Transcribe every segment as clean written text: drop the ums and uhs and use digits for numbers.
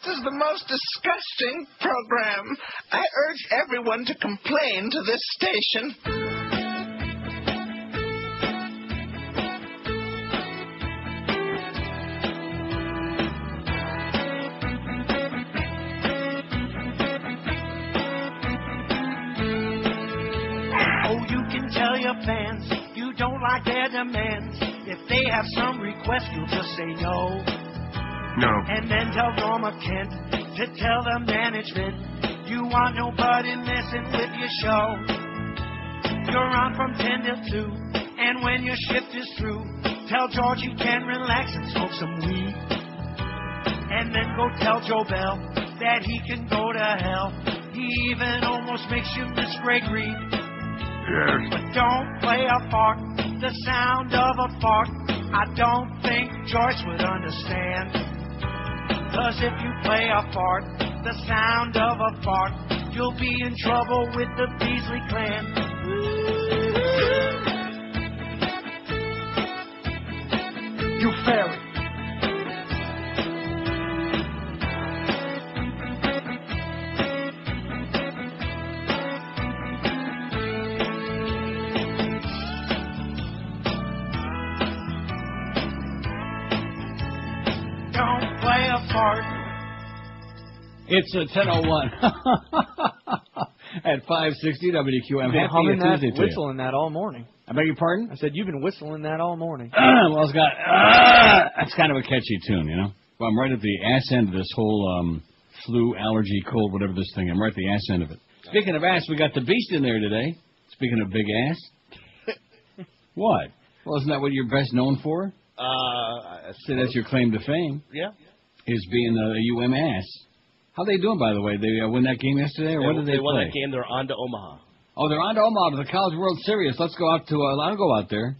is the most disgusting program. I urge everyone to complain to this station. Oh, you can tell your fans you don't like their demands. If they have some request, you'll just say no. No. And then tell Norma Kent to tell the management you want nobody messing with your show. You're on from 10 till 2, and when your shift is through, tell George he can relax and smoke some weed. And then go tell Joe Bell that he can go to hell. He even almost makes you miss Greg Reed. Yes. But don't play a fart, the sound of a fart. I don't think Joyce would understand. 'Cause if you play a fart, the sound of a fart, you'll be in trouble with the Beasley clan. You fairy. Don't play a fart. It's a 10:01 at 560 WQAM. Happy Tuesday to you. whistling that all morning. I beg your pardon? I said you've been whistling that all morning. Well, it's got that's kind of a catchy tune, you know. Well, I'm right at the ass end of this whole flu, allergy, cold, whatever this thing. I'm right at the ass end of it. Speaking of ass, we got the Beast in there today. Speaking of big ass, what? Well, isn't that what you're best known for? So that's your claim to fame. Yeah. Is being a UM ass. How they doing, by the way? They win that game yesterday, or what did they play? They won that game. They're on to Omaha. Oh, they're on to Omaha to the College World Series. Let's go out to. I'll go out there.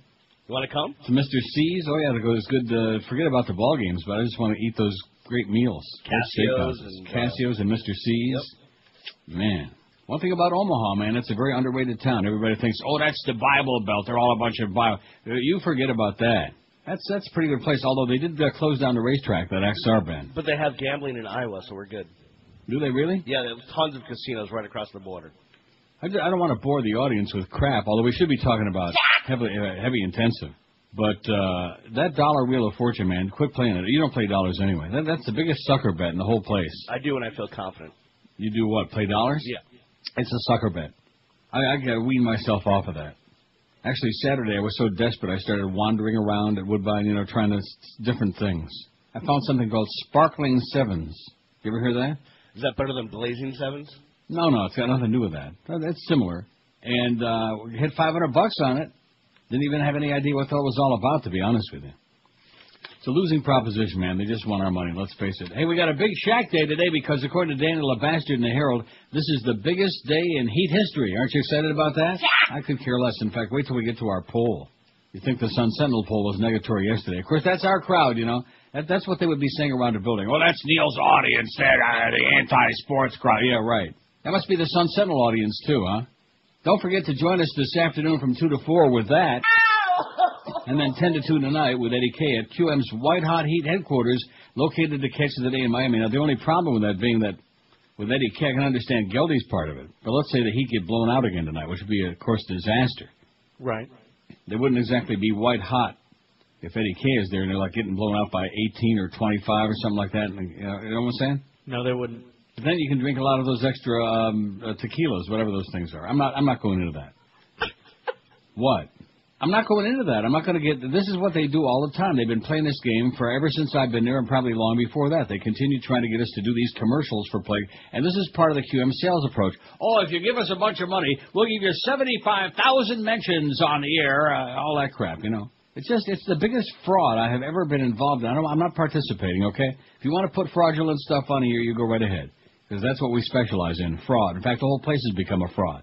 You want to come? To Mr. C's. Oh yeah, it's good. Forget about the ball games, but I just want to eat those great meals. Cassio's and Mr. C's. Yep. Man, one thing about Omaha, man, it's a very underrated town. Everybody thinks, oh, that's the Bible Belt. They're all a bunch of Bible. You forget about that. That's a pretty good place. Although they did close down the racetrack, that XR band. But they have gambling in Iowa, so we're good. Do they really? Yeah, there's tons of casinos right across the border. I don't want to bore the audience with crap, although we should be talking about heavy intensive. But that dollar wheel of fortune, man, quit playing it. You don't play dollars anyway. That's the biggest sucker bet in the whole place. I do when I feel confident. You do what, play dollars? Yeah. It's a sucker bet. I got to wean myself off of that. Actually, Saturday I was so desperate I started wandering around at Woodbine, trying different things. I found something called Sparkling Sevens. You ever hear that? Is that better than Blazing Sevens? No, it's got nothing to do with that. That's similar. And we hit $500 on it. Didn't even have any idea what that was all about, to be honest with you. It's a losing proposition, man. They just want our money, let's face it. Hey, we got a big Shack Day today because, according to Daniel LeBastard in the Herald, this is the biggest day in Heat history. Aren't you excited about that? I could care less. In fact, wait till we get to our poll. You think the Sun Sentinel poll was negatory yesterday. Of course, that's our crowd, That's what they would be saying around the building. Well, that's Neil's audience. They're the anti-sports crowd. Yeah, right. That must be the Sun Sentinel audience, too, huh? Don't forget to join us this afternoon from 2 to 4 with that. And then 10 to 2 tonight with Eddie K. at QM's White Hot Heat headquarters, located to catch the day in Miami. Now, the only problem with that being that with Eddie K, I can understand Geldy's part of it. But let's say the Heat get blown out again tonight, which would be, of course, a disaster. Right. They wouldn't exactly be white hot if Eddie K is there and they're like getting blown out by 18 or 25 or something like that. You know what I'm saying? No, they wouldn't. But then you can drink a lot of those extra tequilas, whatever those things are. I'm not going into that. What? I'm not going into that. I'm not going to get... This is what they do all the time. They've been playing this game for ever since I've been there and probably long before that. They continue trying to get us to do these commercials for play. And this is part of the QM sales approach. Oh, if you give us a bunch of money, we'll give you 75,000 mentions on the air. All that crap, It's the biggest fraud I have ever been involved in. I'm not participating, okay? If you want to put fraudulent stuff on here, you go right ahead. Because that's what we specialize in, fraud. In fact, the whole place has become a fraud.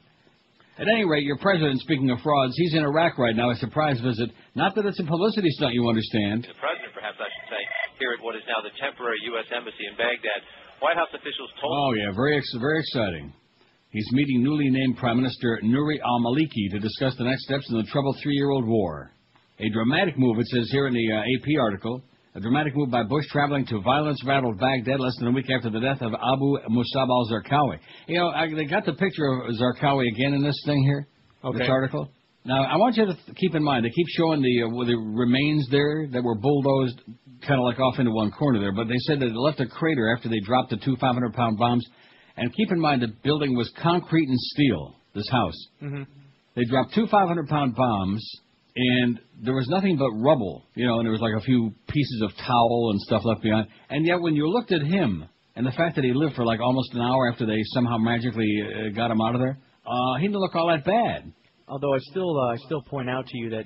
At any rate, your president, speaking of frauds, he's in Iraq right now, a surprise visit. Not that it's a publicity stunt, you understand. The president, perhaps I should say, here at what is now the temporary U.S. Embassy in Baghdad. White House officials told... Oh, yeah, very exciting. He's meeting newly named Prime Minister Nouri al-Maliki to discuss the next steps in the troubled 3-year-old war. A dramatic move, it says here in the AP article. A dramatic move by Bush traveling to violence-rattled Baghdad less than a week after the death of Abu Musab al-Zarqawi. You know, they got the picture of Zarqawi again in this thing here, this article. Now, I want you to keep in mind, they keep showing the remains there that were bulldozed kind of like off into one corner there, but they said that it left a crater after they dropped the 2 500-pound bombs. And keep in mind, the building was concrete and steel, this house. Mm-hmm. They dropped 2 500-pound bombs, and there was nothing but rubble, you know, and there was like a few pieces of towel and stuff left behind. And yet when you looked at him, and the fact that he lived for like almost an hour after they somehow magically got him out of there, he didn't look all that bad. Although I still point out to you that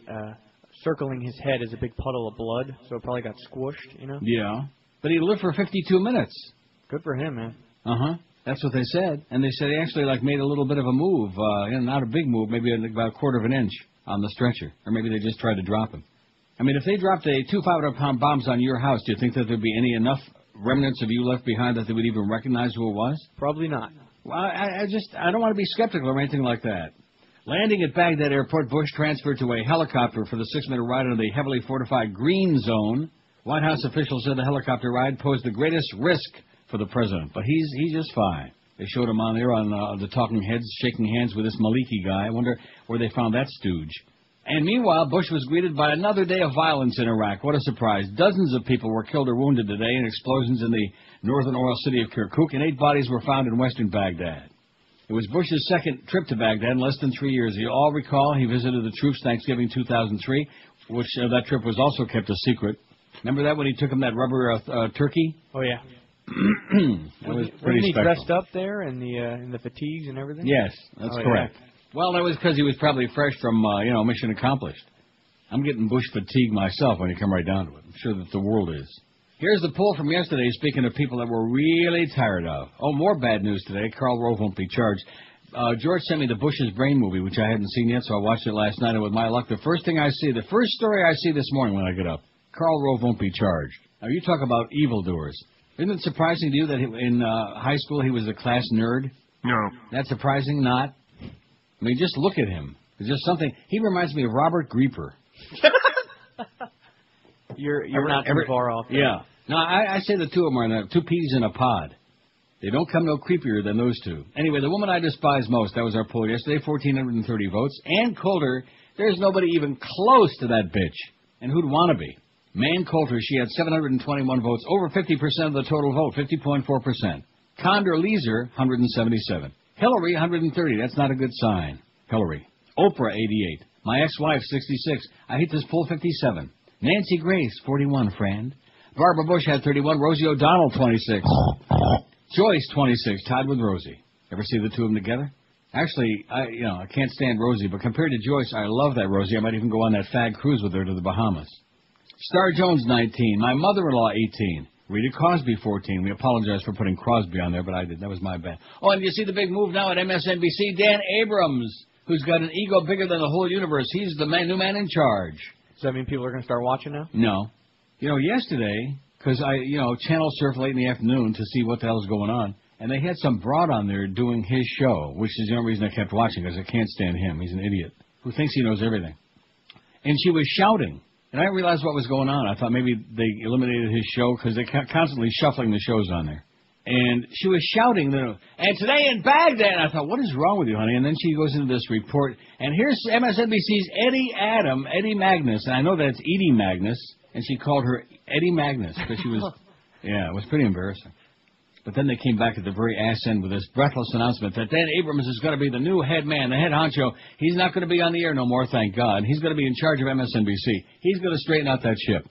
circling his head is a big puddle of blood, so it probably got squished, you know? Yeah. But he lived for 52 minutes. Good for him, man. Uh-huh. That's what they said. And they said he actually like made a little bit of a move, not a big move, maybe about a quarter of an inch on the stretcher. Or maybe they just tried to drop him. I mean, if they dropped 2 500-pound bombs on your house, do you think that there'd be enough remnants of you left behind that they would even recognize who it was? Probably not. Well, I don't want to be skeptical or anything like that. Landing at Baghdad Airport, Bush transferred to a helicopter for the 6-minute ride into the heavily fortified Green Zone. White House officials said the helicopter ride posed the greatest risk for the president, but he's just fine. They showed him on there on the talking heads, shaking hands with this Maliki guy. I wonder where they found that stooge. And meanwhile, Bush was greeted by another day of violence in Iraq. What a surprise. Dozens of people were killed or wounded today in explosions in the northern oil city of Kirkuk, and 8 bodies were found in western Baghdad. It was Bush's second trip to Baghdad in less than 3 years. You all recall he visited the troops Thanksgiving 2003, which that trip was also kept a secret. Remember that when he took him that rubber turkey? Oh, yeah. That was pretty Wasn't he special. dressed up there in the fatigues and everything? Yes, that's correct. Yeah. Well, that was because he was probably fresh from, mission accomplished. I'm getting Bush fatigue myself when you come right down to it. I'm sure that the world is. Here's the poll from yesterday, speaking of people that we're really tired of. Oh, more bad news today. Karl Rove won't be charged. George sent me the Bush's Brain movie, which I hadn't seen yet, so I watched it last night, and with my luck, the first story I see this morning when I get up, Karl Rove won't be charged. Now, you talk about evildoers. Isn't it surprising to you that in high school he was a class nerd? No. That's surprising? Not? I mean, just look at him. There's just something. He reminds me of Robert Grieper. You're not too far off there. Yeah. No, I say the two of them are 2 peas in a pod. They don't come no creepier than those two. Anyway, the woman I despise most, that was our poll yesterday, 1,430 votes. Ann Coulter, there's nobody even close to that bitch. And who'd want to be? Man Coulter, she had 721 votes, over 50% of the total vote, 50.4%. Condoleezza, 177. Hillary, 130. That's not a good sign. Hillary. Oprah, 88. My ex-wife, 66. I hate this poll, 57. Nancy Grace, 41, friend. Barbara Bush had 31. Rosie O'Donnell, 26. Joyce, 26. Tied with Rosie. Ever see the two of them together? Actually, I can't stand Rosie, but compared to Joyce, I love that Rosie. I might even go on that fag cruise with her to the Bahamas. Star Jones, 19. My mother-in-law, 18. Rita Cosby, 14. We apologize for putting Crosby on there, but I did. That was my bad. Oh, and you see the big move now at MSNBC? Dan Abrams, who's got an ego bigger than the whole universe. He's the new man in charge. Does that mean people are going to start watching now? No. Yesterday, because I channel surfed late in the afternoon to see what the hell's going on, and they had some broad on there doing his show, which is the only reason I kept watching, because I can't stand him. He's an idiot who thinks he knows everything. And she was shouting. And I didn't realize what was going on. I thought maybe they eliminated his show because they're constantly shuffling the shows on there. And she was shouting, and today in Baghdad. And I thought, what is wrong with you, honey? And then she goes into this report. And here's MSNBC's Eddie Magnus. And I know that's Edie Magnus. And she called her Eddie Magnus because she was, it was pretty embarrassing. But then they came back at the very ass end with this breathless announcement that Dan Abrams is going to be the new head man, the head honcho. He's not going to be on the air no more, thank God. He's going to be in charge of MSNBC. He's going to straighten out that ship.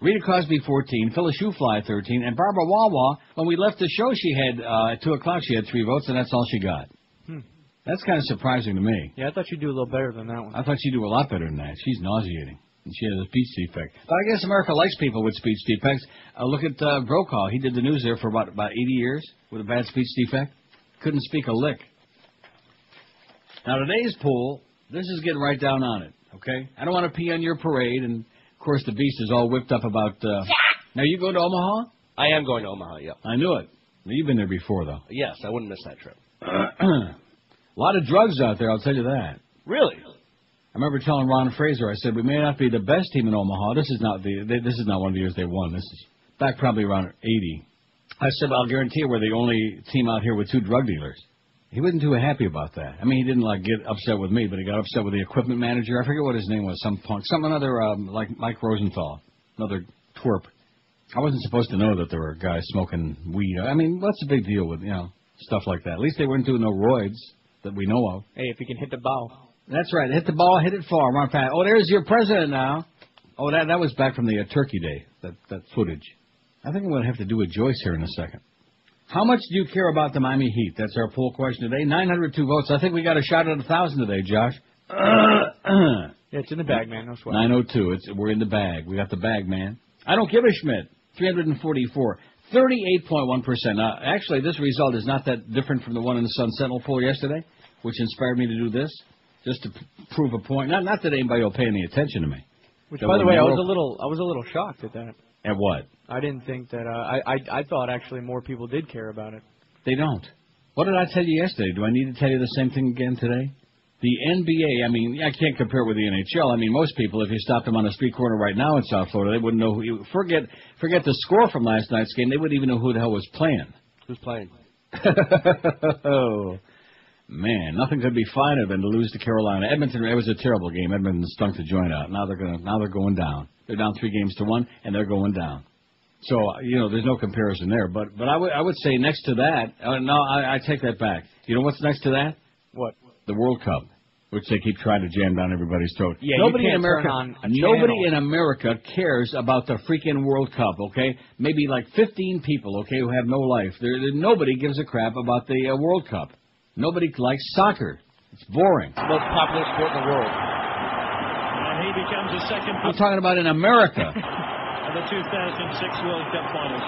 Rita Cosby, 14. Phyllis Shoefly, 13. And Barbara Wawa, when we left the show, she had, at 2 o'clock, she had 3 votes, and that's all she got. That's kind of surprising to me. Yeah, I thought you'd do a little better than that one. I thought she'd do a lot better than that. She's nauseating. And she has a speech defect. But I guess America likes people with speech defects. Look at Brokaw. He did the news there for about 80 years with a bad speech defect. Couldn't speak a lick. Now, today's poll, this is getting right down on it, okay? I don't want to pee on your parade, and, of course, the beast is all whipped up about... Now, you going to Omaha? I am going to Omaha, yeah. I knew it. You've been there before, though. Yes, I wouldn't miss that trip. A lot of drugs out there, I'll tell you that. Really? remember telling Ron Fraser, I said, we may not be the best team in Omaha. This is not one of the years they won. This is back probably around 80. I said, I'll guarantee you we're the only team out here with 2 drug dealers. He wasn't too happy about that. I mean, he didn't get upset with me, but he got upset with the equipment manager. I forget what his name was, some punk, another like Mike Rosenthal, another twerp. I wasn't supposed to know that there were guys smoking weed. I mean, what's the big deal with stuff like that? At least they weren't doing no roids that we know of. Hey, if you can hit the ball. That's right. Hit the ball, hit it far. Run fast. Oh, there's your president now. Oh, that was back from the Turkey Day. That footage. I think I'm going to have to do with Joyce here in a second. How much do you care about the Miami Heat? That's our poll question today. 902 votes. I think we got a shot at 1,000 today, Josh. Yeah, it's in the bag, man. No sweat. 902. We're in the bag. We got the bag, man. I don't give a Schmidt. 344. 38.1%. Now, actually, this result is not that different from the one in the Sun Sentinel poll yesterday, which inspired me to do this, just to prove a point. Not that anybody will pay any attention to me. Which, by the way, I was a little shocked at that. At what? I didn't think that. I thought actually more people did care about it. They don't. What did I tell you yesterday? Do I need to tell you the same thing again today? The NBA, I mean, I can't compare it with the NHL. I mean, most people, if you stopped them on a street corner right now in South Florida, they wouldn't know who you... Forget the score from last night's game. They wouldn't even know who the hell was playing. Who's playing? Oh, man, nothing could be finer than to lose to Carolina. Edmonton, it was a terrible game. Edmonton stunk the joint out. Now they're going down. They're down 3-1, and they're going down. So, there's no comparison there. But I would say next to that, I take that back. You know what's next to that? What? The World Cup, which they keep trying to jam down everybody's throat. Yeah, nobody you can't in America, turn on a nobody channel. in America cares about the freaking World Cup. Okay, maybe like 15 people. Okay, who have no life. Nobody gives a crap about the World Cup. Nobody likes soccer. It's boring. It's the most popular sport in the world. And he becomes a second. I'm talking about in America. Of the 2006 World Cup Finals.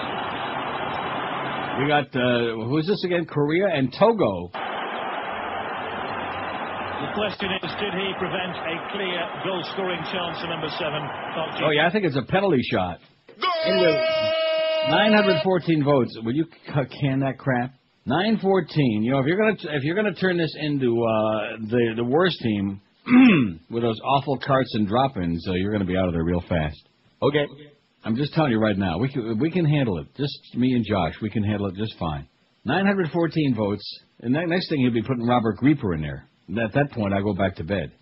We got who's this again? Korea and Togo. The question is, did he prevent a clear goal-scoring chance for number 7? Oh, yeah, I think it's a penalty shot. Anyway, 914 votes. Will you can that crap? 914. If you're gonna turn this into the worst team with those awful carts and drop-ins, you're gonna be out of there real fast. Okay. I'm just telling you right now, we can handle it. Just me and Josh, we can handle it just fine. 914 votes, and next thing he'll be putting Robert Grieper in there. At that point, I go back to bed.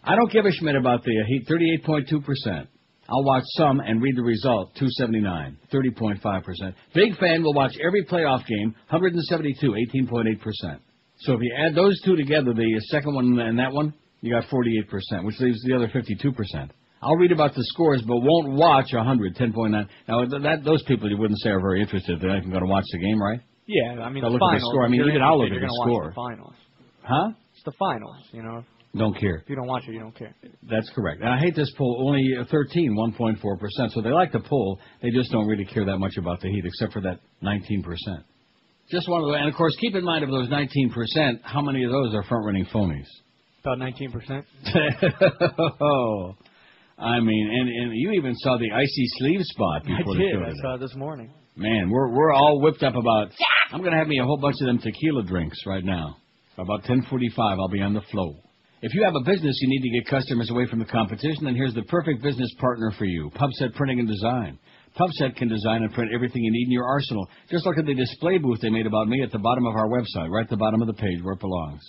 I don't give a Schmidt about the Heat, 38.2%. I'll watch some and read the result, 279, 30.5%. Big fan will watch every playoff game, 172, 18.8%. So if you add those two together, the second one and that one, you got 48%, which leaves the other 52%. I'll read about the scores, but won't watch 100, 10.9. Now, those people you wouldn't say are very interested. They're not even going to watch the game, right? Yeah, I mean, They'll the look at the finals. score. I mean, even I'll look at you're the gonna score. Watch the finals. Huh? It's the finals, Don't care. If you don't watch it, you don't care. That's correct. And I hate this poll, only 13, 1.4%. So they like the poll. They just don't really care that much about the Heat, except for that 19%. Just one of the, and of course, keep in mind of those 19%, how many of those are front-running phonies? About 19%. Oh, I mean, and you even saw the icy sleeve spot before the show today. I saw it this morning. Man, we're all whipped up about. I'm going to have me a whole bunch of them tequila drinks right now. About 10:45, I'll be on the flow. If you have a business you need to get customers away from the competition, then here's the perfect business partner for you, PubSet Printing and Design. PubSet can design and print everything you need in your arsenal. Just look at the display booth they made about me at the bottom of our website, right at the bottom of the page where it belongs.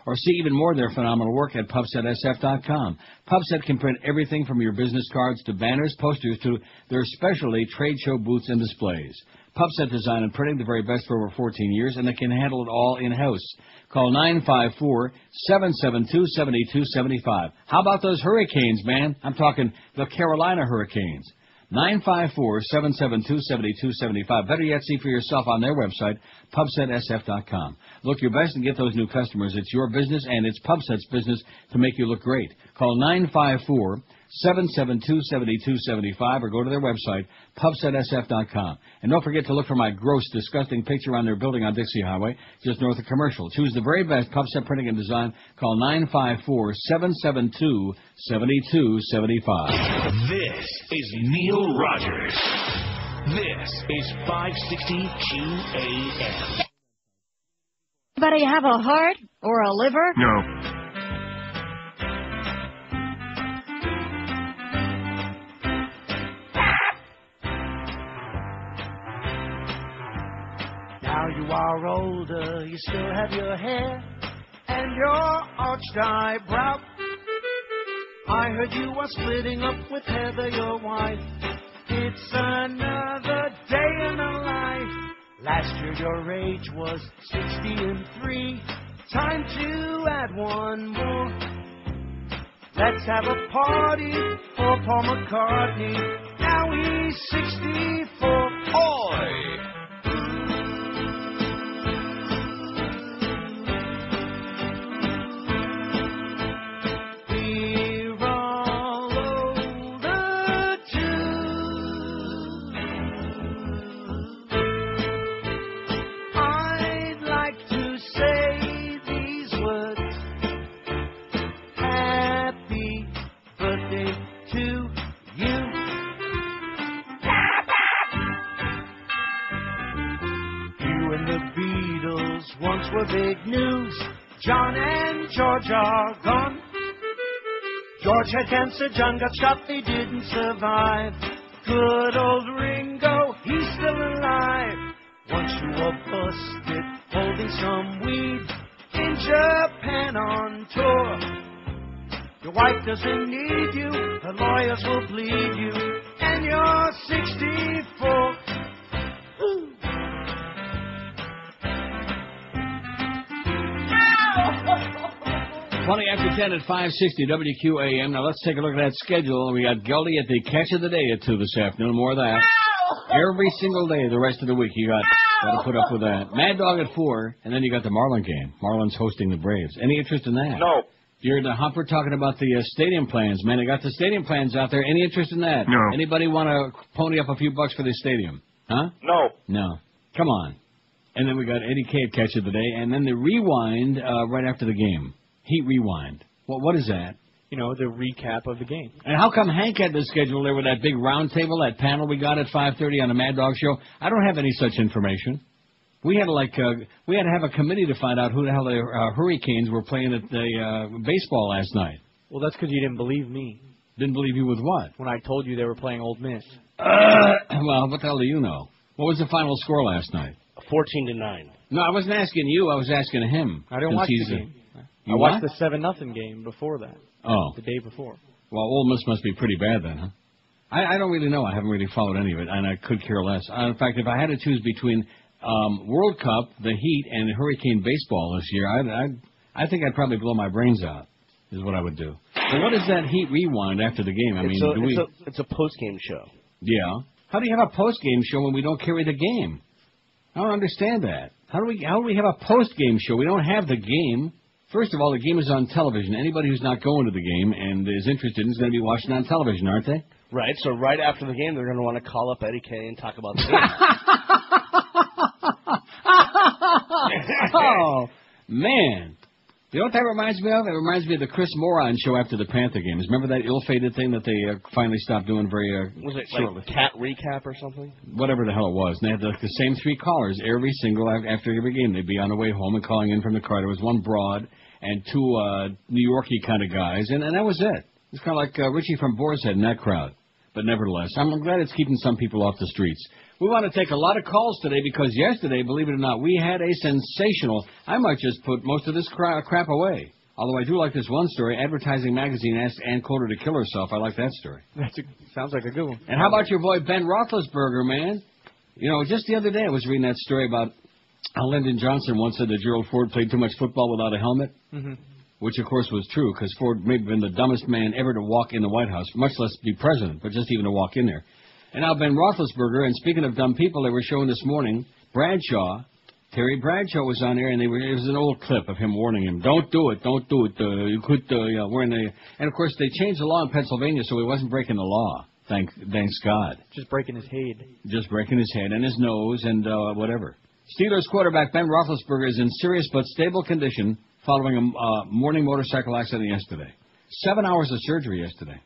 Or see even more of their phenomenal work at PubSetSF.com. PubSet can print everything from your business cards to banners, posters, to their specialty trade show booths and displays. PubSet Design and Printing, the very best for over 14 years, and they can handle it all in-house. Call 954-772-7275. How about those hurricanes, man? I'm talking the Carolina Hurricanes. 954-772-7275. Better yet, see for yourself on their website, PubSetSF.com. Look your best and get those new customers. It's your business, and it's PubSet's business to make you look great. Call 954-772-7275 or go to their website, PubSetSF.com. And don't forget to look for my gross, disgusting picture on their building on Dixie Highway, just north of Commercial. Choose the very best PubSet Printing and Design. Call 954-772-7275. This is Neil Rogers. This is 560 QAM. Anybody have a heart or a liver? No. are older, you still have your hair and your arched eyebrow. I heard you are splitting up with Heather, your wife. It's another day in the life. Last year your age was 63. Time to add one more. Let's have a party for Paul McCartney. Now he's 64. Oi! Once were big news. John and George are gone. George had cancer, John got shot, they didn't survive. Good old Ringo, he's still alive. Once you were busted, holding some weed in Japan on tour. Your wife doesn't need you, her lawyers will bleed you, and you're 64. 20 after 10 at 560 WQAM. Now let's take a look at that schedule. We got Geldy at the Catch of the Day at 2 this afternoon. More of that. Every single day the rest of the week. You got to put up with that. Mad Dog at 4, and then you got the Marlin game. Marlins hosting the Braves. Any interest in that? No. You're in the Humper talking about the stadium plans. Man, they got the stadium plans out there. Any interest in that? No. Anybody want to pony up a few bucks for the stadium? Huh? No. No. Come on. And then we got Eddie K at Catch of the Day, and then the rewind right after the game. Heat rewind. What is that? You know, the recap of the game. And how come Hank had the schedule there with that big round table, that panel we got at 5:30 on the Mad Dog Show? I don't have any such information. We had to have a committee to find out who the hell the Hurricanes were playing at the baseball last night. Well, that's because you didn't believe me. Didn't believe you with what? When I told you they were playing Old Miss. Well, what the hell do you know? What was the final score last night? 14-9. No, I wasn't asking you. I was asking him. I didn't watch the game. I watched the 7-0 game before that. Oh. The day before. Well, Ole Miss must be pretty bad then, huh? I don't really know. I haven't really followed any of it, and I could care less. In fact, if I had to choose between World Cup, the Heat, and Hurricane baseball this year, I think I'd probably blow my brains out, is what I would do. But what is that Heat rewind after the game? It's a post-game show. Yeah. How do you have a post-game show when we don't carry the game? I don't understand that. How do we have a post-game show? We don't have the game. First of all, the game is on television. Anybody who's not going to the game and is interested is going to be watching on television, aren't they? Right. So right after the game, they're going to want to call up Eddie K and talk about the game. Oh, man. You know what that reminds me of? It reminds me of the Chris Moron show after the Panther games. Remember that ill-fated thing that they finally stopped doing very was it shortly? Like Cat Recap or something? Whatever the hell it was. And they had the same three callers every single after every game. They'd be on the way home and calling in from the car. There was one broad and two New Yorkie kind of guys, and that was it. It's kind of like Richie from Boar's Head in that crowd. But nevertheless, I'm glad it's keeping some people off the streets. We want to take a lot of calls today because yesterday, believe it or not, we had a sensational... I might just put most of this crap away. Although I do like this one story. Advertising Magazine asked Ann Coulter to kill herself. I like that story. Sounds like a good one. And how about your boy Ben Roethlisberger, man? You know, just the other day I was reading that story about how Lyndon Johnson once said that Gerald Ford played too much football without a helmet. Mm-hmm. Which, of course, was true, because Ford may have been the dumbest man ever to walk in the White House, much less be president, but just even to walk in there. And now Ben Roethlisberger, and speaking of dumb people, they were showing this morning, Terry Bradshaw was on there, and it was an old clip of him warning him, don't do it, you could, we're in the... And, of course, they changed the law in Pennsylvania, so he wasn't breaking the law, thanks God. Just breaking his head. Just breaking his head and his nose and whatever. Steelers quarterback Ben Roethlisberger is in serious but stable condition following a morning motorcycle accident yesterday. 7 hours of surgery yesterday.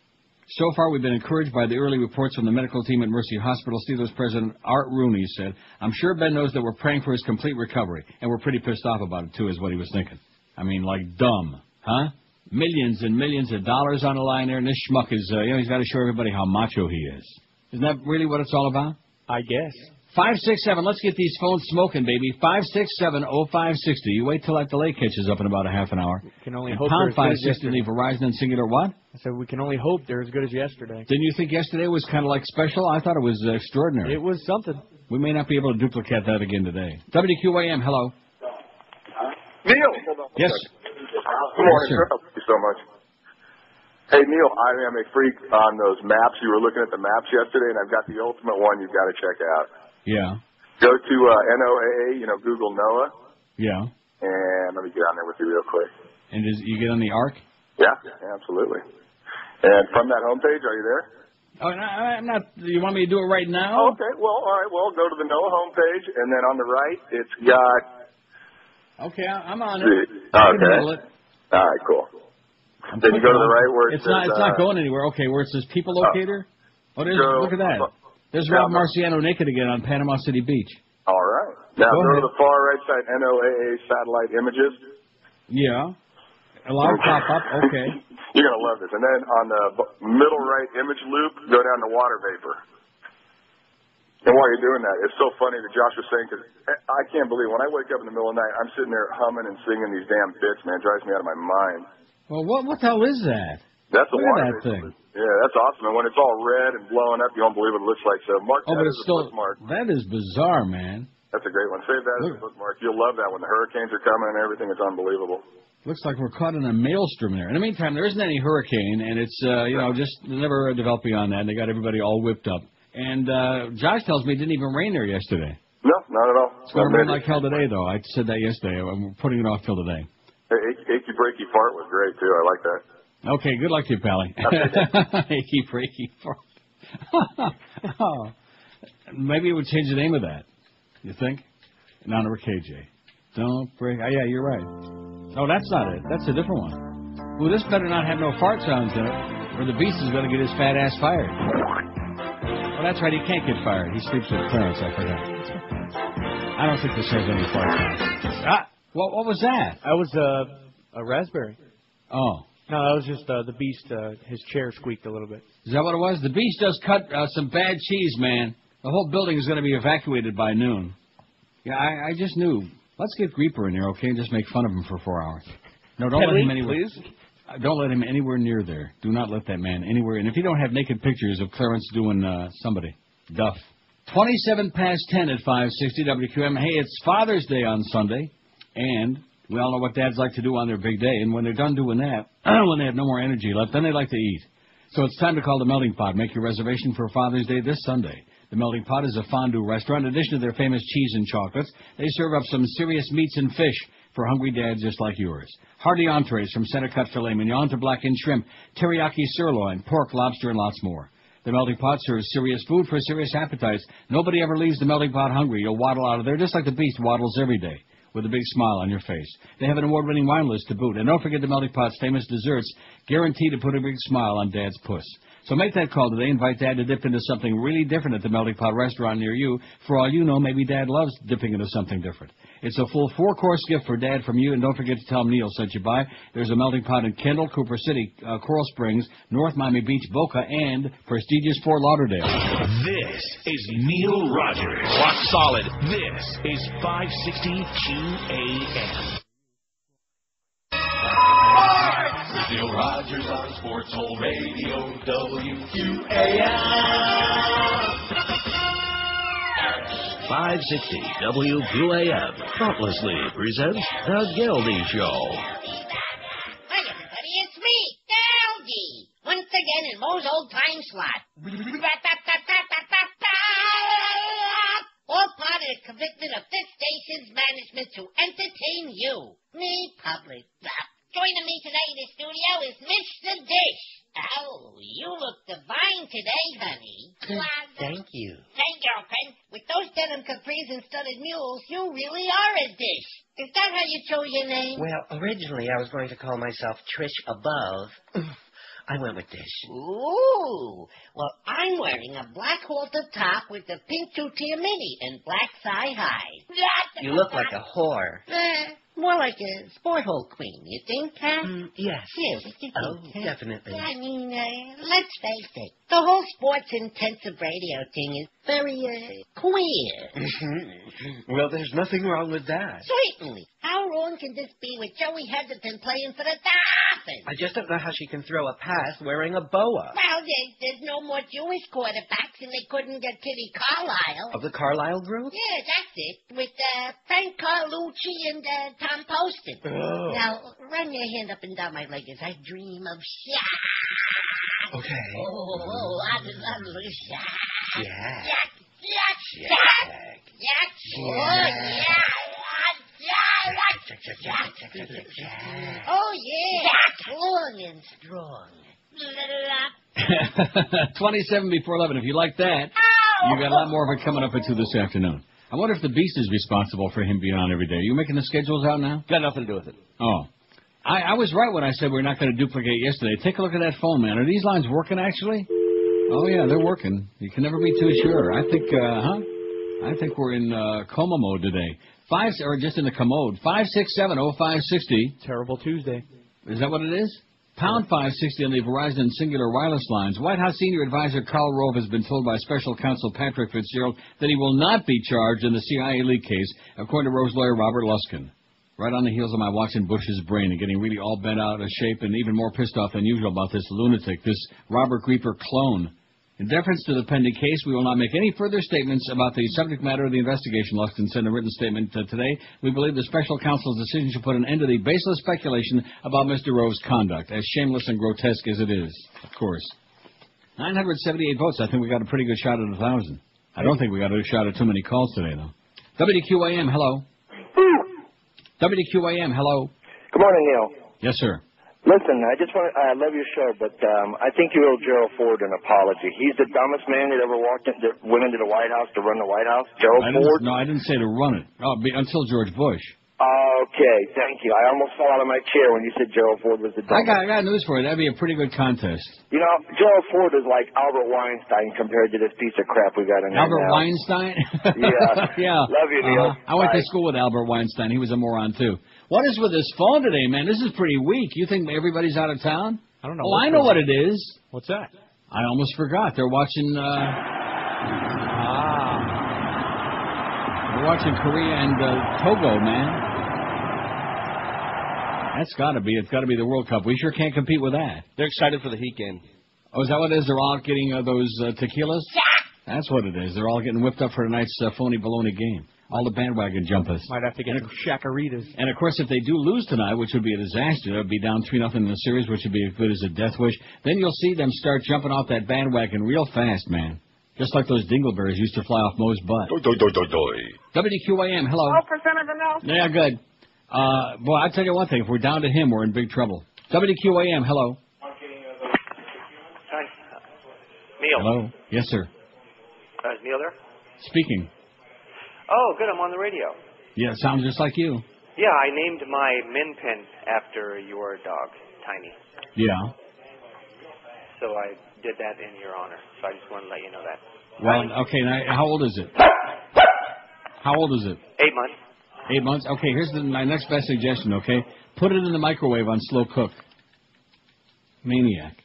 So far, we've been encouraged by the early reports from the medical team at Mercy Hospital. Steelers president Art Rooney said, I'm sure Ben knows that we're praying for his complete recovery, and we're pretty pissed off about it, too, is what he was thinking. I mean, like dumb, huh? Millions and millions of dollars on the line there, and this schmuck is, he's got to show everybody how macho he is. Isn't that really what it's all about? I guess. 567. Let's get these phones smoking, baby. 567-0560. You wait till that delay catches up in about a half an hour. Can only hope pound they're as good as 560 leave Verizon and Singular what? I said we can only hope they're as good as yesterday. Didn't you think yesterday was kind of like special? I thought it was extraordinary. It was something. We may not be able to duplicate that again today. WQAM, hello. Neil. Yes. Good morning, sir. Thank you so much. Hey, Neil, I am a freak on those maps. You were looking at the maps yesterday, and I've got the ultimate one you've got to check out. Yeah. Go to NOAA, Google NOAA. Yeah. And let me get on there with you real quick. And you get on the Ark? Yeah, absolutely. And from that homepage, are you there? Oh, I'm not. You want me to do it right now? Okay, well, all right. Well, go to the NOAA homepage, and then on the right, it's got... Okay, I'm on it. Okay. All right, cool. Then you go to the right where it says... It's not going anywhere. Okay, where it says people locator? Look at that. There's Rob Marciano naked again on Panama City Beach. All right. Now go to the far right side, NOAA satellite images. Yeah. Allow pop up. Okay. You're going to love this. And then on the middle right image loop, go down to water vapor. And while you're doing that, it's so funny that Josh was saying, because I can't believe when I wake up in the middle of the night, I'm sitting there humming and singing these damn bits, man. It drives me out of my mind. Well, what the hell is that? That's a water that thing. Yeah, that's awesome. And when it's all red and blowing up, you won't believe what it looks like. So mark that as a bookmark. That is bizarre, man. That's a great one. Save that as a bookmark. You'll love that when the hurricanes are coming and everything. It's unbelievable. Looks like we're caught in a maelstrom there. In the meantime, there isn't any hurricane, and it's, just never developed beyond that. And they got everybody all whipped up. And Josh tells me it didn't even rain there yesterday. No, not at all. It's going to rain like hell today, though. I said that yesterday. I'm putting it off till today. Hey, achy breaky fart was great, too. I like that. Okay, good luck to you, Pally. Achy breaky fart. Oh. Maybe it would change the name of that. You think? In honor of KJ. Don't break. Oh, yeah, you're right. Oh, that's not it. That's a different one. Well, this better not have no fart sounds in it, or the beast is going to get his fat ass fired. Oh, that's right. He can't get fired. He sleeps with Clarence. I forgot. I don't think this has any fart sounds. What was that? That was a raspberry. Oh. No, that was just the beast. His chair squeaked a little bit. Is that what it was? The beast just cut some bad cheese, man. The whole building is going to be evacuated by noon. Yeah, I just knew. Let's get Grieper in here, okay, and just make fun of him for 4 hours. No, don't let him anywhere. Please? Don't let him anywhere near there. Do not let that man anywhere. And if you don't have naked pictures of Clarence doing somebody, duff. 27 past 10 at 560 WQAM. Hey, it's Father's Day on Sunday, and we all know what dads like to do on their big day. And when they're done doing that, when they have no more energy left, then they like to eat. So it's time to call the Melting Pot. Make your reservation for Father's Day this Sunday. The Melting Pot is a fondue restaurant. In addition to their famous cheese and chocolates, they serve up some serious meats and fish for hungry dads just like yours. Hearty entrees from center cut filet mignon to blackened shrimp, teriyaki sirloin, pork, lobster, and lots more. The Melting Pot serves serious food for serious appetites. Nobody ever leaves the Melting Pot hungry. You'll waddle out of there just like the beast waddles every day, with a big smile on your face. They have an award-winning wine list to boot. And don't forget the Melting Pot's famous desserts, guaranteed to put a big smile on Dad's puss. So make that call today. Invite Dad to dip into something really different at the Melting Pot restaurant near you. For all you know, maybe Dad loves dipping into something different. It's a full 4-course gift for Dad from you, and don't forget to tell him Neil sent you by. There's a Melting Pot in Kendall, Cooper City, Coral Springs, North Miami Beach, Boca, and prestigious Fort Lauderdale. This is Neil Rogers. Rock solid. This is 560 QAM. Neil Rogers on Sports Hole Radio, WQAM. 560 WQAM thoughtlessly presents The Geldy Show. Hi, everybody, it's me, Geldy. Once again in Moe's old time slot. All part of the commitment of this station's management to entertain you, me, public. Joining me today in the studio is Mr. Dish. Oh, you look divine today, honey. Thank you. Thank you, girlfriend. With those denim capris and studded mules, you really are a Dish. Is that how you chose your name? Well, originally I was going to call myself Trish Above. I went with Dish. Ooh. Well, I'm wearing a black halter top with a pink two-tier mini and black thigh high. You look like a whore. More like a sport hole queen, you think, huh? Yes. Yeah, what you Oh, think, huh? definitely. I mean, let's face it. The whole sports-intensive radio thing is very, queer. Well, there's nothing wrong with that. Certainly. How wrong can this be with Joey Heatherton playing for the Dolphins? I just don't know how she can throw a pass wearing a boa. Well, there's no more Jewish quarterbacks, and they couldn't get Kitty Carlisle. Of the Carlisle group? Yeah, that's it. With Frank Carlucci and Tom Poston. Oh. Now, run your hand up and down my leg as I dream of Shaq. Okay. I love Shaq. Shaq. Oh, yeah. Long and strong. 27 before 11. If you like that, you got a lot more of it coming up at 2 this afternoon. I wonder if the Beast is responsible for him being on every day. Are you making the schedules out now? Got nothing to do with it. Oh. I was right when I said we're not going to duplicate yesterday. Take a look at that phone, man. Are these lines working, actually? Oh, yeah, they're working. You can never be too sure. I think, I think we're in coma mode today. Or just in the commode. 5670560. Terrible Tuesday. Is that what it is? Pound 560 on the Verizon and Singular wireless lines. White House Senior Advisor Karl Rove has been told by Special Counsel Patrick Fitzgerald that he will not be charged in the CIA leak case, according to Rove's lawyer Robert Luskin. Right on the heels of my watching Bush's brain and getting really all bent out of shape and even more pissed off than usual about this lunatic, this Robert Grieper clone. In deference to the pending case, we will not make any further statements about the subject matter of the investigation, Luskin said in a written statement today. We believe the special counsel's decision should put an end to the baseless speculation about Mr. Rove's conduct, as shameless and grotesque as it is, of course. 978 votes. I think we got a pretty good shot at 1,000. I don't think we got a shot at too many calls today, though. WQAM, hello. WQAM, hello. Good morning, Neil. Yes, sir. Listen, I love your show, but I think you owe Gerald Ford an apology. He's the dumbest man that ever went into the White House to run the White House. Gerald Ford? No, I didn't say to run it. Oh, until George Bush. Okay, thank you. I almost fell out of my chair when you said Gerald Ford was the dumbest. I got news for you. That'd be a pretty good contest. You know, Gerald Ford is like Albert Weinstein compared to this piece of crap we got in there Albert now. Weinstein? Yeah. Yeah. Love you, Neil. I went to school with Albert Weinstein. He was a moron, too. What is with this phone today, man? This is pretty weak. You think everybody's out of town? I don't know. Oh, I know what it is. What's that? I almost forgot. They're watching, they're watching Korea and Togo, man. That's gotta be. It's gotta be the World Cup. We sure can't compete with that. They're excited for the Heat game. Oh, is that what it is? They're all getting those tequilas? That's what it is. They're all getting whipped up for tonight's phony baloney game. All the bandwagon jumpers. Might have to get some Shakaritas. And, of course, if they do lose tonight, which would be a disaster, it would be down 3-0 in the series, which would be as good as a death wish, then you'll see them start jumping off that bandwagon real fast, man. Just like those dingleberries used to fly off Moe's butt. WQAM, hello. 12% of the milk. Yeah, good. Boy, I'll tell you one thing. If we're down to him, we're in big trouble. WQAM, hello. Hi. Neil. Hello. Yes, sir. Is Neil there? Speaking. Oh, good. I'm on the radio. Yeah, it sounds just like you. Yeah, I named my min pin after your dog, Tiny. Yeah. So I did that in your honor. So I just want to let you know that. Well, okay, now, how old is it? How old is it? 8 months. 8 months? Okay, here's my next best suggestion, okay? Put it in the microwave on slow cook. Maniac.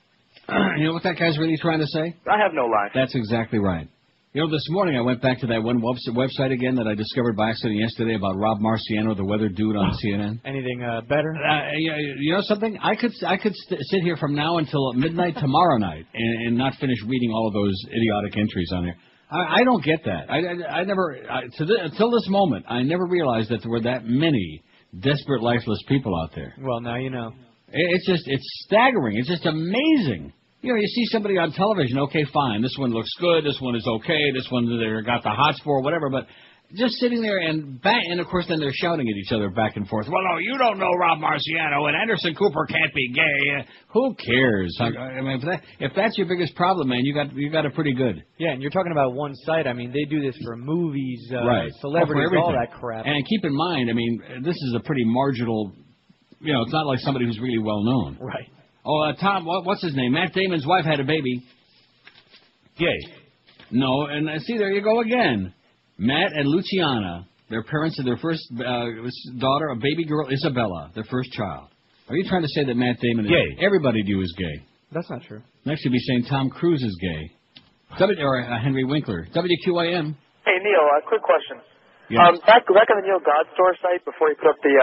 You know what that guy's really trying to say? I have no life. That's exactly right. You know, this morning I went back to that one website again that I discovered by accident yesterday about Rob Marciano, the weather dude on CNN. Anything better? You know something? I could sit here from now until midnight tomorrow night and not finish reading all of those idiotic entries on there. I don't get that. I never, until this moment, I never realized that there were that many desperate, lifeless people out there. Well, now you know. It's staggering. It's just amazing. You know, you see somebody on television, okay, fine, this one looks good, this one is okay, this one they got the hots for, whatever, but just sitting there and of course then they're shouting at each other back and forth. Well, no, you don't know Rob Marciano, and Anderson Cooper can't be gay. Who cares? I mean, if that's your biggest problem, man, you got it pretty good. Yeah, and you're talking about one site. I mean, they do this for movies, right. celebrities, for all that crap. And keep in mind, I mean, this is a pretty marginal, you know, it's not like somebody who's really well known. Right. Oh, Tom, what's his name? Matt Damon's wife had a baby. Gay. No, and see, there you go again. Matt and Luciana Their parents and their first daughter, a baby girl, Isabella, their first child. Are you trying to say that Matt Damon is gay? Everybody to you is gay. That's not true. Next you'd be saying Tom Cruise is gay. Or Henry Winkler. WQAM. Hey, Neil, a quick question. Yes. Back on the Neil God Store site, before you put up the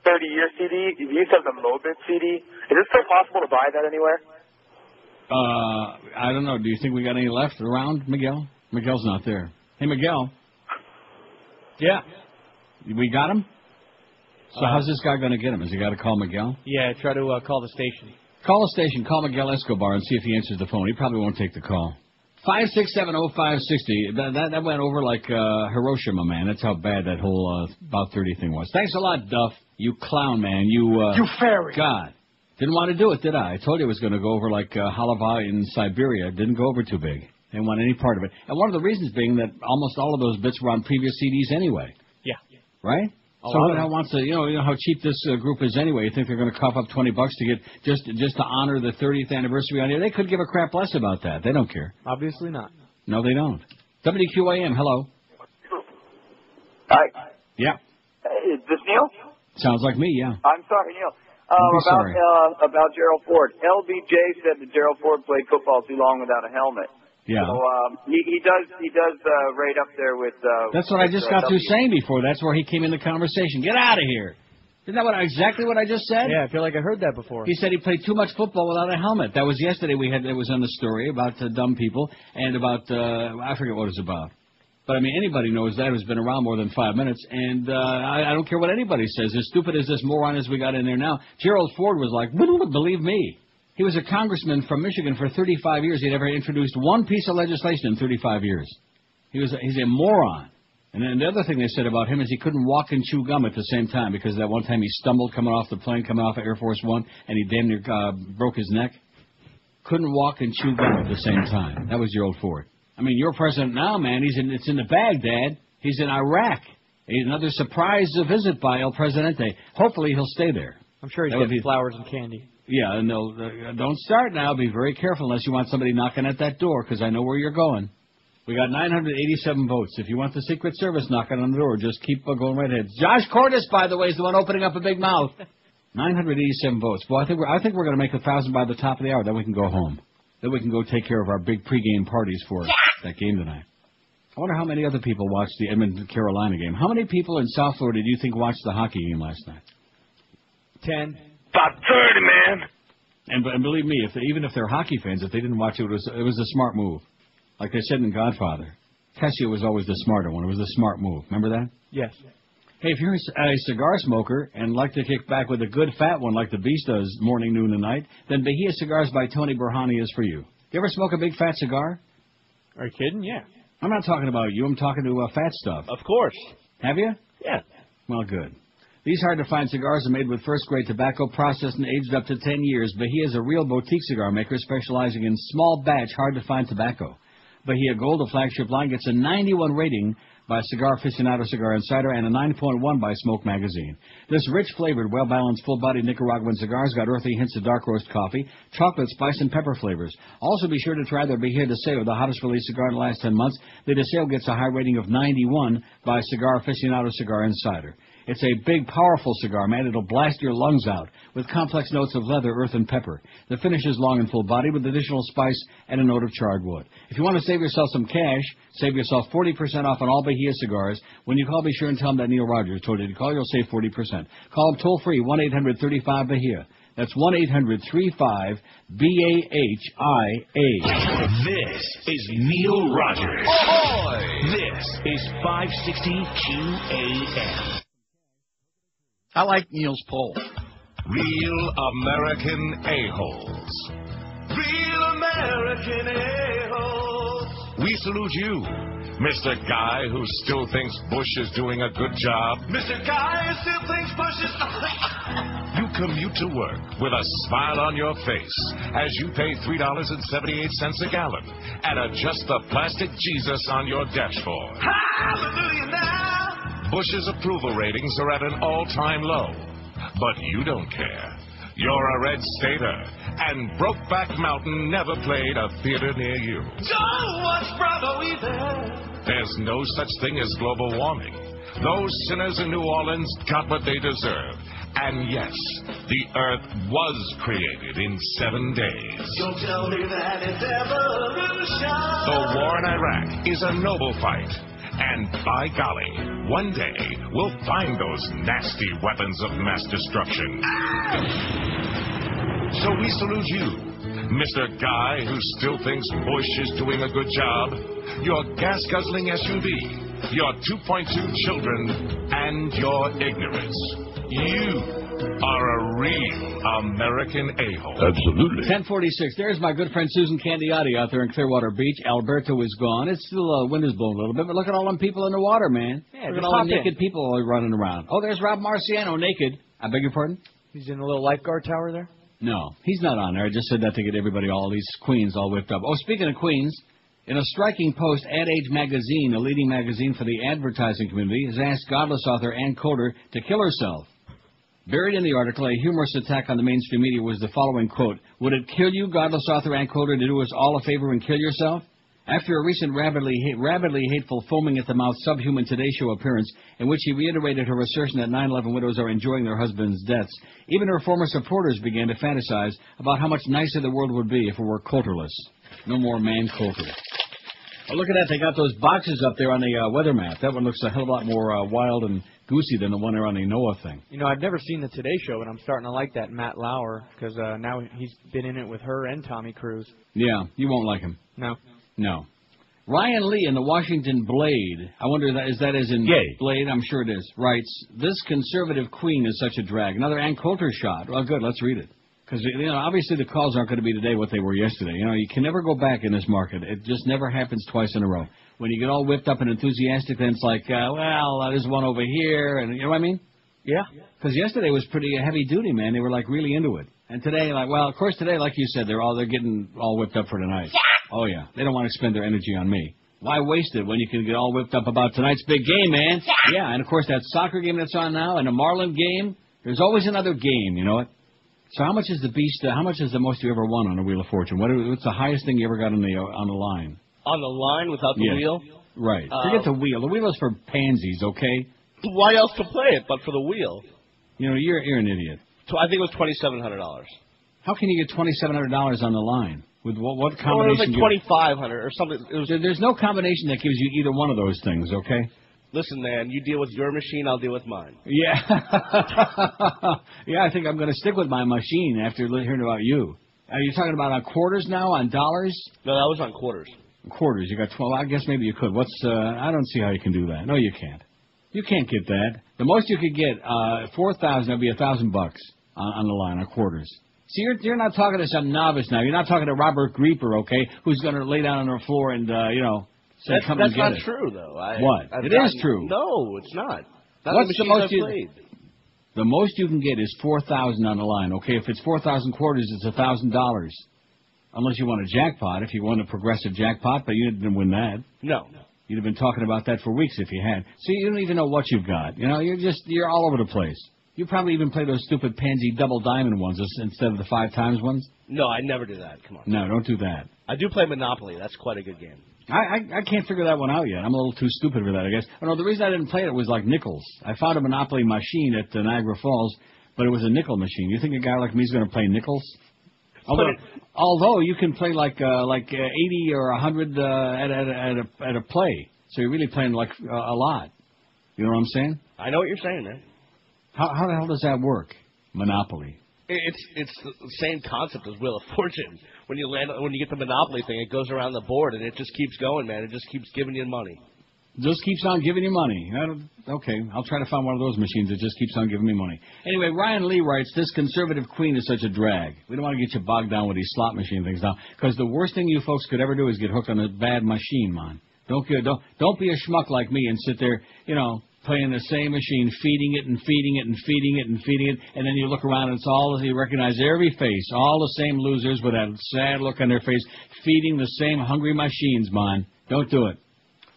30-year CD, you used to have the Mobit CD. Is it still possible to buy that anywhere? I don't know. Do you think we got any left around, Miguel? Miguel's not there. Hey, Miguel. Yeah. We got him? So how's this guy going to get him? Has he got to call Miguel? Yeah, try to call the station. Call the station. Call Miguel Escobar and see if he answers the phone. He probably won't take the call. 5670560. That went over like Hiroshima, man. That's how bad that whole about 30 thing was. Thanks a lot, Duff. You clown, man. You fairy. God. Didn't want to do it, did I? I told you it was going to go over like Halava in Siberia. It didn't go over too big. Didn't want any part of it. And one of the reasons being that almost all of those bits were on previous CDs anyway. Yeah. Right? So who the hell wants to, you know how cheap this group is anyway. You think they're going to cough up $20 to get just to honor the 30th anniversary on here? They could give a crap less about that. They don't care. Obviously not. No, they don't. WQAM, hello. Hi. Yeah. Hey, is this Neil? Sounds like me, yeah. I'm sorry, Neil. Sorry. About Gerald Ford. LBJ said that Gerald Ford played football too long without a helmet. Yeah. So he does right up there with. That's what I just got through saying before. That's where he came in the conversation. Get out of here. Isn't that exactly what I just said? Yeah, I feel like I heard that before. He said he played too much football without a helmet. That was yesterday. It was on the story about dumb people and about I forget what it was about. But I mean, anybody knows that who's been around more than 5 minutes, and I don't care what anybody says. As stupid as this moron as we got in there now, Gerald Ford was like, believe me. He was a congressman from Michigan for 35 years. He had never introduced one piece of legislation in 35 years. He's a moron. And then the other thing they said about him is he couldn't walk and chew gum at the same time because that one time he stumbled coming off the plane, coming off of Air Force One, and he damn near broke his neck. Couldn't walk and chew gum at the same time. That was Gerald Ford. I mean, your president now, man, it's in the bag, Dad. He's in Iraq. Another surprise visit by El Presidente. Hopefully he'll stay there. I'm sure he's getting flowers and candy. Yeah, and don't start now. Be very careful unless you want somebody knocking at that door, because I know where you're going. We got 987 votes. If you want the Secret Service knocking on the door, just keep going right ahead. Josh Cordes, by the way, is the one opening up a big mouth. 987 votes. Well, I think we're going to make 1,000 by the top of the hour. Then we can go home. Then we can go take care of our big pregame parties for that game tonight. I wonder how many other people watched the Edmonton-Carolina game. How many people in South Florida do you think watched the hockey game last night? 10. About 30, man. And believe me, even if they're hockey fans, if they didn't watch it, it was a smart move. Like they said in Godfather, Tessio was always the smarter one. It was a smart move. Remember that? Yes. Hey, if you're a cigar smoker and like to kick back with a good fat one like the Beast does morning, noon, and night, then Bahia Cigars by Tony Berhani is for you. You ever smoke a big fat cigar? Are you kidding? Yeah. I'm not talking about you. I'm talking to fat stuff. Of course. Have you? Yeah. Well, good. These hard-to-find cigars are made with first-grade tobacco processed and aged up to 10 years. Bahia is a real boutique cigar maker specializing in small-batch, hard-to-find tobacco. Bahia Gold, a flagship line, gets a 91 rating by Cigar Aficionado Cigar Insider and a 9.1 by Smoke Magazine. This rich-flavored, well-balanced, full-bodied Nicaraguan cigar's got earthy hints of dark roast coffee, chocolate, spice, and pepper flavors. Also be sure to try their Bahia Deseo, the hottest release cigar in the last 10 months. The Deseo gets a high rating of 91 by Cigar Aficionado Cigar Insider. It's a big, powerful cigar, man. It'll blast your lungs out with complex notes of leather, earth, and pepper. The finish is long and full-bodied with additional spice and a note of charred wood. If you want to save yourself some cash, save yourself 40% off on all Bahia cigars. When you call, be sure and tell them that Neil Rogers told you to call. You'll save 40%. Call them toll-free, 1-800-35-BAHIA. That's 1-800-35-BAHIA. This is Neil Rogers. Ahoy! This is 560 QAM. I like Neil's poll. Real American A-holes. Real American A-holes. We salute you, Mr. Guy who still thinks Bush is doing a good job. Mr. Guy who still thinks Bush is... You commute to work with a smile on your face as you pay $3.78 a gallon and adjust the plastic Jesus on your dashboard. Hallelujah now! Bush's approval ratings are at an all-time low. But you don't care. You're a red stater, and Brokeback Mountain never played a theater near you. Don't watch Bravo either. There's no such thing as global warming. Those sinners in New Orleans got what they deserved. And yes, the earth was created in 7 days. Don't tell me that it's evolution. The war in Iraq is a noble fight. And by golly, one day we'll find those nasty weapons of mass destruction. So we salute you, Mr. Guy who still thinks Bush is doing a good job, your gas-guzzling SUV, your 2.2 children, and your ignorance. You are a real American a-hole. Absolutely. 1046. There's my good friend Susan Candiotti out there in Clearwater Beach. Alberto is gone. It's still wind is blowing a little bit, but look at all them people in the water, man. Yeah, look at all the naked people all running around. Oh, there's Rob Marciano naked. I beg your pardon? He's in a little lifeguard tower there? No, he's not on there. I just said that to get everybody, all these queens all whipped up. Oh, speaking of queens, in a striking post, Ad Age magazine, a leading magazine for the advertising community, has asked godless author Ann Coulter to kill herself. Buried in the article, a humorous attack on the mainstream media was the following quote: "Would it kill you, godless author Ann Coulter, to do us all a favor and kill yourself?" After a recent rabidly hateful, foaming-at-the-mouth Subhuman Today Show appearance in which he reiterated her assertion that 9/11 widows are enjoying their husbands' deaths, even her former supporters began to fantasize about how much nicer the world would be if it were Coulterless. No more man Coulter. Oh, look at that. They got those boxes up there on the weather map. That one looks a hell of a lot more wild and goosey than the one there on the NOAA thing. You know, I've never seen the Today Show, but I'm starting to like that Matt Lauer, because now he's been in it with her and Tommy Cruise. Yeah, you won't like him. No. No. Ryan Lee in the Washington Blade, I wonder, is that as in Gay. Blade? I'm sure it is, writes, "This conservative queen is such a drag." Another Ann Coulter shot. Well, good, let's read it. Because, you know, obviously the calls aren't going to be today what they were yesterday. You know, you can never go back in this market. It just never happens twice in a row. When you get all whipped up and enthusiastic, then it's like, there's one over here, and you know what I mean? Yeah. Because yesterday was pretty heavy duty, man. They were like really into it. And today, of course today, like you said, they're getting all whipped up for tonight. Yeah. Oh yeah, they don't want to expend their energy on me. Why waste it when you can get all whipped up about tonight's big game, man? Yeah, and of course that soccer game that's on now and the Marlin game. There's always another game, you know it. So how much is the beast? How much is the most you ever won on the Wheel of Fortune? What's the highest thing you ever got on the line? On the line without the wheel? Right. Forget the wheel. The wheel is for pansies, okay? Why else to play it but for the wheel? You know, you're an idiot. I think it was $2,700. How can you get $2,700 on the line? With what combination? Well, it was like $2,500 or something. There's no combination that gives you either one of those things, okay? Listen, man, you deal with your machine, I'll deal with mine. Yeah. Yeah, I think I'm going to stick with my machine after hearing about you. Are you talking about on quarters now, on dollars? No, that was on quarters. Quarters. You got 12. I guess maybe you could. I don't see how you can do that. No, you can't. You can't get that. The most you could get, 4,000, that'd be $1,000 on the line, on quarters. See, you're not talking to some novice now. You're not talking to Robert Grieper, okay, who's going to lay down on the floor and, say, that's come and get not it. true, though. It is true. No, it's not. What's the most The most you can get is 4,000 on the line, okay? If it's 4,000 quarters, it's $1,000. Unless you want a jackpot, if you won a progressive jackpot, but you didn't win that. No. You'd have been talking about that for weeks if you had. So you don't even know what you've got. You know, you're all over the place. You probably even play those stupid pansy double diamond ones instead of the 5 times ones. No, I never do that. Come on. No, don't do that. I do play Monopoly. That's quite a good game. I can't figure that one out yet. I'm a little too stupid for that, I guess. Oh, no, the reason I didn't play it was like nickels. I found a Monopoly machine at Niagara Falls, but it was a nickel machine. You think a guy like me is going to play nickels? Although you can play like 80 or 100 at a play, so you're really playing like a lot. You know what I'm saying? I know what you're saying, man. How the hell does that work? Monopoly. It's the same concept as Wheel of Fortune. When you get the Monopoly thing, it goes around the board and it just keeps going, man. It just keeps giving you money. Just keeps on giving you money. Okay, I'll try to find one of those machines that just keeps on giving me money. Anyway, Ryan Lee writes, "This conservative queen is such a drag." We don't want to get you bogged down with these slot machine things now, because the worst thing you folks could ever do is get hooked on a bad machine, man. Don't be a schmuck like me and sit there, playing the same machine, feeding it and feeding it and feeding it and feeding it, and then you look around and it's all, you recognize every face, all the same losers with that sad look on their face, feeding the same hungry machines, man. Don't do it.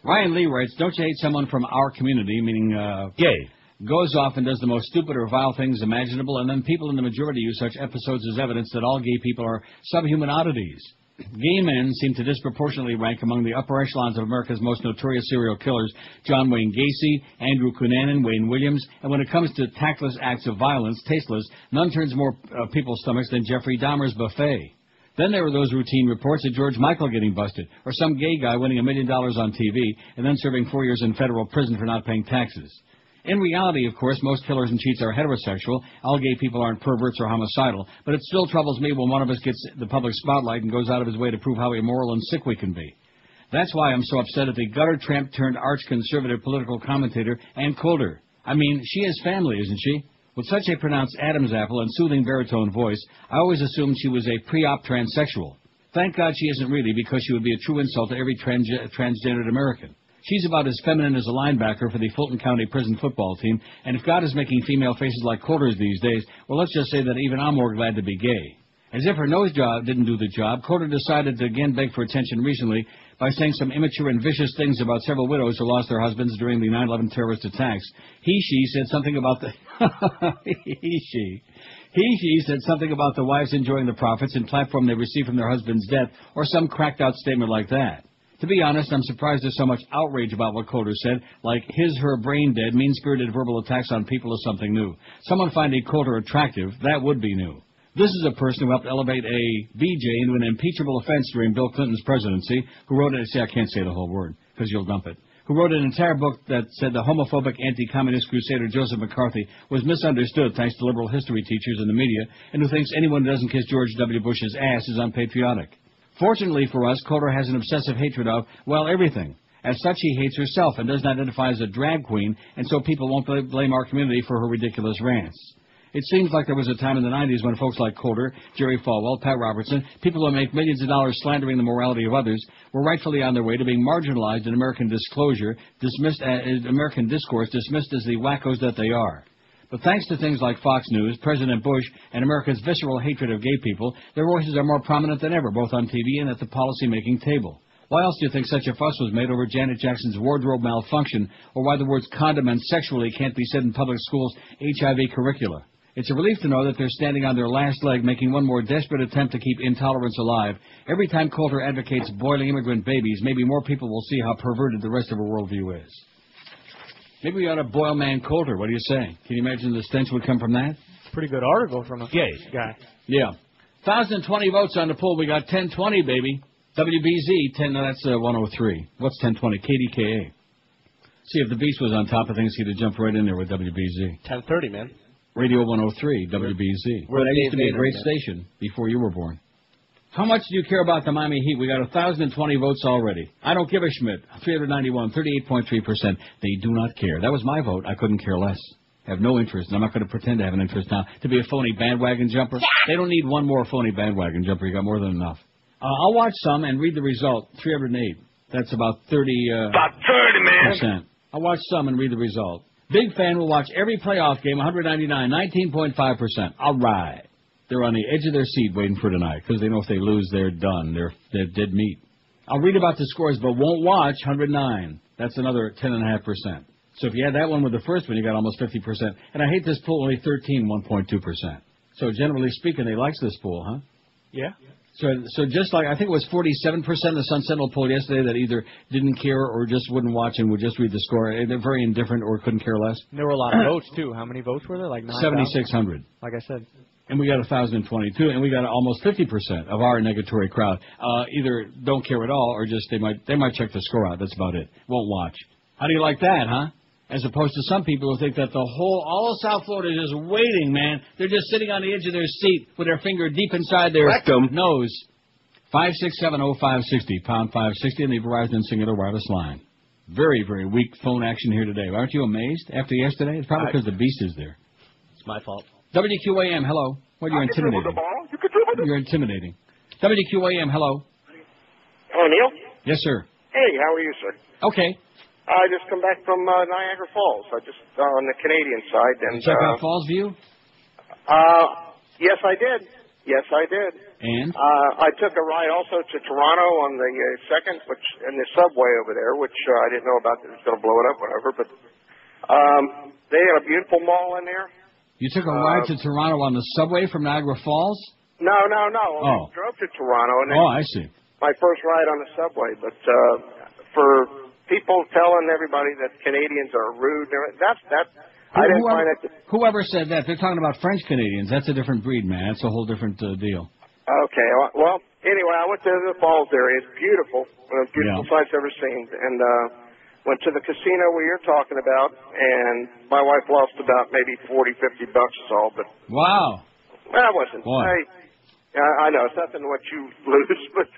Ryan Lee writes, "Don't you hate someone from our community," meaning gay, goes off and does the most stupid or vile things imaginable, and then people in the majority use such episodes as evidence that all gay people are subhuman oddities. Gay men seem to disproportionately rank among the upper echelons of America's most notorious serial killers, John Wayne Gacy, Andrew Cunanan, Wayne Williams, and when it comes to tactless acts of violence, tasteless, none turns more people's stomachs than Jeffrey Dahmer's buffet. Then there were those routine reports of George Michael getting busted, or some gay guy winning $1 million on TV and then serving 4 years in federal prison for not paying taxes. In reality, of course, most killers and cheats are heterosexual. All gay people aren't perverts or homicidal, but it still troubles me when one of us gets the public spotlight and goes out of his way to prove how immoral and sick we can be. That's why I'm so upset at the gutter tramp turned arch-conservative political commentator, Ann Coulter. I mean, she has family, isn't she? With such a pronounced Adam's apple and soothing baritone voice, I always assumed she was a pre-op transsexual. Thank God she isn't really, because she would be a true insult to every transgendered American. She's about as feminine as a linebacker for the Fulton County prison football team, and if God is making female faces like Coulter's these days, well, let's just say that even I'm more glad to be gay. As if her nose job didn't do the job, Coulter decided to again beg for attention recently by saying some immature and vicious things about several widows who lost their husbands during the 9/11 terrorist attacks. She said something about the... She said something about the wives enjoying the profits and platform they received from their husband's death, or some cracked-out statement like that. To be honest, I'm surprised there's so much outrage about what Coulter said, like her brain dead, mean-spirited verbal attacks on people is something new. Someone finding Coulter attractive, that would be new. This is a person who helped elevate a BJ into an impeachable offense during Bill Clinton's presidency, who wrote it, I can't say the whole word, because you'll dump it, who wrote an entire book that said the homophobic anti-communist crusader Joseph McCarthy was misunderstood thanks to liberal history teachers in the media, and who thinks anyone who doesn't kiss George W. Bush's ass is unpatriotic. Fortunately for us, Coulter has an obsessive hatred of, well, everything. As such, he hates herself and does not identify as a drag queen, and so people won't blame our community for her ridiculous rants. It seems like there was a time in the 90s when folks like Coulter, Jerry Falwell, Pat Robertson, people who make millions of dollars slandering the morality of others, were rightfully on their way to being marginalized in American discourse, dismissed as the wackos that they are. But thanks to things like Fox News, President Bush, and America's visceral hatred of gay people, their voices are more prominent than ever, both on TV and at the policy-making table. Why else do you think such a fuss was made over Janet Jackson's wardrobe malfunction, or why the words condom and sexually can't be said in public schools' HIV curricula? It's a relief to know that they're standing on their last leg, making one more desperate attempt to keep intolerance alive. Every time Coulter advocates boiling immigrant babies, maybe more people will see how perverted the rest of her worldview is. Maybe we ought to boil man Coulter. What do you say? Can you imagine the stench would come from that? Pretty good article from a gay guy. Yeah. 1,020 votes on the poll. We got 1020, baby. WBZ, 10, no, that's 103. What's 1020? KDKA. See, if the Beast was on top of things, he'd have jumped right in there with WBZ. 1030, man. Radio 103, WBZ. Where that used to be a great station before you were born. How much do you care about the Miami Heat? We got 1,020 votes already. I don't give a Schmidt. 391, 38.3%. They do not care. That was my vote. I couldn't care less. I have no interest, and I'm not going to pretend to have an interest now. To be a phony bandwagon jumper? They don't need one more phony bandwagon jumper. You got more than enough. I'll watch some and read the result. 308. That's about 30. About 30, man. %. I'll watch some and read the result. Big fan will watch every playoff game. 199, 19.5%. All right. They're on the edge of their seat waiting for tonight because they know if they lose, they're done. They're dead meat. I'll read about the scores, but won't watch. 109. That's another 10.5%. So if you had that one with the first one, you got almost 50%. And I hate this pool, only 13, 1.2%. So generally speaking, they like this pool, huh? Yeah. So just like, I think it was 47% of the Sun Sentinel poll yesterday that either didn't care or just wouldn't watch and would just read the score. They're very indifferent or couldn't care less. There were a lot of votes, too. How many votes were there? Like 9,000? 7,600. Like I said. And we got 1,022, and we got almost 50% of our negatory crowd. Either don't care at all or just they might check the score out. That's about it. Won't watch. How do you like that, huh? As opposed to some people who think that all of South Florida is just waiting, man. They're just sitting on the edge of their seat with their finger deep inside their nose. 5670560, pound 560, and the Verizon Singular Wireless line. Very, very weak phone action here today. Aren't you amazed after yesterday? It's probably because the Beast is there. It's my fault. WQAM, hello. What, you're intimidating. You're intimidating. WQAM, hello. Hello, Neil? Yes, sir. Hey, how are you, sir? Okay. I just come back from Niagara Falls. I just on the Canadian side. And check out Falls View? Yes, I did. Yes, I did. And? I took a ride also to Toronto on the second, which in the subway over there, which I didn't know about. It was going to blow it up, whatever. But they had a beautiful mall in there. You took a ride to Toronto on the subway from Niagara Falls? No. Oh. We drove to Toronto, and Oh, I see. my first ride on the subway. But for people telling everybody that Canadians are rude, I didn't find it. Whoever said that, they're talking about French Canadians. That's a different breed, man. That's a whole different deal. Okay. Well, anyway, I went to the falls area. It's beautiful. One of the beautiful sights I've ever seen. And went to the casino where you're talking about, and my wife lost about maybe $40, $50 is all. But wow. That wasn't. Boy. I know it's nothing what you lose, but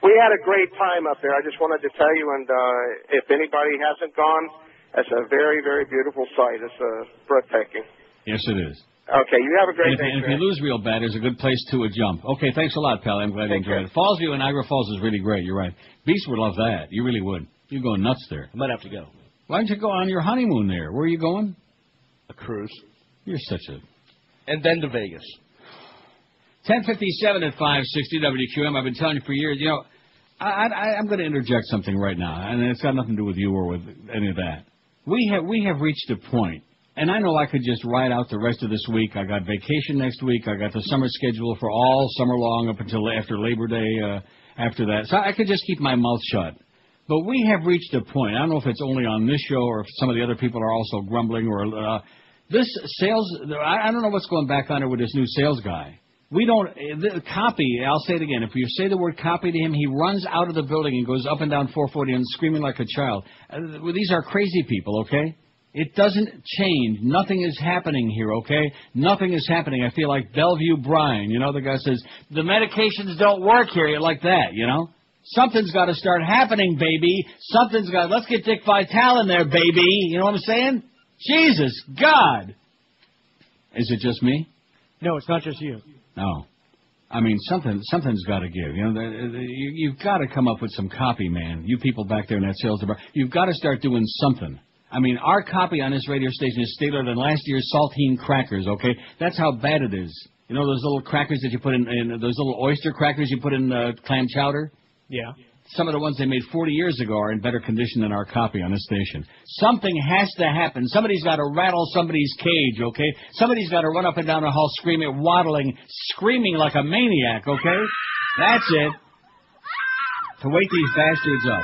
we had a great time up there. I just wanted to tell you, and if anybody hasn't gone, that's a very, very beautiful sight. It's breathtaking. Yes, it is. Okay, you have a great day. And if you lose real bad, there's a good place to jump. Okay, thanks a lot, pal. I'm glad you enjoyed it. Fallsview and Niagara Falls is really great. You're right. Beast would love that. You really would. You're going nuts there. I might have to go. Why don't you go on your honeymoon there? Where are you going? A cruise. You're such a... And then to Vegas. 10:57 at 560 WQAM. I've been telling you for years. You know, I'm going to interject something right now, and it's got nothing to do with you or with any of that. We have reached a point, and I know I could just ride out the rest of this week. I got vacation next week. I got the summer schedule for all summer long up until after Labor Day. After that, so I could just keep my mouth shut. But we have reached a point. I don't know if it's only on this show or if some of the other people are also grumbling or this sales. I don't know what's going back on it with this new sales guy. We don't copy. I'll say it again. If you say the word copy to him, he runs out of the building and goes up and down 440 and screaming like a child. These are crazy people, okay? It doesn't change. Nothing is happening here, okay? Nothing is happening. I feel like Bellevue Brian. You know, the guy says, the medications don't work here. You're like that, you know? Something's got to start happening, baby. Let's get Dick Vitale in there, baby. You know what I'm saying? Jesus, God. Is it just me? No, it's not just you. No. I mean, something's got to give. You know, you've got to come up with some copy, man. You people back there in that sales department, you've got to start doing something. I mean, our copy on this radio station is staler than last year's saltine crackers, okay? That's how bad it is. You know those little crackers that you put in those little oyster crackers you put in clam chowder? Yeah. Some of the ones they made 40 years ago are in better condition than our copy on this station. Something has to happen. Somebody's got to rattle somebody's cage, okay? Somebody's got to run up and down the hall screaming, waddling, screaming like a maniac, okay? That's it. To wake these bastards up.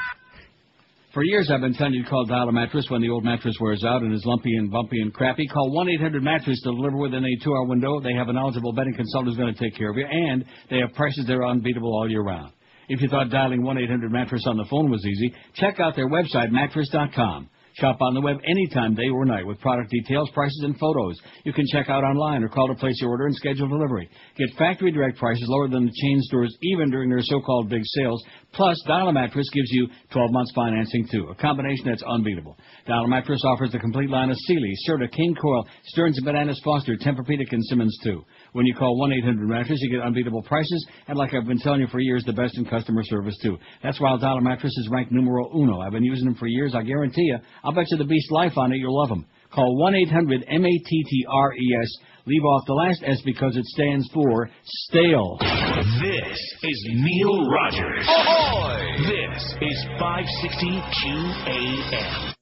For years I've been telling you to call Dial a Mattress when the old mattress wears out and is lumpy and bumpy and crappy. Call 1-800-MATTRESS to deliver within a 2-hour window. They have a knowledgeable bedding consultant who's going to take care of you, and they have prices that are unbeatable all year round. If you thought dialing 1-800-MATTRESS on the phone was easy, check out their website, mattress.com. Shop on the web anytime, day or night, with product details, prices, and photos. You can check out online or call to place your order and schedule delivery. Get factory direct prices lower than the chain stores, even during their so-called big sales. Plus, Dial a Mattress gives you 12 months financing, too. A combination that's unbeatable. Dial a Mattress offers the complete line of Sealy, Serta, King Coil, Stearns & Bananas, Foster, Tempur-Pedic, and Simmons, too. When you call 1-800-MATTRESS, you get unbeatable prices, and like I've been telling you for years, the best in customer service, too. That's why Dial a Mattress is ranked numero uno. I've been using them for years. I guarantee you. I'll bet you the beast life on it. You'll love them. Call 1-800-MATTRES. Leave off the last S because it stands for stale. This is Neil Rogers. Ahoy! This is 560 QAM.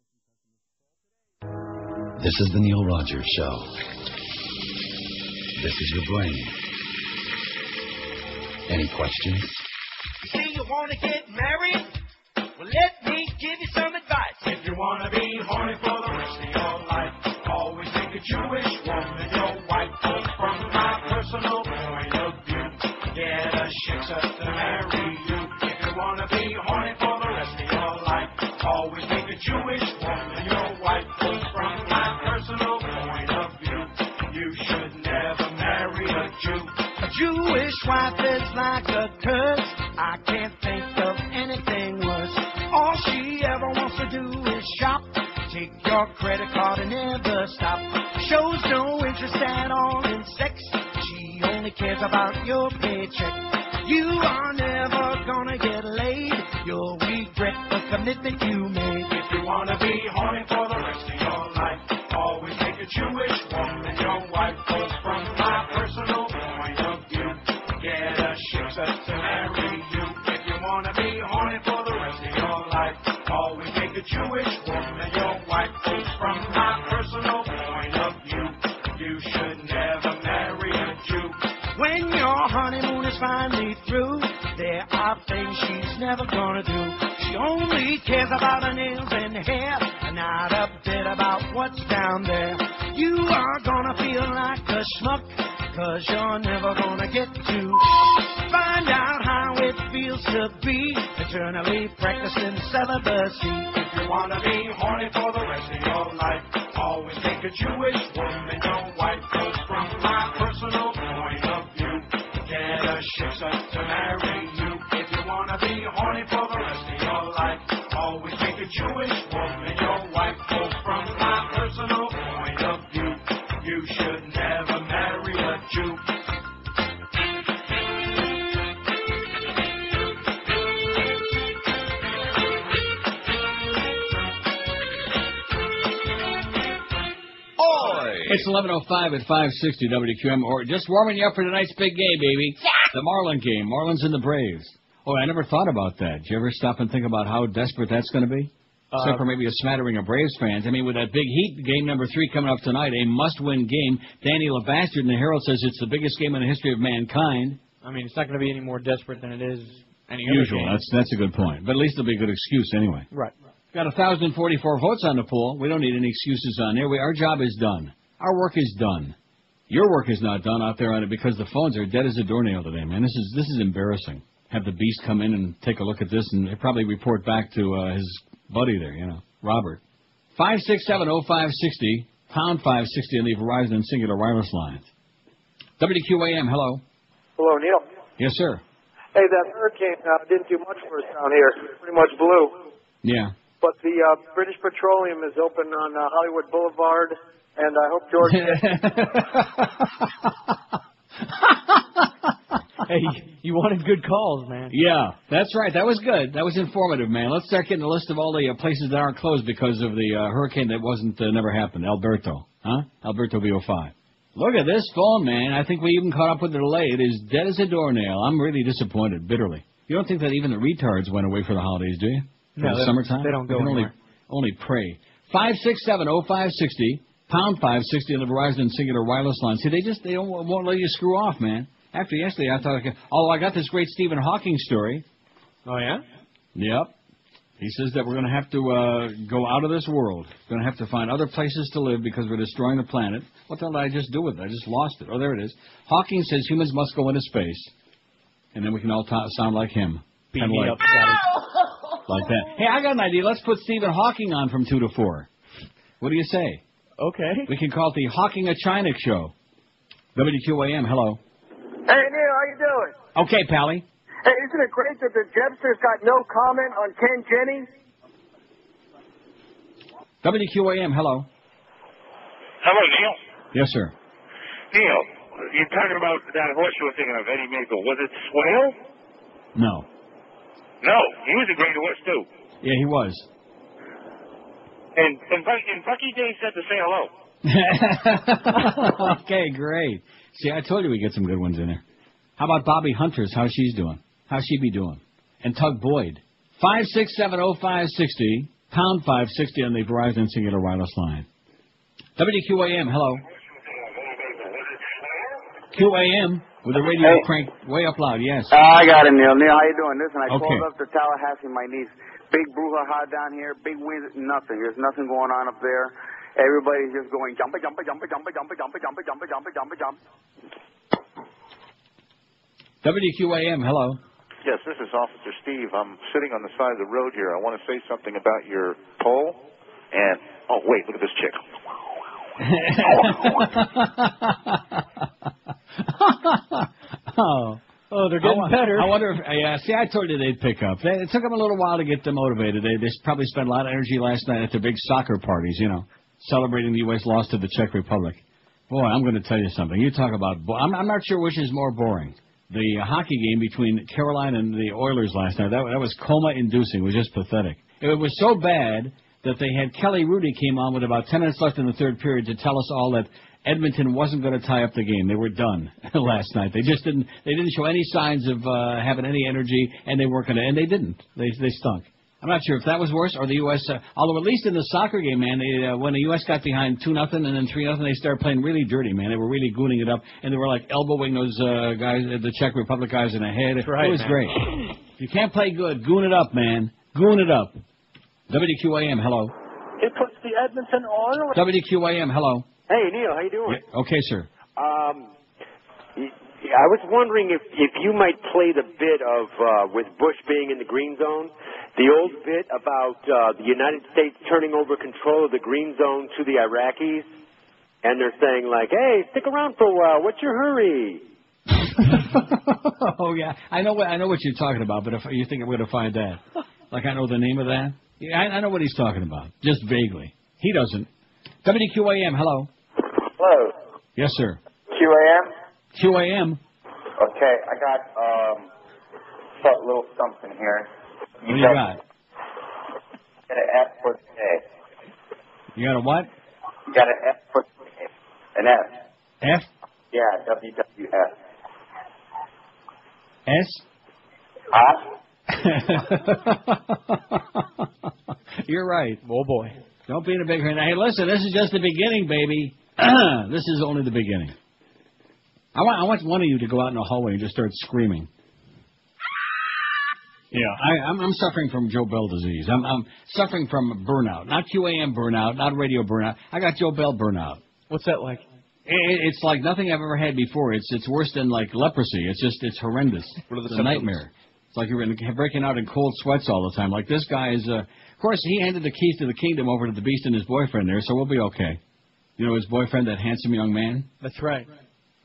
This is the Neil Rogers Show. This is your brain. Any questions? See, you want to get married? Well, let me give you some advice. If you want to be horny for the rest of your life, always make a Jewish woman your wife. From my personal point of view, get a shiksa to marry you. If you want to be horny for the rest of your life, always make a Jewish woman your wife. From my personal point of view, you should never marry a Jew. A Jewish wife is like a curse. I can't think of anything worse. All she ever wants to do is shop. Take your credit card and never stop. Shows no interest at all in sex. She only cares about your paycheck. You are never gonna get laid. You'll regret the commitment you made. If you wanna be horny for the rest of your life, always make a Jewish woman your wife. From my personal point of view, get a shiksa to marry you. If you wanna be horny for the rest of your life, always make a Jewish woman your wife. From my personal point of view, you should never marry a Jew. When you're finally through. There are things she's never gonna do. She only cares about her nails and hair, and not a bit about what's down there. You are gonna feel like a schmuck, 'cause you're never gonna get to find out how it feels to be eternally practicing celibacy. If you wanna be horny for the rest of your life, always take a Jewish woman, your wife. 'Cause from my personal point of view, get a shiksa to marry you. If you wanna be horny for the rest of your life, always take a Jewish woman, your wife. 'Cause from my personal point of view, you should never marry a Jew. It's 11:05 at 560 WQAM, or just warming you up for tonight's big game, baby. The Marlin game, Marlins and the Braves. Oh, I never thought about that. Did you ever stop and think about how desperate that's going to be? Except for maybe a smattering of Braves fans. I mean, with that big Heat game number 3 coming up tonight, a must-win game. Danny LeBastard in the Herald says it's the biggest game in the history of mankind. I mean, it's not going to be any more desperate than it is any usual. other game. That's a good point. But at least it'll be a good excuse anyway. Right. Got 1,044 votes on the poll. We don't need any excuses on there. Our job is done. Our work is done. Your work is not done out there on it because the phones are dead as a doornail today, man. This is embarrassing. Have the beast come in and take a look at this and probably report back to his buddy there, Robert. 5670560, pound 560 on the Verizon and Singular wireless lines. WQAM, hello. Hello, Neil. Yes, sir. Hey, that hurricane didn't do much for us down here. Pretty much blew. Yeah. But the British Petroleum is open on Hollywood Boulevard, and I hope George... Hey, you wanted good calls, man. Yeah, that's right. That was good. That was informative, man. Let's start getting a list of all the places that aren't closed because of the hurricane that never happened. Alberto, Alberto VO5. Look at this phone, man. I think we even caught up with the delay. It is dead as a doornail. I'm really disappointed, bitterly. You don't think that even the retards went away for the holidays, do you? For No, the summertime? They don't go anywhere. Only pray. 5670560, pound 560 on the Verizon and Singular wireless line. See, they won't let you screw off, man. After yesterday, I thought, I got this great Stephen Hawking story. Oh, yeah? Yep. He says that we're going to have to go out of this world. We're going to have to find other places to live because we're destroying the planet. What the hell did I just do with it? I just lost it. Oh, there it is. Hawking says humans must go into space. And then we can all sound like him. Beat me up, like that. Hey, I got an idea. Let's put Stephen Hawking on from 2 to 4. What do you say? Okay. We can call it the Hawking a Chinik show. WQAM, hello. Hey, Neil, how you doing? Okay, Pally. Hey, isn't it great that the Jebsters got no comment on Ken Jennings? WQAM, hello. Hello, Neil. Yes, sir. Neil, you're talking about that horse you were thinking of, Eddie Maple. Was it Swale? No. No, he was a great horse, too. Yeah, he was. And Bucky Day said to say hello. Okay, great. See, I told you we'd get some good ones in there. How about Bobby Hunters? How's she doing? How's she be doing? And Tug Boyd. 5670560, pound 560 on the Verizon Singular wireless line. WQAM, hello. QAM with the radio cranked way up loud, yes. I got it, Neil. Neil, how you doing? Listen, I Okay. called up to Tallahassee, my niece. Big brouhaha down here, big wind, nothing. There's nothing going on up there. Everybody's just going jump, jump, jump, jump, jump, jump, jump, jump, jump, jump, jump, jump. WQAM, hello. Yes, this is Officer Steve. I'm sitting on the side of the road here. I want to say something about your poll. And, oh, wait, look at this chick. Oh, they're getting better. I wonder if, see, I told you they'd pick up. It took them a little while to get them motivated. They probably spent a lot of energy last night at their big soccer parties, celebrating the U.S. loss to the Czech Republic. Boy, I'm going to tell you something. You talk about, I'm not sure which is more boring. The hockey game between Carolina and the Oilers last night, that was coma-inducing. It was just pathetic. It was so bad that they had Kelly Rudy came on with about 10 minutes left in the third period to tell us all that Edmonton wasn't going to tie up the game. They were done last night. They just didn't show any signs of having any energy, and they weren't going to, and they didn't. They stunk. I'm not sure if that was worse or the U.S. Although at least in the soccer game, man, when the U.S. got behind 2-0 and then 3-0, they started playing really dirty, man. They were really gooning it up, and they were like elbowing those guys, the Czech Republic guys in the head. That's right, it was man. great. If you can't play good, goon it up, man. Goon it up. WQAM, hello. It puts the Edmonton Oilers. WQAM, hello. Hey, Neil, how you doing? Yeah, okay, sir. I was wondering if you might play the bit of with Bush being in the green zone, the old bit about the United States turning over control of the green zone to the Iraqis, and they're saying like, "Hey, stick around for a while. What's your hurry?" Oh yeah, I know what you're talking about, but if you think I'm going to find that, like I know the name of that, yeah, I know what he's talking about, just vaguely. He doesn't. WQAM, hello. Hello. Yes, sir. QAM? QAM. Okay, I got a little something here. What do you got? Got an F for today. You got a what? You got an F for today. An F. F? Yeah, WWF. S? Huh? You're right. Oh, boy. Don't be in a big hurry. Hey, listen, this is just the beginning, baby. This is only the beginning. I want one of you to go out in the hallway and just start screaming. Yeah, I'm suffering from Joe Bell disease. I'm suffering from burnout. Not QAM burnout, not radio burnout. I got Joe Bell burnout. What's that like? It's like nothing I've ever had before. It's worse than like leprosy. It's horrendous. It's a nightmare. It's like you're breaking out in cold sweats all the time. Like this guy is, of course, he handed the keys to the kingdom over to the Beast and his boyfriend there, so we'll be okay. You know his boyfriend, that handsome young man? That's right.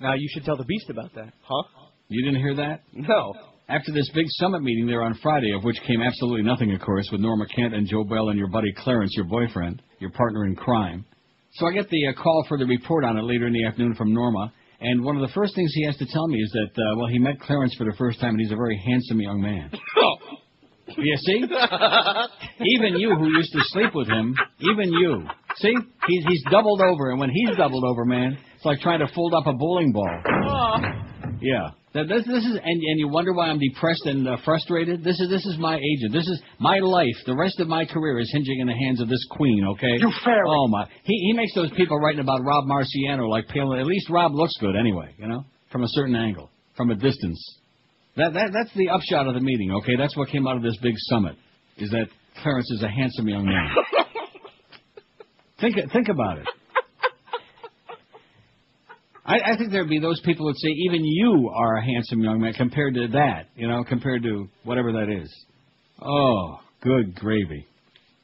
Now you should tell the Beast about that. Huh? You didn't hear that? No. After this big summit meeting there on Friday, of which came absolutely nothing, of course, with Norma Kent and Joe Bell and your buddy Clarence, your boyfriend, your partner in crime. So I get the call for the report on it later in the afternoon from Norma, and one of the first things he has to tell me is that, he met Clarence for the first time, and he's a very handsome young man. You see? Even you who used to sleep with him, even you. See? He's doubled over, and when he's doubled over, man, it's like trying to fold up a bowling ball. Yeah. This is, and you wonder why I'm depressed and frustrated? This is my agent. This is my life. The rest of my career is hinging in the hands of this queen, okay? You fairy. Oh, my. He makes those people writing about Rob Marciano like pale. At least Rob looks good anyway, you know, from a certain angle, from a distance. That's the upshot of the meeting, okay? That's what came out of this big summit, is that Clarence is a handsome young man. Think about it. I think there'd be those people who would say even you are a handsome young man compared to that, you know, compared to whatever that is. Oh, good gravy.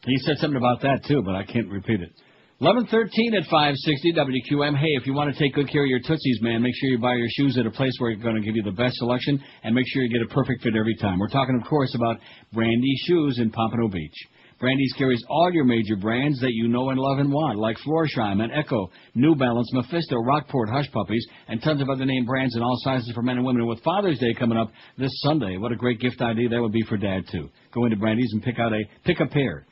He said something about that, too, but I can't repeat it. 11:13 at 560 WQM. Hey, if you want to take good care of your Tootsies, man, make sure you buy your shoes at a place where it's going to give you the best selection, and make sure you get a perfect fit every time. We're talking, of course, about Brandy's Shoes in Pompano Beach. Brandy's carries all your major brands that you know and love and want, like Florsheim and Echo, New Balance, Mephisto, Rockport, Hush Puppies, and tons of other name brands in all sizes for men and women. And with Father's Day coming up this Sunday, what a great gift idea that would be for Dad, too. Go into Brandy's and pick a pair.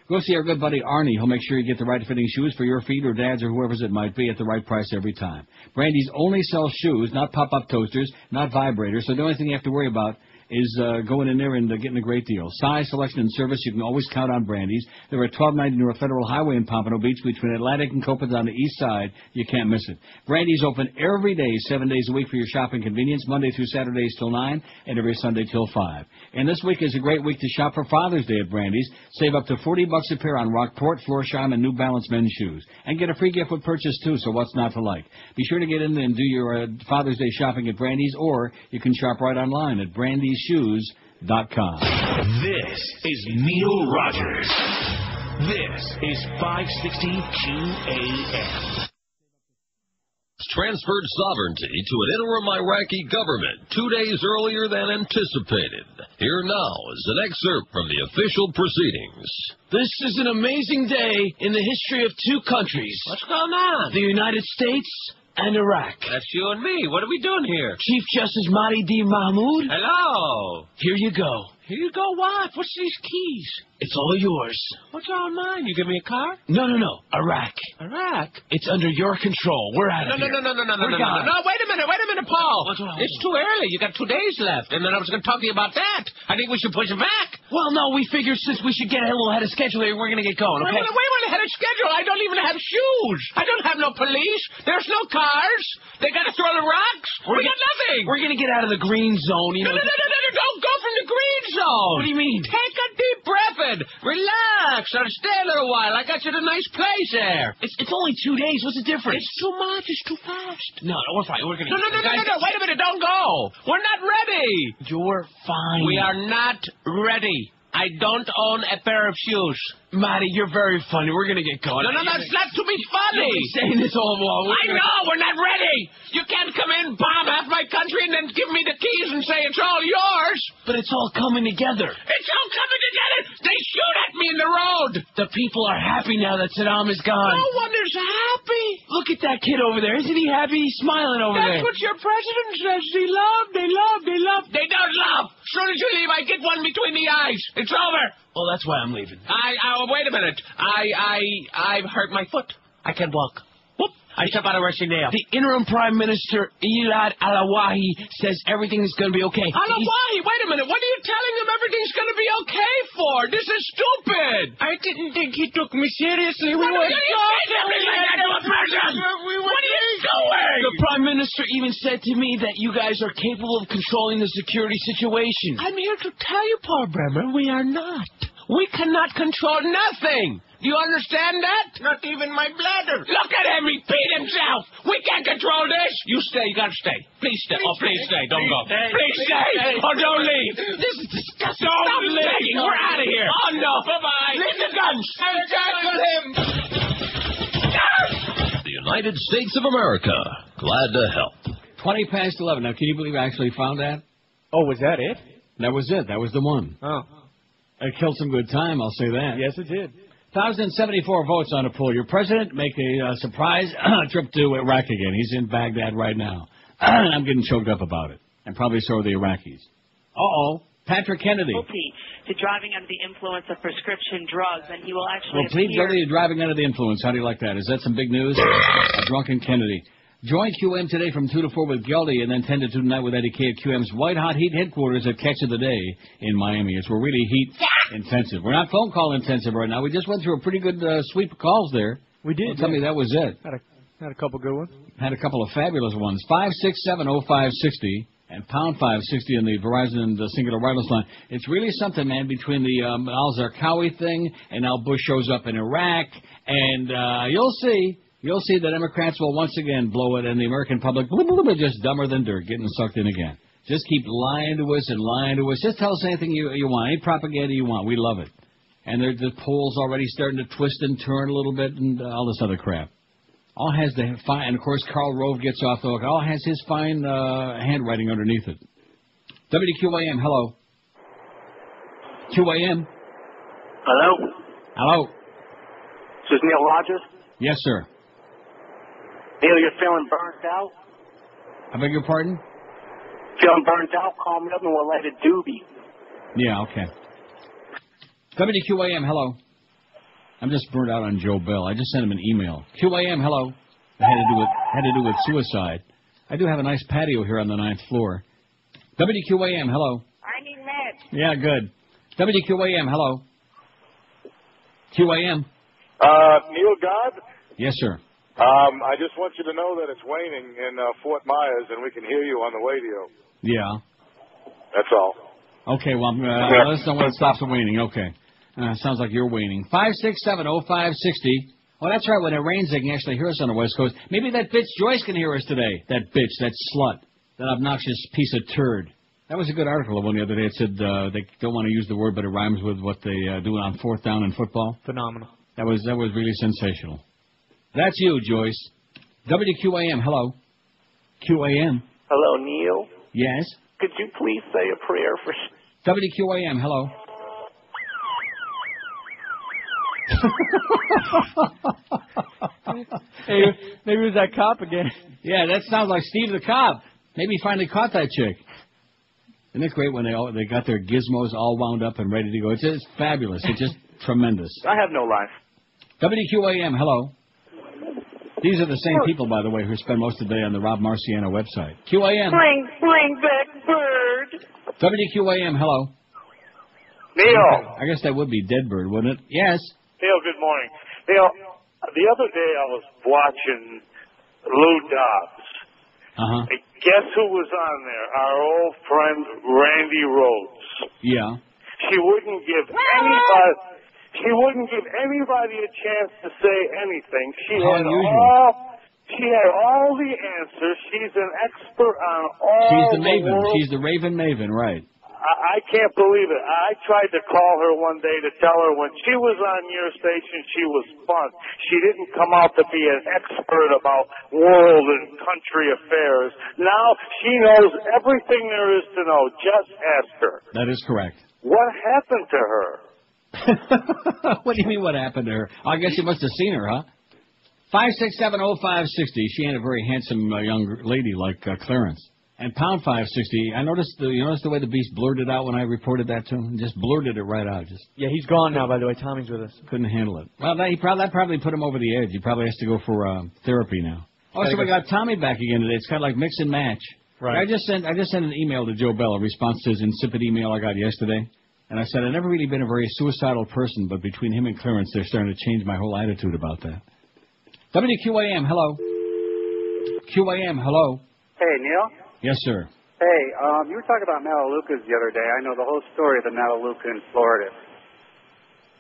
Go see our good buddy Arnie. He'll make sure you get the right fitting shoes for your feet or Dad's or whoever's it might be at the right price every time. Brandy's only sells shoes, not pop-up toasters, not vibrators, so the only thing you have to worry about is going in there and getting a great deal. Size, selection, and service, you can always count on Brandy's. They're at 1290 North Federal Highway in Pompano Beach between Atlantic and Copans on the east side. You can't miss it. Brandy's open every day, 7 days a week for your shopping convenience, Monday through Saturdays till 9 and every Sunday till 5. And this week is a great week to shop for Father's Day at Brandy's. Save up to $40 a pair on Rockport, Florsheim, and New Balance men's shoes. And get a free gift with purchase, too, so what's not to like? Be sure to get in and do your Father's Day shopping at Brandy's, or you can shop right online at brandysshoes.com. This is Neil Rogers. This is 560 QAM. Transferred sovereignty to an interim Iraqi government 2 days earlier than anticipated. Here now is an excerpt from the official proceedings. This is an amazing day in the history of two countries. What's going on? The United States and Iraq. That's you and me. What are we doing here? Chief Justice Mahdi D. Mahmoud. Hello. Here you go. Here you go, what? What's these keys? It's all yours. What's all mine? You give me a car? No. Iraq. Iraq? It's under your control. We're out of here. No, We're gone. wait a minute, Paul. What's wrong? It's too early. You got 2 days left, and then I was going to talk to you about that. I think we should push it back. Well, no, we figured since we should get a little ahead of schedule here, we're going to get going, okay? Wait a minute, ahead of schedule. I don't even have shoes. I don't have no police. There's no cars. They got to throw the rocks. We got nothing. We're going to get out of the green zone, you know. No, don't go from the green zone. What do you mean? Take a deep breath in. Relax. Or stay a little while. I got you to a nice place there. It's only 2 days. What's the difference? It's too much. It's too fast. No, we're fine. We're going to... No. Wait a minute. Don't go. We're not ready. You're fine. We are not ready. I don't own a pair of shoes. Marty, you're very funny. We're going to get going. No, it's not to be funny. You've been saying this all along. I know. We're not ready. You can't come in, bomb half my country, and then give me the keys and say it's all yours. But it's all coming together. It's all coming together. They shoot at me in the road. The people are happy now that Saddam is gone. No one is happy. Look at that kid over there. Isn't he happy? He's smiling over there. That's what your president says. They love. They don't love. As soon as you leave, I get one between the eyes. It's over. Well, that's why I'm leaving. Wait a minute. I've hurt my foot. I can't walk. Whoop. I step out of rushing nail. The interim prime minister, Elad Alawahi, says everything's going to be okay. Alawahi? Wait a minute. What are you telling him everything's going to be okay for? This is stupid. I didn't think he took me seriously. What are you saying like that to a person? What are you doing? The prime minister even said to me that you guys are capable of controlling the security situation. I'm here to tell you, Paul Bremer, we are not. We cannot control nothing. Do you understand that? Not even my bladder. Look at him. He peed himself. We can't control this. You stay. You got to stay. Please stay. Please stay. Don't go. Please stay. Or don't leave. This is disgusting. Stop begging. We're out of here. Oh, no. Bye-bye. Leave the guns. Tackle him. The United States of America. Glad to help. 20 past 11. Now, can you believe I actually found that? Oh, was that it? That was it. That was the one. Oh. It killed some good time, I'll say that. Yes, it did. 1,074 votes on a poll. Your president make a surprise trip to Iraq again. He's in Baghdad right now. I'm getting choked up about it. And probably so are the Iraqis. Uh-oh. Patrick Kennedy. To driving under the influence of prescription drugs, and he will actually Well, plead guilty to driving under the influence. How do you like that? Is that some big news? A drunken Kennedy. Join QM today from 2 to 4 with Geldy, and then 10 to 2 tonight with Eddie K at QM's White Hot Heat headquarters at Catch of the Day in Miami. It's we're really heat intensive. We're not phone call intensive right now. We just went through a pretty good sweep of calls there. We did. Don't tell me that was it. Had a couple good ones. Had a couple of fabulous ones. 5670560 and pound 560 on the Verizon and the singular wireless line. It's really something, man, between the al-Zarqawi thing and now Bush shows up in Iraq, and you'll see that Democrats will once again blow it, and the American public are just dumber than dirt, getting sucked in again. Just keep lying to us and lying to us. Just tell us anything you want, any propaganda you want. We love it. And the polls already starting to twist and turn a little bit and all this other crap. All has the fine, and of course Karl Rove gets off the hook. All has his fine handwriting underneath it. WQAM, hello. QAM. Hello? Hello. This is Neil Rogers. Yes, sir. Neil, you're feeling burnt out? I beg your pardon? Feeling burnt out? Call me up and we'll let it doobie. Yeah, okay. WQAM, hello. I'm just burnt out on Joe Bell. I just sent him an email. QAM, hello. It had to do with suicide. I do have a nice patio here on the 9th floor. WQAM, hello. I need meds. Yeah, good. WQAM, hello. QAM. Neil God? Yes, sir. I just want you to know that it's waning in Fort Myers, and we can hear you on the radio. Yeah. That's all. Okay, well, let us know when it stops waning. Okay. Sounds like you're waning. 5670560. Oh, that's right. When it rains, they can actually hear us on the West Coast. Maybe that bitch Joyce can hear us today. That bitch, that slut, that obnoxious piece of turd. That was a good article one the other day. It said they don't want to use the word, but it rhymes with what they do on fourth down in football. Phenomenal. That was really sensational. That's you, Joyce. WQAM, hello. QAM. Hello, Neil. Yes. Could you please say a prayer for... WQAM, hello. Hey, maybe it was that cop again. Yeah, that sounds like Steve the cop. Maybe he finally caught that chick. Isn't it great when they got their gizmos all wound up and ready to go? It's fabulous. It's just tremendous. I have no life. WQAM, hello. These are the same people, by the way, who spend most of the day on the Rob Marciano website. QAM. Bring back bird. WQAM, hello. Neil. I guess that would be Dead Bird, wouldn't it? Yes. Neil, good morning. Neil, the other day I was watching Lou Dobbs. Uh-huh. Guess who was on there? Our old friend Randy Rhodes. Yeah. She wouldn't give anybody a chance to say anything. She had all the answers. She's an expert on all. She's the Maven. world. She's the Raven Maven, right? I can't believe it. I tried to call her one day to tell her when she was on your station, she was fun. She didn't come out to be an expert about world and country affairs. Now she knows everything there is to know. Just ask her. That is correct. What happened to her? What do you mean what happened to her? I guess you must have seen her, huh? 5670560. She ain't a very handsome young lady like Clarence. And pound 560, you noticed the way the Beast blurted out when I reported that to him? Just blurted it right out. Yeah, he's gone now, by the way. Tommy's with us. Couldn't handle it. Well, that probably put him over the edge. He probably has to go for therapy now. Also, we got Tommy back again today. It's kind of like mix and match. Right. I just sent an email to Joe Bell, a response to his insipid email I got yesterday. And I said, I've never really been a very suicidal person, but between him and Clarence, they're starting to change my whole attitude about that. WQAM, hello. QAM, hello. Hey, Neil. Yes, sir. Hey, you were talking about Melaleucas the other day. I know the whole story of the Melaleuca in Florida.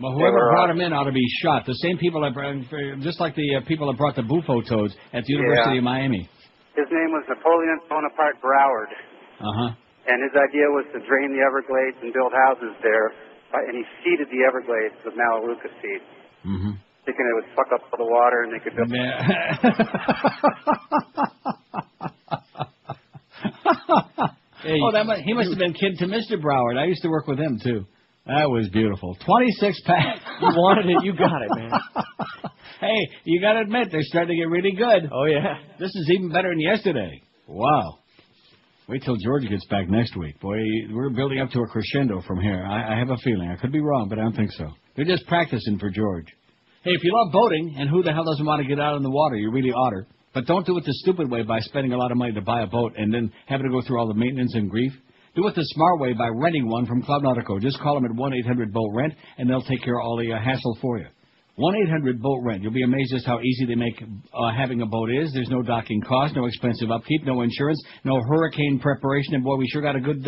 Well, whoever brought him in ought to be shot. The same people that brought, just like the people that brought the bufo toads at the University of Miami. His name was Napoleon Bonaparte Broward. Uh-huh. And his idea was to drain the Everglades and build houses there. And he seeded the Everglades with Melaleuca seed. Mm-hmm. Thinking it would suck up all the water and they could build... Hey, he must have been kin to Mr. Broward. I used to work with him, too. That was beautiful. 26-pack. You wanted it, you got it, man. Hey, you got to admit, they're starting to get really good. Oh, yeah. This is even better than yesterday. Wow. Wait till George gets back next week. Boy, we're building up to a crescendo from here. I have a feeling. I could be wrong, but I don't think so. They're just practicing for George. Hey, if you love boating, and who the hell doesn't want to get out in the water? You really ought to. But don't do it the stupid way by spending a lot of money to buy a boat and then having to go through all the maintenance and grief. Do it the smart way by renting one from Club Nautico. Just call them at 1-800-BOAT-RENT, and they'll take care of all the hassle for you. 1-800-BOAT-RENT. You'll be amazed just how easy they make having a boat is. There's no docking cost, no expensive upkeep, no insurance, no hurricane preparation. And, boy, we sure got a good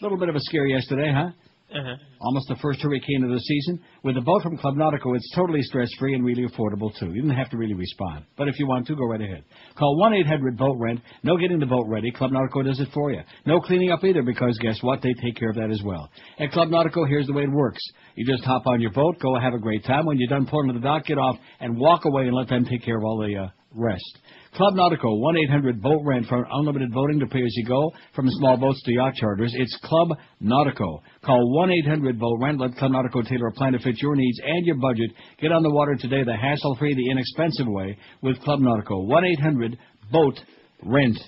little bit of a scare yesterday, huh? Uh-huh. Almost the first hurricane of the season. With a boat from Club Nautico, it's totally stress-free and really affordable, too. You don't have to really respond. But if you want to, go right ahead. Call 1-800-BOAT-RENT. No getting the boat ready. Club Nautico does it for you. No cleaning up either, because guess what? They take care of that as well. At Club Nautico, here's the way it works. You just hop on your boat, go have a great time. When you're done pulling to the dock, get off and walk away and let them take care of all the rest. Club Nautico, 1-800-BOAT-RENT. From unlimited boating to pay-as-you-go, from small boats to yacht charters, it's Club Nautico. Call 1-800-BOAT-RENT. Let Club Nautico tailor a plan to fit your needs and your budget. Get on the water today the hassle-free, the inexpensive way with Club Nautico. 1-800-BOAT-RENT.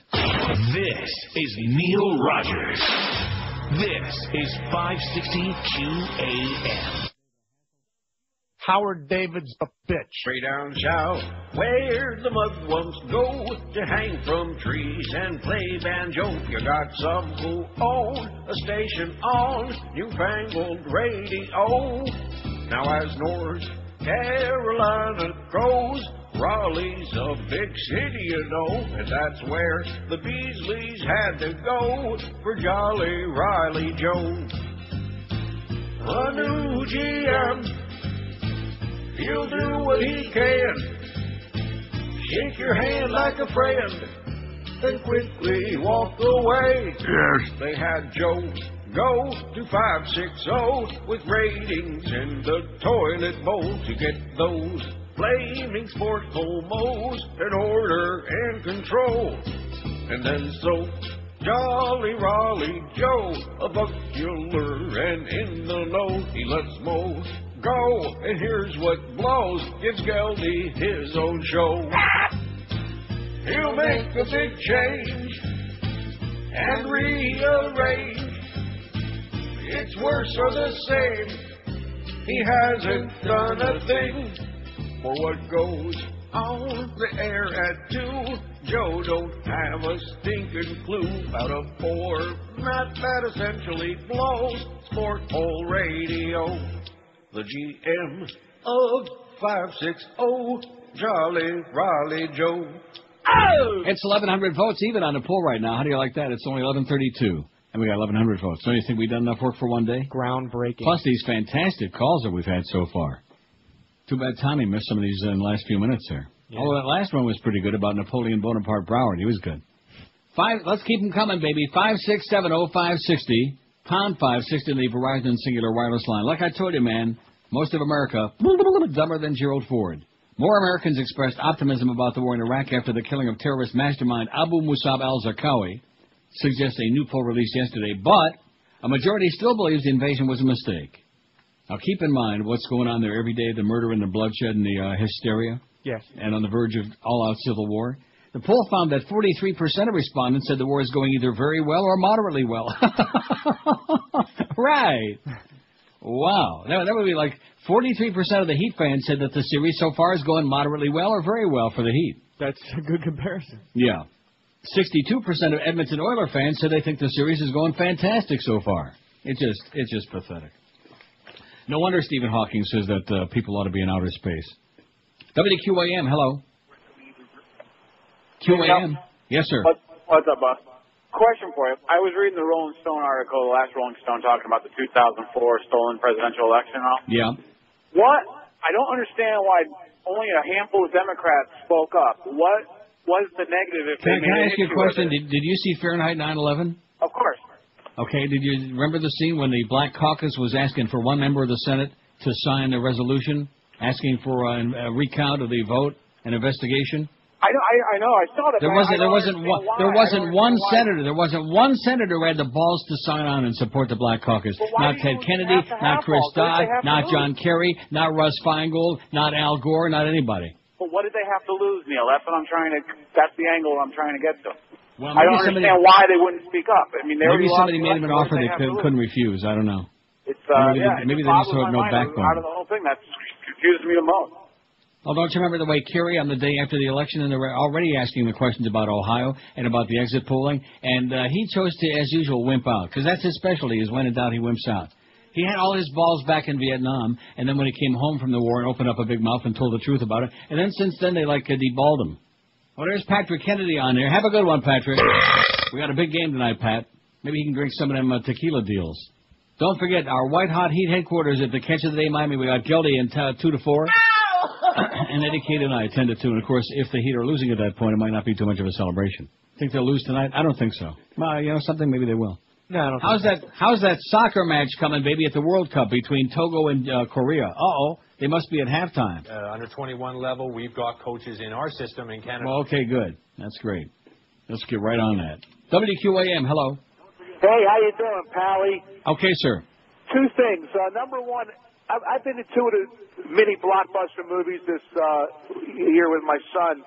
This is Neil Rogers. This is 560 QAM. Howard David's a bitch. Way down south, where the mudwumps go to hang from trees and play banjo. You got some who own a station on newfangled radio. Now as North Carolina grows, Raleigh's a big city, you know, and that's where the Beasleys had to go for Jolly Riley Jones. A new GM, he'll do what he can. Shake your hand like a friend, then quickly walk away. Yes. They had Joe go to 560 with ratings in the toilet bowl to get those flaming sport homos in order and control. And then so Jolly Raleigh Joe, a buckler and in the know, he lets Mo go, and here's what blows, gives Geldy his own show. He'll make a big change and rearrange it's worse or the same. He hasn't done a thing for what goes on the air at 2. Joe don't have a stinking clue about a format that essentially blows Sport Hole Radio. The GM of 560, Jolly Raleigh Joe. Oh! It's 1,100 votes even on the poll right now. How do you like that? It's only 11:32, and we got 1,100 votes. Don't you think we've done enough work for one day? Groundbreaking. Plus these fantastic calls that we've had so far. Too bad Tommy missed some of these in the last few minutes there. Yeah. Although that last one was pretty good about Napoleon Bonaparte Broward. He was good. Let's keep them coming, baby. 5670560, pound 560 in the Verizon Singular Wireless line. Like I told you, man, most of America, dumber than Gerald Ford. More Americans expressed optimism about the war in Iraq after the killing of terrorist mastermind Abu Musab al-Zarqawi, suggests a new poll released yesterday. But a majority still believes the invasion was a mistake. Now, keep in mind what's going on there every day, the murder and the bloodshed and the hysteria. Yes. And on the verge of all-out civil war. The poll found that 43% of respondents said the war is going either very well or moderately well. Right. Wow. That would be like 43% of the Heat fans said that the series so far is going moderately well or very well for the Heat. That's a good comparison. Yeah. 62% of Edmonton Oilers fans said they think the series is going fantastic so far. It's just pathetic. No wonder Stephen Hawking says that people ought to be in outer space. WQAM, hello. QAM. Yes, sir. What's up, boss? Question for you. I was reading the Rolling Stone article, the last Rolling Stone, talking about the 2004 stolen presidential election and all. Yeah. What? I don't understand why only a handful of Democrats spoke up. What was the negative if they made Can I an ask you a issue question? with it? Did you see Fahrenheit 9/11? Of course. Okay, did you remember the scene when the Black Caucus was asking for one member of the Senate to sign a resolution asking for a recount of the vote, an investigation? I know. I saw that. There wasn't one senator who had the balls to sign on and support the Black Caucus. Not Ted Kennedy, not Chris Dodd, not John Kerry, not Russ Feingold, not Al Gore, not anybody. But what did they have to lose, Neil? That's the angle I'm trying to get to. Well, I don't understand why they wouldn't speak up. I mean, maybe somebody made them an offer they couldn't refuse. I don't know. Maybe they just have no backbone. Out of the whole thing, that's confused me the most. Oh, don't you remember the way Kerry on the day after the election, and they were already asking the questions about Ohio and about the exit polling, and he chose to, as usual, wimp out, because that's his specialty, is when in doubt he wimps out. He had all his balls back in Vietnam, and then when he came home from the war and opened up a big mouth and told the truth about it, and then since then they deballed him. Oh, there's Patrick Kennedy on there. Have a good one, Patrick. We got a big game tonight, Pat. Maybe he can drink some of them tequila deals. Don't forget, our white-hot Heat headquarters at the Catch of the Day Miami. We got Geldy in 2-4. And Eddie Kate and I 10-2. And, of course, if the Heat are losing at that point, it might not be too much of a celebration. Think they'll lose tonight? I don't think so. Well, something, maybe they will. No, I don't How's that soccer match coming, baby, at the World Cup between Togo and Korea? Uh-oh. They must be at halftime. Under 21 level, we've got coaches in our system in Canada. Well, okay, good. That's great. Let's get right on that. WQAM, hello. Hey, how you doing, Pally? Okay, sir. Two things. Number one, I've been to two of the mini blockbuster movies this year with my son,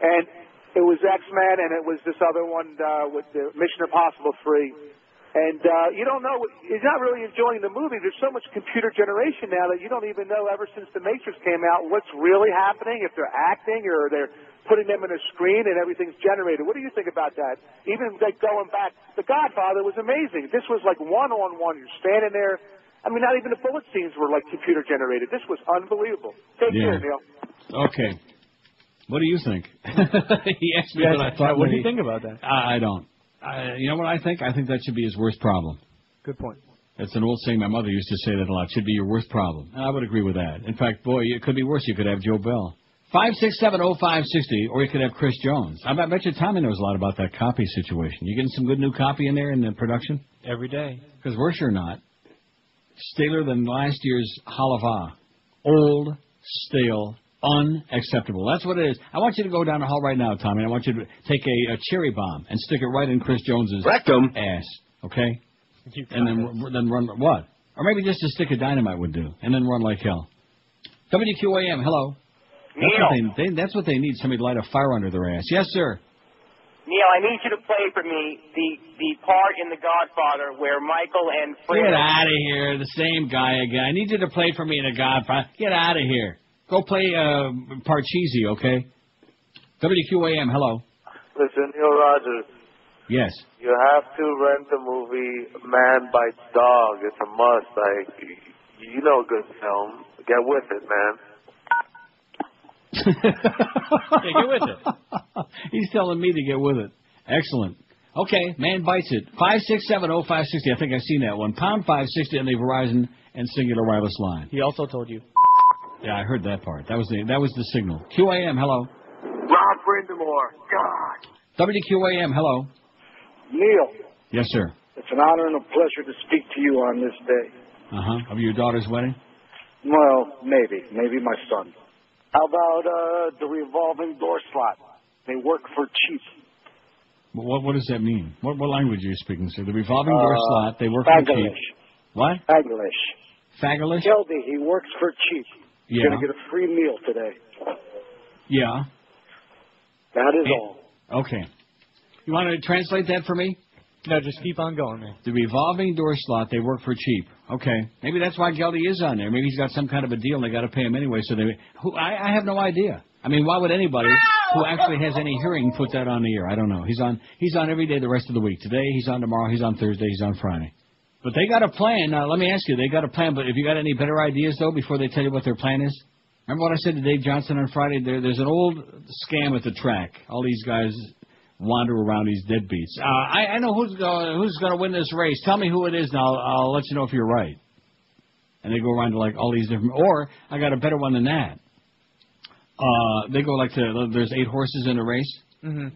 and it was X-Men and it was this other one with the Mission Impossible 3. And you don't know, you're not really enjoying the movie. There's so much computer generation now that you don't even know, ever since The Matrix came out, what's really happening, if they're acting or they're putting them in a screen and everything's generated. What do you think about that? Even going back, The Godfather was amazing. This was like one-on-one. You're standing there. I mean, not even the bullet scenes were like computer generated. This was unbelievable. Take care, Neil. Okay. What do you think? He asked me what I thought. What do you think about that? I don't. You know what I think? I think that should be his worst problem. Good point. That's an old saying. My mother used to say that a lot. Should be your worst problem. And I would agree with that. In fact, boy, it could be worse. You could have Joe Bell. 5670560, or you could have Chris Jones. I bet you Tommy knows a lot about that copy situation. You getting some good new copy in there in the production? Every day. Because we're sure not. Staler than last year's halava. Old, stale, unacceptable. That's what it is. I want you to go down the hall right now, Tommy. I want you to take a cherry bomb and stick it right in Chris Jones's rectum ass. Okay? And then run what? Or maybe just a stick of dynamite would do. And then run like hell. WQAM, hello. That's what they need. Somebody to light a fire under their ass. Yes, sir. Neil, I need you to play for me the part in The Godfather where Michael and Fredo... Get out of here, the same guy again. I need you to play for me in The Godfather. Get out of here. Go play Parcheesi, okay? WQAM, hello. Listen, Neil Rogers. Yes. You have to rent the movie Man Bites Dog. It's a must. You know a good film. Get with it, man. Hey, get with it. He's telling me to get with it. Excellent. Okay, Man Bites It. 5670560. I think I've seen that one. Pound 560 on the Verizon and Singular Wireless line. He also told you. Yeah, I heard that part. That was the signal. QAM, hello. Rob Brindamore. God. WQAM, hello. Neil. Yes, sir. It's an honor and a pleasure to speak to you on this day. Of your daughter's wedding? Well, maybe my son. How about the revolving door slot? They work for cheap. What does that mean? What language are you speaking, sir? The revolving door slot, they work for cheap. What? Fagalish. Geldy, he works for cheap. Yeah. You're going to get a free meal today. Yeah. That is all. Okay. You want to translate that for me? No, just keep on going, man. The revolving door slot, they work for cheap. Okay. Maybe that's why Geldy is on there. Maybe he's got some kind of a deal and they got to pay him anyway. So I have no idea. I mean, why would anybody who actually has any hearing put that on the air? I don't know. He's on every day the rest of the week. Today, he's on tomorrow, he's on Thursday, he's on Friday. But they got a plan. Now, let me ask you, they got a plan, but if you got any better ideas, though, before they tell you what their plan is? Remember what I said to Dave Johnson on Friday? There's an old scam at the track. All these guys wander around, these deadbeats. I know who's going to win this race. Tell me who it is, and I'll let you know if you're right. And they go around to, like, all these different... Or, I got a better one than that. They go, like, to... There's 8 horses in a race. Mm-hmm.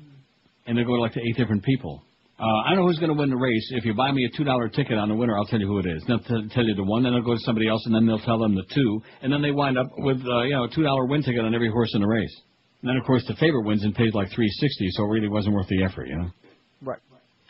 And they go, like, to 8 different people. I know who's going to win the race. If you buy me a $2 ticket on the winner, I'll tell you who it is. They'll tell you the one, then they'll go to somebody else, and then they'll tell them the 2. And then they wind up with, a $2 win ticket on every horse in the race. And then, of course, the favorite wins and pays like $3.60, so it really wasn't worth the effort, Right.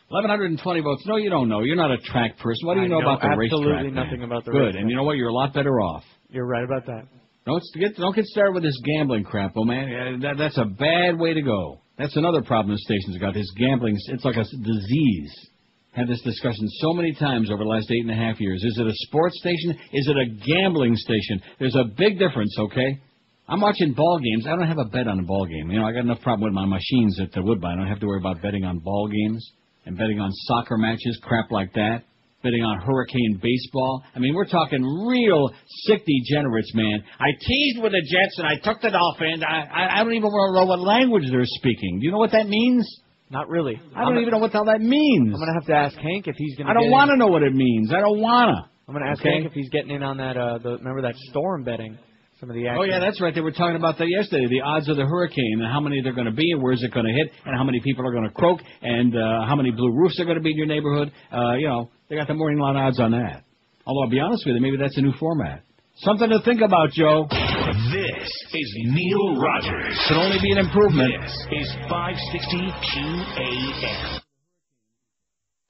1,120 votes. No, you don't know. You're not a track person. What do you know about the racetrack? Absolutely nothing about the racetrack. Good, and you know what? You're a lot better off. You're right about that. Don't get started with this gambling crap, oh man. That's a bad way to go. That's another problem the station's got. This gambling, it's like a disease. Had this discussion so many times over the last 8.5 years. Is it a sports station? Is it a gambling station? There's a big difference, okay? I'm watching ball games. I don't have a bet on a ball game. I got enough problem with my machines at the Woodbine. I don't have to worry about betting on ball games and betting on soccer matches, crap like that. Betting on hurricane baseball. I mean, we're talking real sick degenerates, man. I teased with the Jets and I took the Dolphins. I don't even know what language they're speaking. Do you know what that means? Not really. I don't even know what the hell that means. I'm going to have to ask Hank if he's going to. I don't want to know what it means. I don't want to. I'm going to ask Hank if he's getting in on that. Remember that storm betting? Some of the action. Oh, yeah, that's right. They were talking about that yesterday, the odds of the hurricane and how many they're going to be and where's it going to hit and how many people are going to croak and how many blue roofs are going to be in your neighborhood. They got the morning line odds on that. Although, I'll be honest with you, maybe that's a new format. Something to think about, Joe. This is Neil Rogers. Can only be an improvement. This is 560 QAM.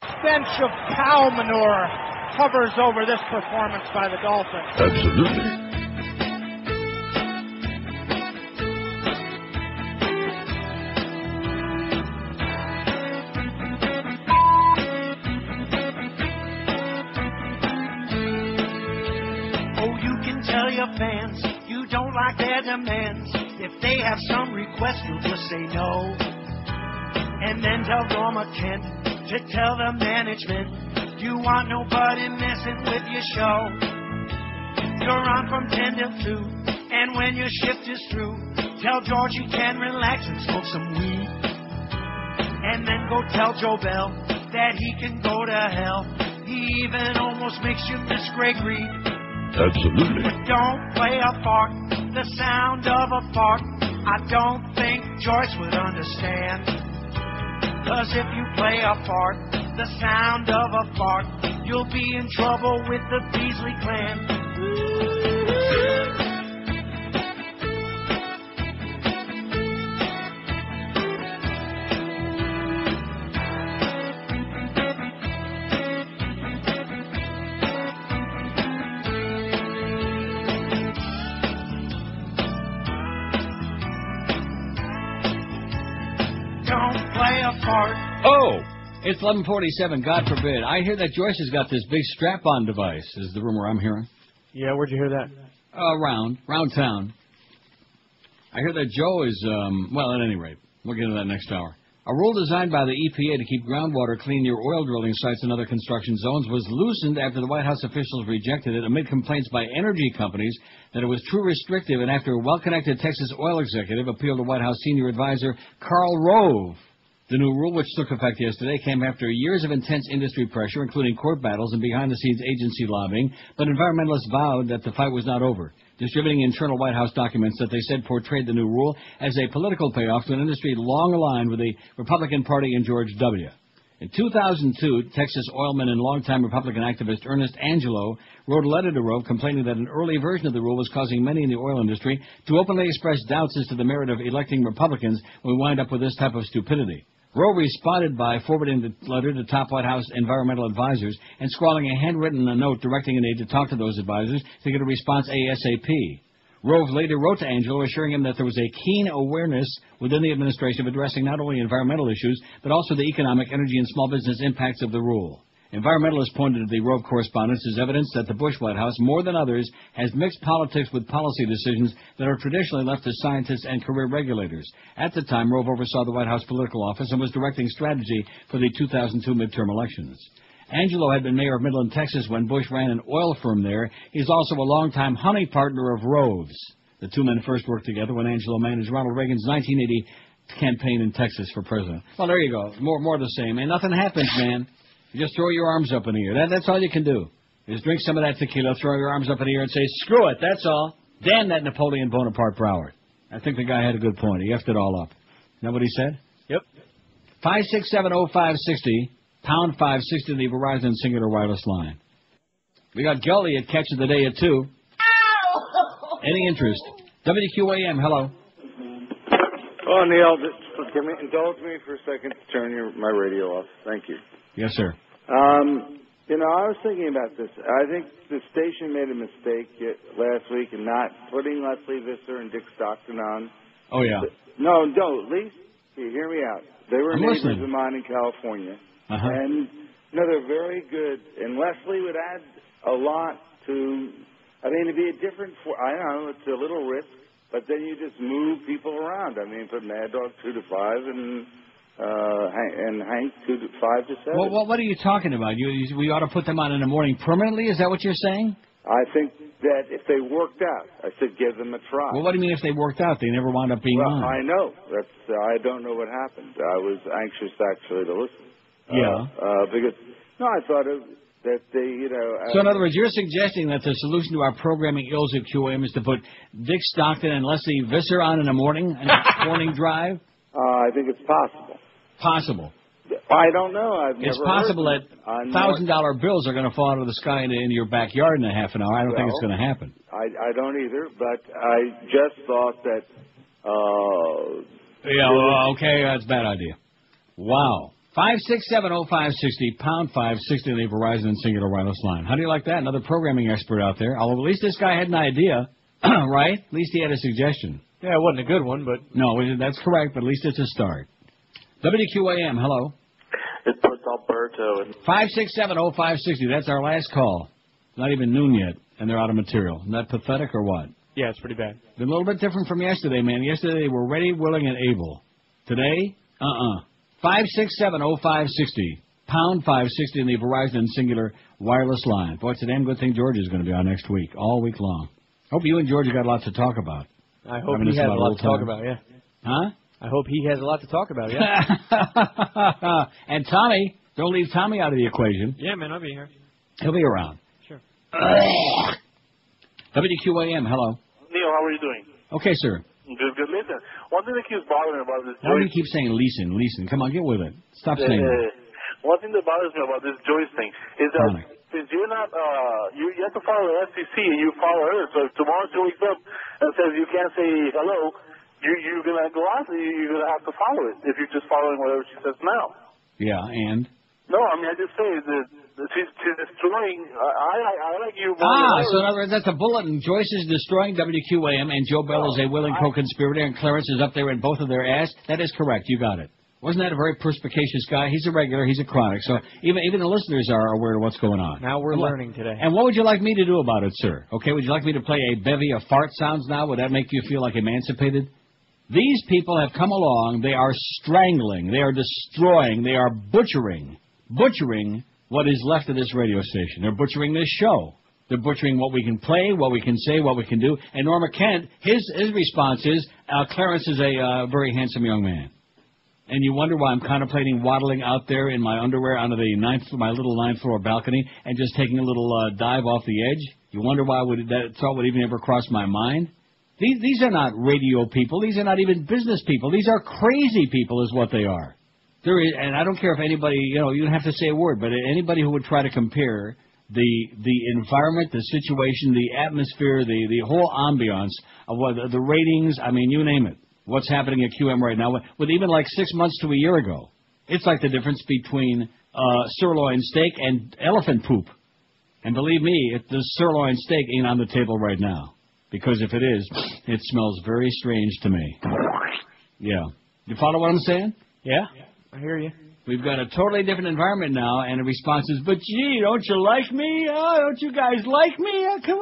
Stench of cow manure hovers over this performance by the Dolphins. Absolutely. Tell your fans you don't like their demands. If they have some request, you'll just say no. And then tell Norma Kent to tell the management you want nobody messing with your show. You're on from 10 till 2, and when your shift is through, tell George he can relax and smoke some weed. And then go tell Joe Bell that he can go to hell. He even almost makes you miss Greg Reed. Absolutely. But don't play a fart, the sound of a fart. I don't think Joyce would understand. 'Cause if you play a fart, the sound of a fart, you'll be in trouble with the Beasley clan. Don't play a It's 11:47. God forbid. I hear that Joyce has got this big strap-on device. Is the rumor I'm hearing? Yeah, where'd you hear that? Round town. I hear that Joe is, well, at any rate, we'll get into that next hour. A rule designed by the EPA to keep groundwater clean near oil drilling sites and other construction zones was loosened after the White House officials rejected it amid complaints by energy companies that it was too restrictive, and after a well-connected Texas oil executive appealed to White House senior advisor Karl Rove. The new rule, which took effect yesterday, came after years of intense industry pressure, including court battles and behind-the-scenes agency lobbying, but environmentalists vowed that the fight was not over, distributing internal White House documents that they said portrayed the new rule as a political payoff to an industry long aligned with the Republican Party and George W. In 2002, Texas oilman and longtime Republican activist Ernest Angelo wrote a letter to Rove complaining that an early version of the rule was causing many in the oil industry to openly express doubts as to the merit of electing Republicans when we wind up with this type of stupidity. Rove responded by forwarding the letter to top White House environmental advisors and scrawling a handwritten note directing an aide to talk to those advisors to get a response ASAP. Rove later wrote to Angelo assuring him that there was a keen awareness within the administration of addressing not only environmental issues, but also the economic, energy, and small business impacts of the rule. Environmentalists pointed to the Rove correspondence as evidence that the Bush White House, more than others, has mixed politics with policy decisions that are traditionally left to scientists and career regulators. At the time, Rove oversaw the White House political office and was directing strategy for the 2002 midterm elections. Angelo had been mayor of Midland, Texas when Bush ran an oil firm there. He's also a longtime honey partner of Rove's. The two men first worked together when Angelo managed Ronald Reagan's 1980 campaign in Texas for president. Well, there you go. More of the same. And nothing happens, man. You just throw your arms up in the air. That's all you can do. Is drink some of that tequila, throw your arms up in the air, and say, screw it, that's all. Damn that Napoleon Bonaparte Broward. I think the guy had a good point. He effed it all up. You know what he said? Yep. 5670560, pound 560, the Verizon Singular Wireless line. We got Gully at Catch of the Day at 2. Any interest? WQAM, hello. Oh, Neil, indulge me for a second to turn my radio off. Thank you. Yes, sir. I was thinking about this. I think the station made a mistake last week in not putting Leslie Visser and Dick Stockton on. Oh, yeah. No, at least, hear me out. They were neighbors of mine in California. Uh-huh. And, they're very good. And Leslie would add a lot to, it'd be a different, I know, it's a little risk, but then you just move people around. Put Mad Dog 2 to 5 and Hank 5 to 7. Well, what are you talking about? We ought to put them on in the morning permanently? Is that what you're saying? I think that if they worked out, I said give them a try. Well, what do you mean if they worked out? They never wound up being on. I know. I don't know what happened. I was anxious actually to listen. Yeah. Because I thought that they, So in other words, you're suggesting that the solution to our programming ills at QAM is to put Dick Stockton and Leslie Visser on in the morning drive? I think it's possible. Possible. I don't know. It's possible that $1,000 bills are going to fall out of the sky into your backyard in a half an hour. I don't think it's going to happen. I don't either, but I just thought that... okay, that's a bad idea. Wow. 5670560, pound 560 on the Verizon Singular Wireless line. How do you like that? Another programming expert out there. Although at least this guy had an idea, right? At least he had a suggestion. Yeah, it wasn't a good one, but... No, that's correct, but at least it's a start. WQAM, hello. It's Alberto. 5670560, that's our last call. Not even noon yet, and they're out of material. Isn't that pathetic or what? Yeah, it's pretty bad. Been a little bit different from yesterday, man. Yesterday they were ready, willing, and able. Today, 5670560, pound 560 in the Verizon Singular Wireless line. Boy, it's a damn good thing George is going to be on next week, all week long. Hope you and George have got a lot to talk about. I hope he has a lot to talk about, yeah. Huh? I hope he has a lot to talk about, yeah. And Tommy, don't leave Tommy out of the equation. Yeah, man, I'll be here. He'll be around. Sure. WQAM, hello. Neil, how are you doing? Okay, sir. Good. Listen, one thing that keeps bothering me about this Why do you keep saying leasing? Come on, get with it. Stop saying that. One thing that bothers me about this Joyce thing is that since you're not, you have to follow the FCC and you follow her. So if tomorrow she wakes up and says you can't say hello, you're going to go out and you're going to have to follow it if you're just following whatever she says now. Yeah, and? No, I just say that she's destroying. I like you more. So in other words, that's a bulletin. Joyce is destroying WQAM, and Joe Bell is a willing co-conspirator, and Clarence is up there in both of their ass. That is correct. You got it. Wasn't that a very perspicacious guy? He's a regular. He's a chronic. So even the listeners are aware of what's going on. Now we're learning today. And what would you like me to do about it, sir? Okay, would you like me to play a bevy of fart sounds now? Would that make you feel like emancipated? These people have come along. They are strangling. They are destroying. They are butchering what is left of this radio station. They're butchering this show. They're butchering what we can play, what we can say, what we can do. And Norma Kent, his response is, Clarence is a very handsome young man. And you wonder why I'm contemplating waddling out there in my underwear onto my little 9th floor balcony and just taking a little dive off the edge? You wonder why that thought would even ever cross my mind? These are not radio people. These are not even business people. These are crazy people is what they are. And I don't care if anybody, you don't have to say a word, but anybody who would try to compare the environment, the situation, the atmosphere, the whole ambiance of the ratings, I mean, you name it. What's happening at QM right now, with even like 6 months to a year ago. It's like the difference between sirloin steak and elephant poop. And believe me, the sirloin steak ain't on the table right now. Because if it is, it smells very strange to me. Yeah. You follow what I'm saying? Yeah, I hear you. We've got a totally different environment now, and the response is, but gee, don't you like me? Oh, don't you guys like me? Oh, come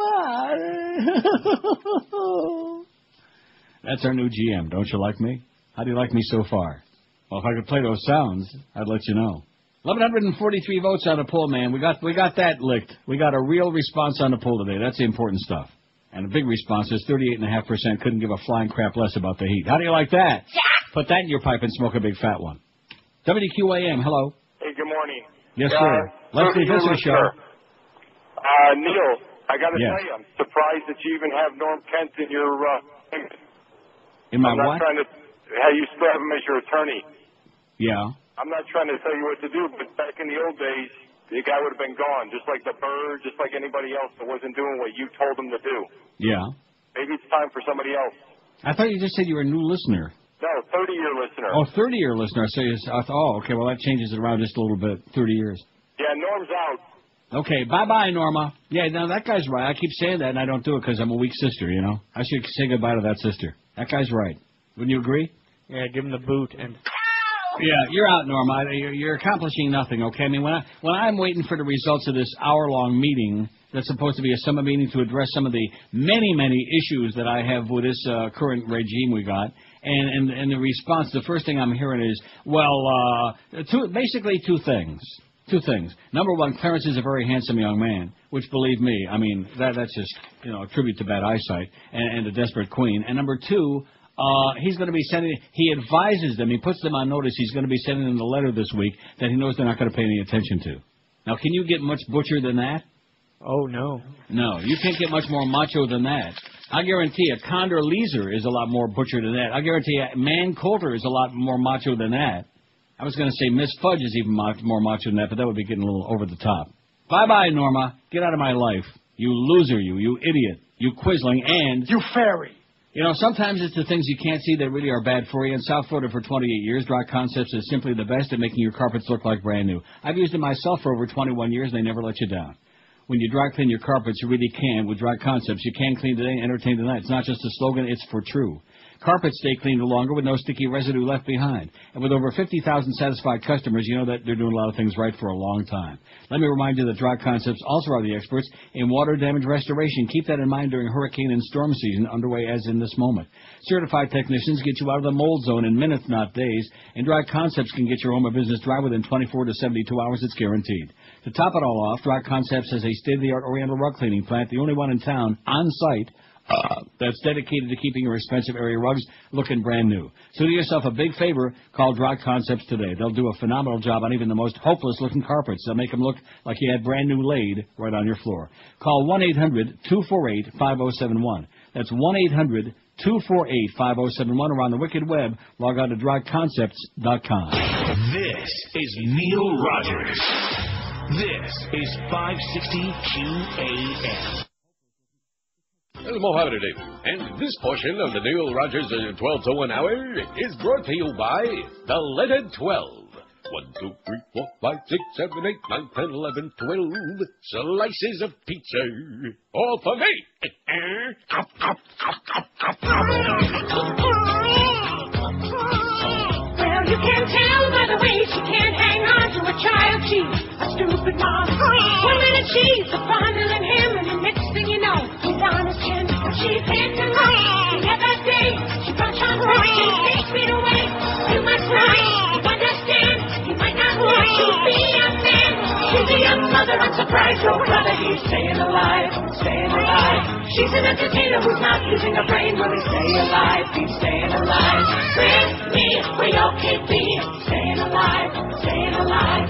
on. That's our new GM. Don't you like me? How do you like me so far? Well, if I could play those sounds, I'd let you know. 1,143 votes on the poll, man. We got that licked. We got a real response on the poll today. That's the important stuff. And a big response is 38.5% couldn't give a flying crap less about the heat. How do you like that? Yeah. Put that in your pipe and smoke a big fat one. WQAM, hello. Hey, good morning. Yes, sir. Let's see this show. Neil, I got to Yes. tell you, I'm surprised that you even have Norm Kent in your... in my I'm not what? trying to... How you still have him as your attorney. Yeah. I'm not trying to tell you what to do, but back in the old days, the guy would have been gone, just like the bird, just like anybody else that wasn't doing what you told him to do. Yeah. Maybe it's time for somebody else. I thought you just said you were a new listener. No, 30-year listener. Oh, 30-year listener. So okay, well, that changes it around just a little bit. 30 years. Yeah, Norm's out. Okay, bye-bye, Norma. Yeah, now that guy's right. I keep saying that, and I don't do it because I'm a weak sister, you know. I should say goodbye to that sister. That guy's right. Wouldn't you agree? Yeah, give him the boot and... Yeah, you're out, Norma. You're accomplishing nothing, okay? I mean, when I'm waiting for the results of this hour-long meeting that's supposed to be a summer meeting to address some of the many, many issues that I have with this current regime we got, and the response, the first thing I'm hearing is, basically two things. Two things. Number one, Clarence is a very handsome young man, which, believe me, I mean, that's just, a tribute to bad eyesight and a desperate queen. And number two, he's going to be he advises them, he puts them on notice, he's going to be sending them a letter this week that he knows they're not going to pay any attention to. Now, can you get much butcher than that? Oh, no. No, you can't get much more macho than that. I guarantee a Condor Leeser is a lot more butcher than that. I guarantee a Man Coulter is a lot more macho than that. I was going to say Miss Fudge is even more macho than that, but that would be getting a little over the top. Bye-bye, Norma. Get out of my life. You loser, you idiot, you quisling, and... You fairy. Sometimes it's the things you can't see that really are bad for you. In South Florida for 28 years, Dry Concepts is simply the best at making your carpets look like brand new. I've used it myself for over 21 years, and they never let you down. When you dry clean your carpets, you really can. With Dry Concepts, you can clean today and entertain tonight. It's not just a slogan, it's for true. Carpets stay cleaner longer with no sticky residue left behind. And with over 50,000 satisfied customers, you know that they're doing a lot of things right for a long time. Let me remind you that Dry Concepts also are the experts in water damage restoration. Keep that in mind during hurricane and storm season underway as in this moment. Certified technicians get you out of the mold zone in minutes, not days. And Dry Concepts can get your home or business dry within 24 to 72 hours. It's guaranteed. To top it all off, Dry Concepts has a state-of-the-art Oriental rug cleaning plant, the only one in town, on site, that's dedicated to keeping your expensive area rugs looking brand new. So do yourself a big favor, call Dry Concepts today. They'll do a phenomenal job on even the most hopeless-looking carpets. They'll make them look like you had brand new laid right on your floor. Call 1-800-248-5071. That's 1-800-248-5071, or on the wicked web, log on to dryconcepts.com. This is Neil Rogers. This is 560 QAM. This is Mohammed Ali, and this portion of the Neil Rogers 12 to 1 hour is brought to you by the letter 12. 1, 2, 3, 4, 5, 6, 7, 8, 9, 10, 11, 12 slices of pizza. All for me. Well, You can tell by the way she can't hang on to a child. She's a stupid mom. 1 minute she's a fondling him, and the next thing you know, he's on his chin. She's hit and run. The other day, she brushed on Christian 6 feet away. You must rise, you understand. You might not want to be a man. She's a young mother, I'm surprised her brother, he's staying alive, staying alive. She's an entertainer who's not using her brain. Will he stay alive? He's staying alive. With me, we all keep being staying alive, staying alive.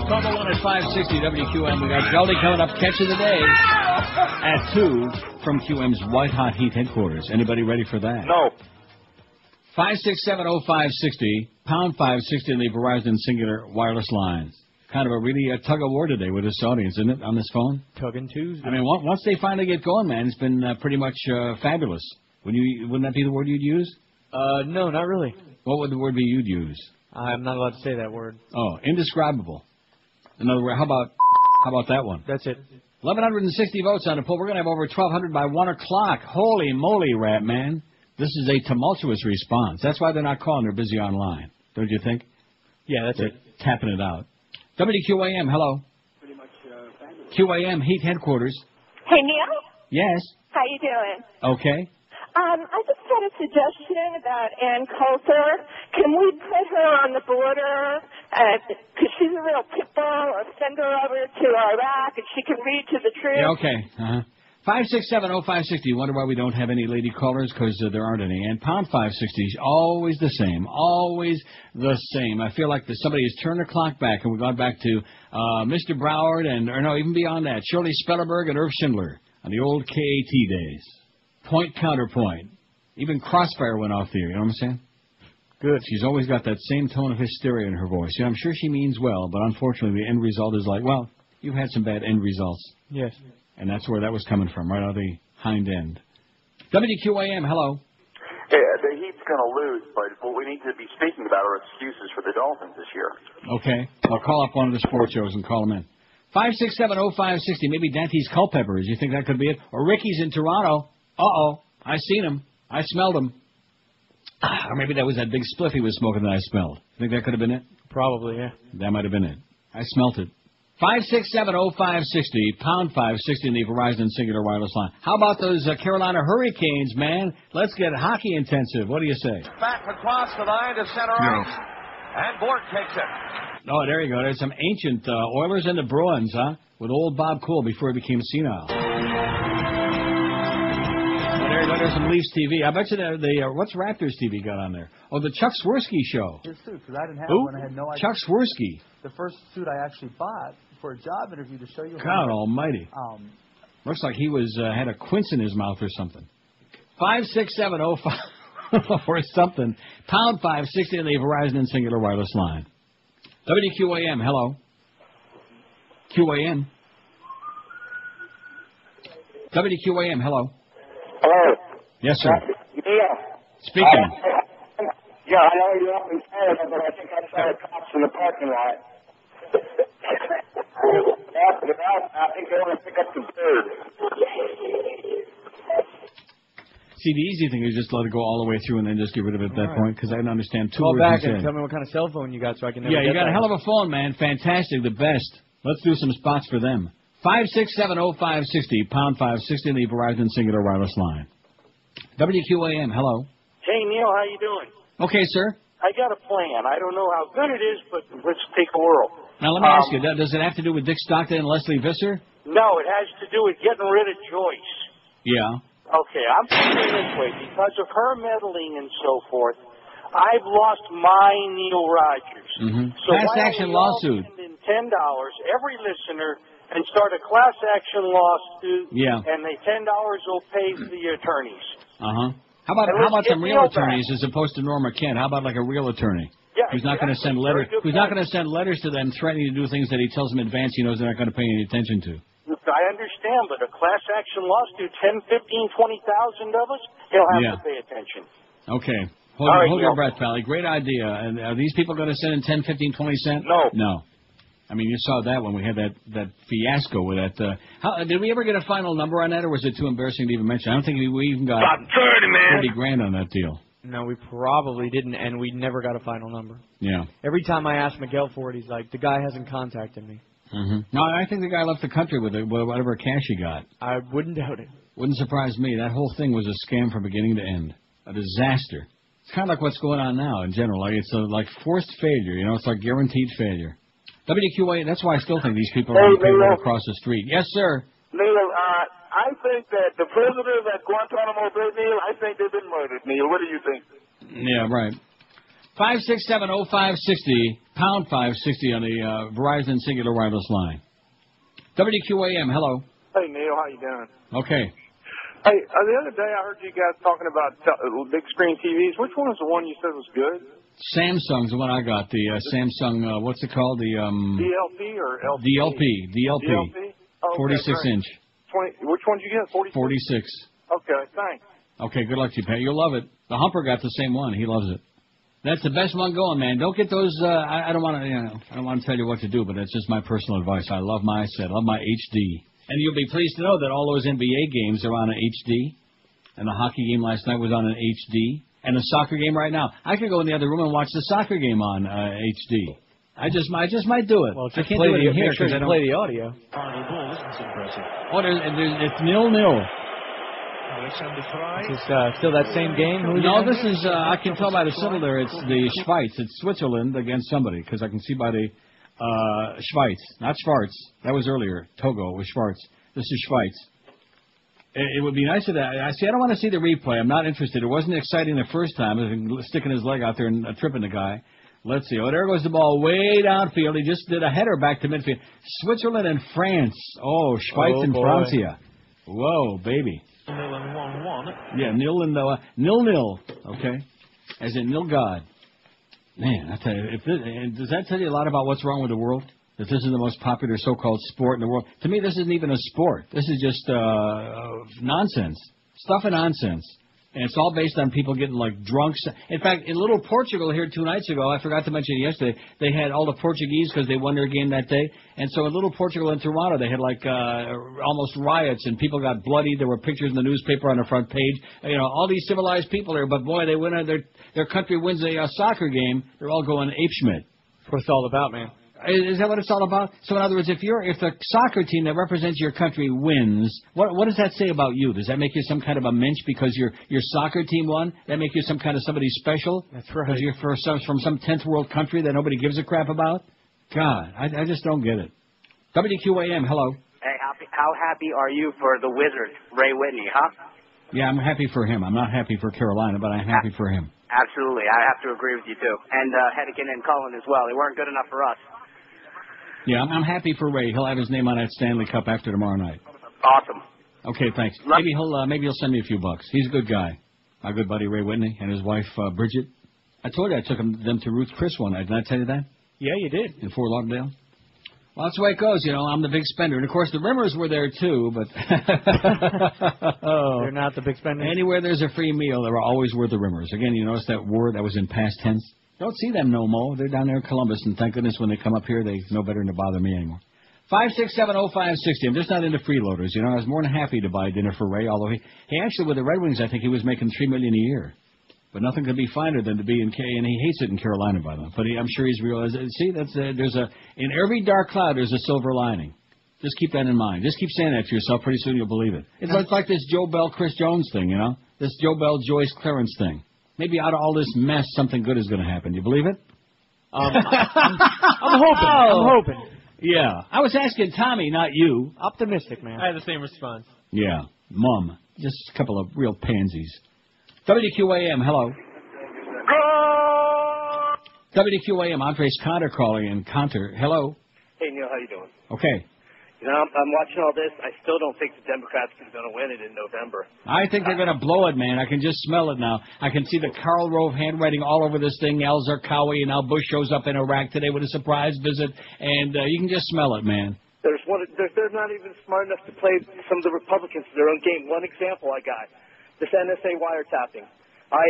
Call the one at 560 WQM. We got Goldie coming up, catch of the day at 2 from QM's White Hot Heat headquarters. Anybody ready for that? No. 5670560, pound 560 on the Verizon Singular wireless lines. Kind of a really tug of war today with this audience, isn't it, on this phone? Tugging Tuesday. I mean, once they finally get going, man, it's been pretty much fabulous. Wouldn't that be the word you'd use? No, not really. What would the word be you'd use? I'm not allowed to say that word. Oh, indescribable. In other words, how about that one? That's it. 1,160 votes on the poll. We're going to have over 1,200 by 1 o'clock. Holy moly, Rat Man. This is a tumultuous response. That's why they're not calling. They're busy online. Don't you think? Yeah, that's it. Tapping it out. WQAM, hello. Pretty much QAM, Heat headquarters. Hey, Neil. Yes. How you doing? Okay. I just had a suggestion about Ann Coulter. Can we put her on the border? Because she's a real pit bull, or send her over to Iraq, and she can read to the troops. Yeah, okay. 5670560. You wonder why we don't have any lady callers? Because there aren't any. And pound 560 is always the same. Always the same. I feel like somebody has turned the clock back, and we've gone back to Mr. Broward, even beyond that, Shirley Spellerberg and Irv Schindler on the old KAT days. Point, counterpoint. Even Crossfire went off the air, you know what I'm saying? Good. She's always got that same tone of hysteria in her voice. Yeah, I'm sure she means well, but unfortunately the end result is like, well, you've had some bad end results. Yes. And that's where that was coming from, right out of the hind end. WQAM, hello. Yeah, the Heat's going to lose, but what we need to be speaking about are excuses for the Dolphins this year. Okay. I'll call up one of the sports shows and call them in. 5670560. Maybe Dante's Culpepper's. You think that could be it? Or Ricky's in Toronto. Uh-oh. I seen him. I smelled him. Or maybe that was that big spliff he was smoking that I smelled. Think that could have been it? Probably, yeah. That might have been it. I smelt it. 5670560, pound 560 in the Verizon Singular wireless line. How about those Carolina Hurricanes, man? Let's get hockey intensive. What do you say? Back across the line to center ice. And Bork takes it. Oh, there you go. There's some ancient Oilers and the Bruins, huh? With old Bob Cool before he became senile. There's some Leafs TV. I bet you what's Raptors TV got on there? Oh, the Chuck Swirsky show. His suit, because I didn't have Who? one. I had no idea. Chuck Swirsky. The first suit I actually bought for a job interview to show you. God almighty. Looks like he had a quince in his mouth or something. 56705 or something. Pound 560 in the Verizon and Singular wireless line. WQAM, hello. QAM. WQAM, hello. Hello. Yes, sir. Yeah. Speaking. Yeah, I know you're up in Canada, but I think I saw the cops in the parking lot. I think they want to pick up the bird. See, the easy thing is just let it go all the way through and then just get rid of it at that point, because I don't understand two Call words back you and said. tell me what kind of cell phone you got so I can never Yeah, you get got a that. hell of a phone, man. Fantastic, the best. Let's do some spots for them. 5670560, pound 560 in the Verizon Singular wireless line. WQAM, hello. Hey, Neil, how you doing? Okay, sir. I got a plan. I don't know how good it is, but let's take a whirl. Now, let me ask you, does it have to do with Dick Stockton and Leslie Visser? No, it has to do with getting rid of Joyce. Yeah. Okay, I'm thinking this way. Because of her meddling and so forth, I've lost my Neil Rogers. Mm-hmm. So Class why action don't we all lawsuit. send in $10, every listener, and start a class action lawsuit? Yeah. And the $10 will pay the attorneys. Uh-huh. How about some real attorneys as opposed to Norma Kent? How about like a real attorney? Yeah, who's not going to send letters? Who's not going to send letters to them threatening to do things that he tells them in advance he knows they're not going to pay any attention to? I understand, but a class action lawsuit, 10, 15, 20,000 of us, he'll have to pay attention. Okay. All right, Hold your breath, Pally. Great idea. And are these people going to send in 10, 15, 20 cents? No. No. I mean, you saw that when we had that fiasco with that. Did we ever get a final number on that, or was it too embarrassing to even mention? I don't think we even got About 30, man. 30 grand on that deal. No, we probably didn't, and we never got a final number. Yeah. Every time I ask Miguel for it, he's like, the guy hasn't contacted me. Mm-hmm. No, I think the guy left the country with whatever cash he got. I wouldn't doubt it. Wouldn't surprise me. That whole thing was a scam from beginning to end. A disaster. It's kind of like what's going on now in general. Like it's like forced failure. You know, it's like guaranteed failure. WQA. That's why I still think these people are right across the street. Yes, sir. Neil, I think that the prisoners at Guantanamo Bay, Neil, I think they've been murdered. Neil, what do you think? Yeah, right. 5670560 pound 560 on the Verizon Singular Wireless line. WQAM. Hello. Hey, Neil, how you doing? Okay. Hey, the other day I heard you guys talking about big screen TVs. Which one was the one you said was good? Samsung's the one I got. The Samsung, what's it called? The DLP or LP? DLP. Oh, 46-inch. 20. Which one did you get? 46? 46. Okay, thanks. Okay, good luck to you, Pat. You'll love it. The Humper got the same one. He loves it. That's the best one going, man. Don't get those. I don't want to. I don't want to tell you what to do, but that's just my personal advice. I love my set. I love my HD. And you'll be pleased to know that all those NBA games are on an HD. And the hockey game last night was on an HD. And the soccer game right now. I could go in the other room and watch the soccer game on HD. I just might do it. Well, I can't do it in here because I don't play the audio. Oh, it's 0-0. Is still that same game? No, this is, I can tell by the symbol there, it's the Schweiz. It's Switzerland against somebody, because I can see by the Schweiz. Not Schwarz. That was earlier. Togo was Schwarz. This is Schweiz. It would be nice if that. I don't want to see the replay. I'm not interested. It wasn't exciting the first time, sticking his leg out there and tripping the guy. Let's see. Oh, there goes the ball way downfield. He just did a header back to midfield. Switzerland and France. Oh, Schweiz and Francia. Whoa, baby. 0-1-1. Yeah, 0-0. Okay, as in nil God. Man, I tell you, does that tell you a lot about what's wrong with the world? That this is the most popular so-called sport in the world. To me, this isn't even a sport. This is just nonsense, stuff and nonsense. And it's all based on people getting, like, drunk. In fact, in Little Portugal here 2 nights ago, I forgot to mention it yesterday, they had all the Portuguese because they won their game that day. And so in Little Portugal in Toronto, they had, like, almost riots, and people got bloodied. There were pictures in the newspaper on the front page. You know, all these civilized people there, but, boy, they win. Their country wins a soccer game. They're all going apeshmit. That's what it's all about, man. Is that what it's all about? So, in other words, if the soccer team that represents your country wins, what does that say about you? Does that make you some kind of a mensch because your soccer team won? That make you some kind of somebody special? That's right. Because you're from some 10th world country that nobody gives a crap about? God, I just don't get it. WQAM, hello. Hey, how happy are you for the Wizard, Ray Whitney, huh? Yeah, I'm happy for him. I'm not happy for Carolina, but I'm happy for him. Absolutely. I have to agree with you, too. And Hennigan and Cullen as well. They weren't good enough for us. Yeah, I'm happy for Ray. He'll have his name on that Stanley Cup after tomorrow night. Awesome. Okay, thanks. Maybe he'll send me a few bucks. He's a good guy. My good buddy Ray Whitney and his wife Bridget. I told you I took them to Ruth Chris one night. Did I tell you that? Yeah, you did. In Fort Lauderdale. Well, that's the way it goes. You know, I'm the big spender, and of course the Rimmers were there too. But they're not the big spenders. Anywhere there's a free meal, there are always were the Rimmers. Again, you notice that word that was in past tense. Don't see them no more. They're down there in Columbus, and thank goodness when they come up here, they know better than to bother me anymore. 5670560. I'm just not into freeloaders. You know, I was more than happy to buy dinner for Ray, although he actually, with the Red Wings, I think he was making $3 million a year. But nothing could be finer than to be in and he hates it in Carolina, by the way. But I'm sure he's realized. See, in every dark cloud, there's a silver lining. Just keep that in mind. Just keep saying that to yourself. Pretty soon you'll believe it. It's like this Joe Bell, Chris Jones thing, you know? This Joe Bell, Joyce, Clarence thing. Maybe out of all this mess, something good is going to happen. You believe it? I'm hoping. I'm hoping. Yeah. I was asking Tommy, not you. Optimistic, man. I had the same response. Yeah. Mom. Just a couple of real pansies. WQAM, hello. WQAM, Andres Conter calling in. Conter, hello. Hey, Neil, how you doing? Okay. You know, I'm watching all this. I still don't think the Democrats are going to win it in November. I think they're going to blow it, man. I can just smell it now. I can see the Karl Rove handwriting all over this thing, al-Zarqawi, and now Bush shows up in Iraq today with a surprise visit, and you can just smell it, man. They're not even smart enough to play some of the Republicans their own game. One example I got, this NSA wiretapping.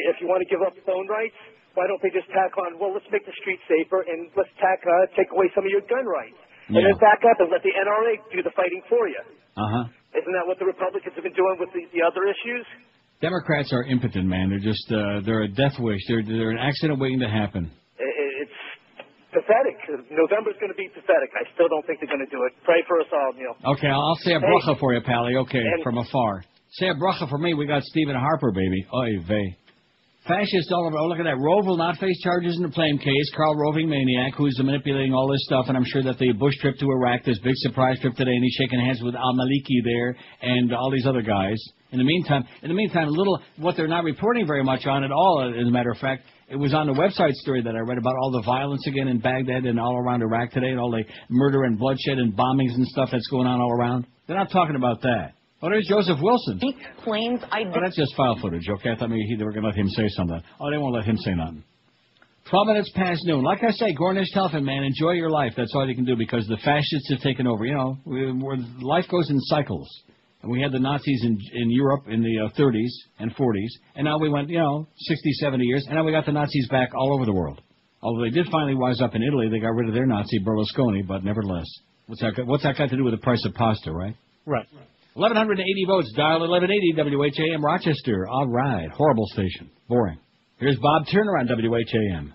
If you want to give up phone rights, why don't they just tack on, well, let's make the streets safer, and let's take away some of your gun rights. And then back up and let the NRA do the fighting for you. Uh-huh. Isn't that what the Republicans have been doing with the other issues? Democrats are impotent, man. They're just they're a death wish. They're an accident waiting to happen. It's pathetic. November's going to be pathetic. I still don't think they're going to do it. Pray for us all, Neil. Okay, I'll say a bracha for you, Pally. Okay, from afar. Say a bracha for me. We got Stephen Harper, baby. Oy vey. Fascists all over. Oh, look at that. Rove will not face charges in the Flame case. Karl Rove, maniac, who's manipulating all this stuff. And I'm sure that the Bush trip to Iraq, this big surprise trip today, and he's shaking hands with al-Maliki there and all these other guys. In the meantime, what they're not reporting very much on at all, as a matter of fact, it was on the website story that I read about all the violence again in Baghdad and all around Iraq today and all the murder and bloodshed and bombings and stuff that's going on all around. They're not talking about that. Oh, there's Joseph Wilson. He claims Oh, that's just file footage, okay? I thought maybe they were going to let him say something. Oh, they won't let him say nothing. 12 minutes past noon. Like I say, Gornish Telfin, man, enjoy your life. That's all you can do because the fascists have taken over. You know, life goes in cycles. And we had the Nazis in Europe in the 30s and 40s. And now we went, 60, 70 years. And now we got the Nazis back all over the world. Although they did finally wise up in Italy. They got rid of their Nazi, Berlusconi, but nevertheless. What's that got to do with the price of pasta, right? Right. 1,180 votes. Dial 1180 WHAM Rochester. All right. Horrible station. Boring. Here's Bob Turner on WHAM.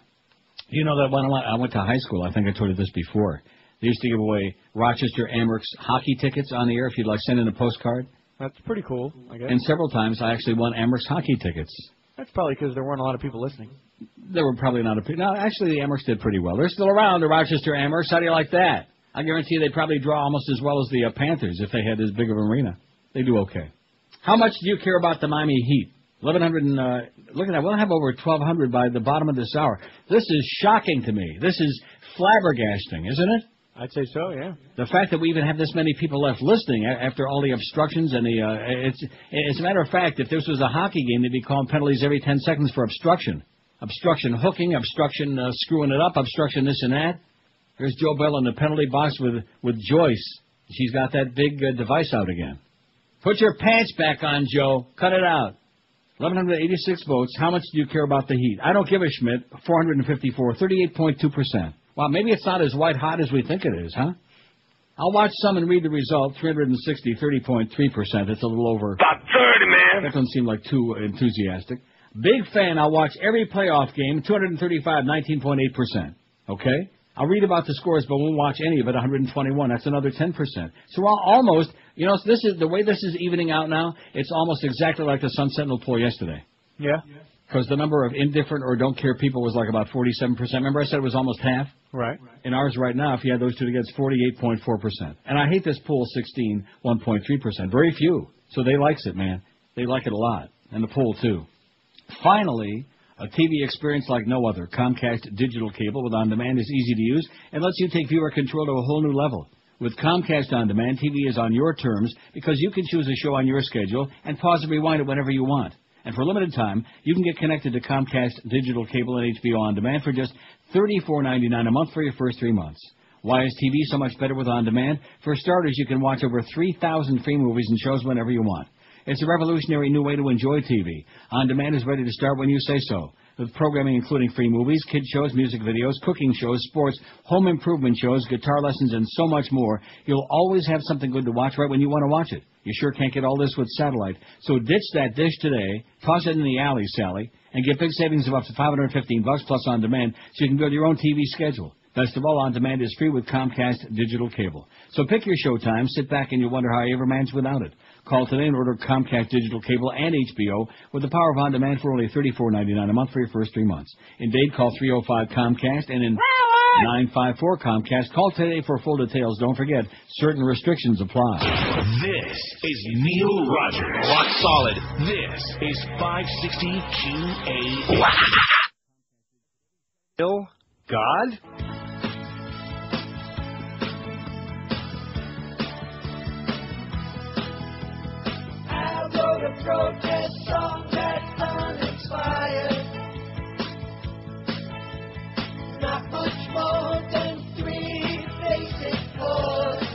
You know that when I went to high school, I think I told you this before, they used to give away Rochester Amherst hockey tickets on the air if you'd like send in a postcard. That's pretty cool, I guess. And several times I actually won Amherst hockey tickets. That's probably because there weren't a lot of people listening. There were probably not a people. No, actually the Amherst did pretty well. They're still around, the Rochester Amherst. How do you like that? I guarantee you they'd probably draw almost as well as the Panthers if they had this big of an arena. They do okay. How much do you care about the Miami Heat? 1,100 look at that. We'll have over 1,200 by the bottom of this hour. This is shocking to me. This is flabbergasting, isn't it? I'd say so, yeah. The fact that we even have this many people left listening after all the obstructions and as a matter of fact, if this was a hockey game, they'd be calling penalties every 10 seconds for obstruction. Obstruction hooking, obstruction screwing it up, obstruction this and that. There's Joe Bell in the penalty box with Joyce. She's got that big device out again. Put your pants back on, Joe. Cut it out. 1,186 votes. How much do you care about the Heat? I don't give a Schmidt. 454, 38.2%. Wow, maybe it's not as white hot as we think it is, huh? I'll watch some and read the result. 360, 30.3%. It's a little over. About 30, man. That doesn't seem like too enthusiastic. Big fan. I'll watch every playoff game. 235, 19.8%. Okay? I'll read about the scores, but won't watch any of it. 121. That's another 10%. So we're almost, this is the way this is evening out now. It's almost exactly like the Sun Sentinel poll yesterday. Yeah. Because the number of indifferent or don't care people was like about 47%. Remember I said it was almost half? Right. In ours right now, if you had those two together, it's 48.4%. And I hate this poll, 16, 1.3%. Very few. So they likes it, man. They like it a lot. And the poll, too. Finally, a TV experience like no other. Comcast digital cable with on-demand is easy to use and lets you take viewer control to a whole new level. With Comcast On-Demand, TV is on your terms because you can choose a show on your schedule and pause and rewind it whenever you want. And for a limited time, you can get connected to Comcast digital cable and HBO On-Demand for just $34.99 a month for your first 3 months. Why is TV so much better with On-Demand? For starters, you can watch over 3,000 free movies and shows whenever you want. It's a revolutionary new way to enjoy TV. On-Demand is ready to start when you say so. With programming including free movies, kid shows, music videos, cooking shows, sports, home improvement shows, guitar lessons, and so much more, you'll always have something good to watch right when you want to watch it. You sure can't get all this with satellite. So ditch that dish today, toss it in the alley, Sally, and get big savings of up to $515 plus On-Demand so you can build your own TV schedule. Best of all, On-Demand is free with Comcast digital cable. So pick your showtime, sit back, and you'll wonder how you ever manage without it. Call today and order Comcast digital cable and HBO with the power of On-Demand for only $34.99 a month for your first 3 months. In Dade, call 305-COMCAST, and in 954-COMCAST. Call today for full details. Don't forget, certain restrictions apply. This is Neil Rogers. Rock solid. This is 560 QA. Bill God? A protest song that's unexpired. Not much more than 3 basic chords.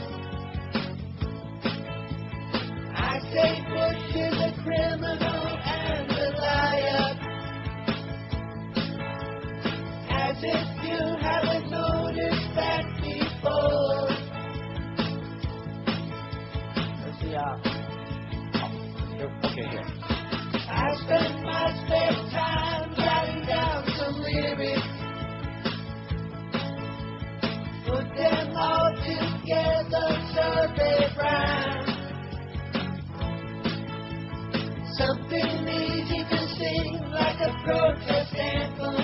I say Bush is a criminal and a liar. As if you haven't noticed that before. Let's see, Okay, here. I Put them all together so they rhyme. Something easy to sing like a protest anthem.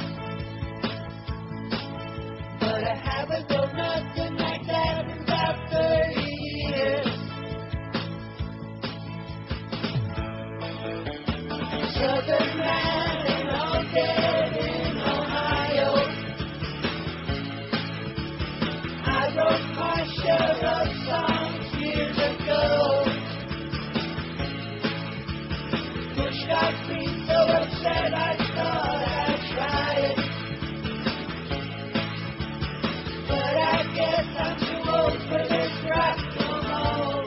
But I haven't done nothing like that in about 30 years. Southern man and all dead in Ohio. I wrote my share of songs years ago. Push got me so upset I thought I'd try it. But I guess I'm too old for this rock no more.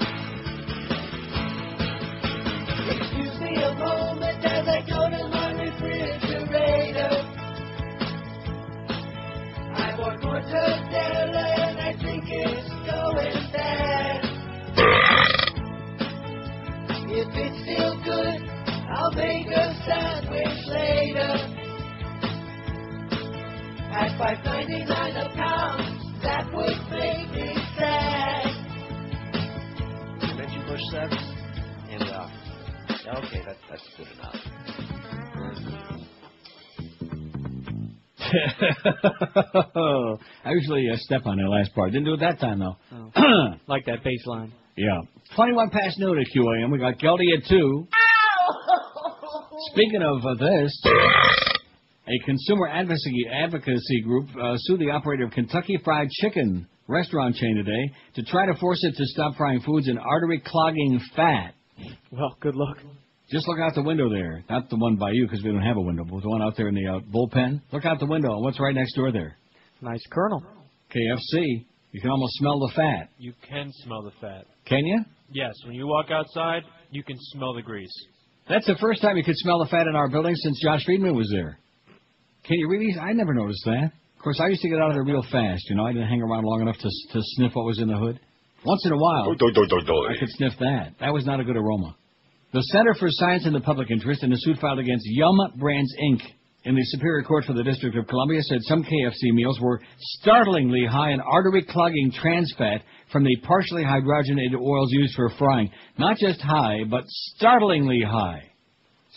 Excuse me a moment as I go to my refrigerator. I want more tortilla and I think it's going bad. If it's still good, I'll make a sandwich later. At $5.99 a pound, that would make me sad. You mentioned Bush 7, and okay, that's good enough. I usually step on that last part. Didn't do it that time, though. Oh. Like that bass line. Yeah. 21 past noon at QAM. We got Geldy at 2. Speaking of this, a consumer advocacy group sued the operator of Kentucky Fried Chicken restaurant chain today to try to force it to stop frying foods in artery-clogging fat. Well, good luck. Just look out the window there. Not the one by you because we don't have a window, but the one out there in the bullpen. Look out the window. What's right next door there? Nice Colonel. KFC. You can almost smell the fat. You can smell the fat. Can you? Yes, when you walk outside, you can smell the grease. That's the first time you could smell the fat in our building since Josh Friedman was there. Can you really? I never noticed that. Of course, I used to get out of there real fast. You know, I didn't hang around long enough to sniff what was in the hood. Once in a while, I could sniff that. That was not a good aroma. The Center for Science and the Public Interest in a suit filed against Yum Brands, Inc. in the Superior Court for the District of Columbia said some KFC meals were startlingly high in artery-clogging trans fat from the partially hydrogenated oils used for frying. Not just high, but startlingly high.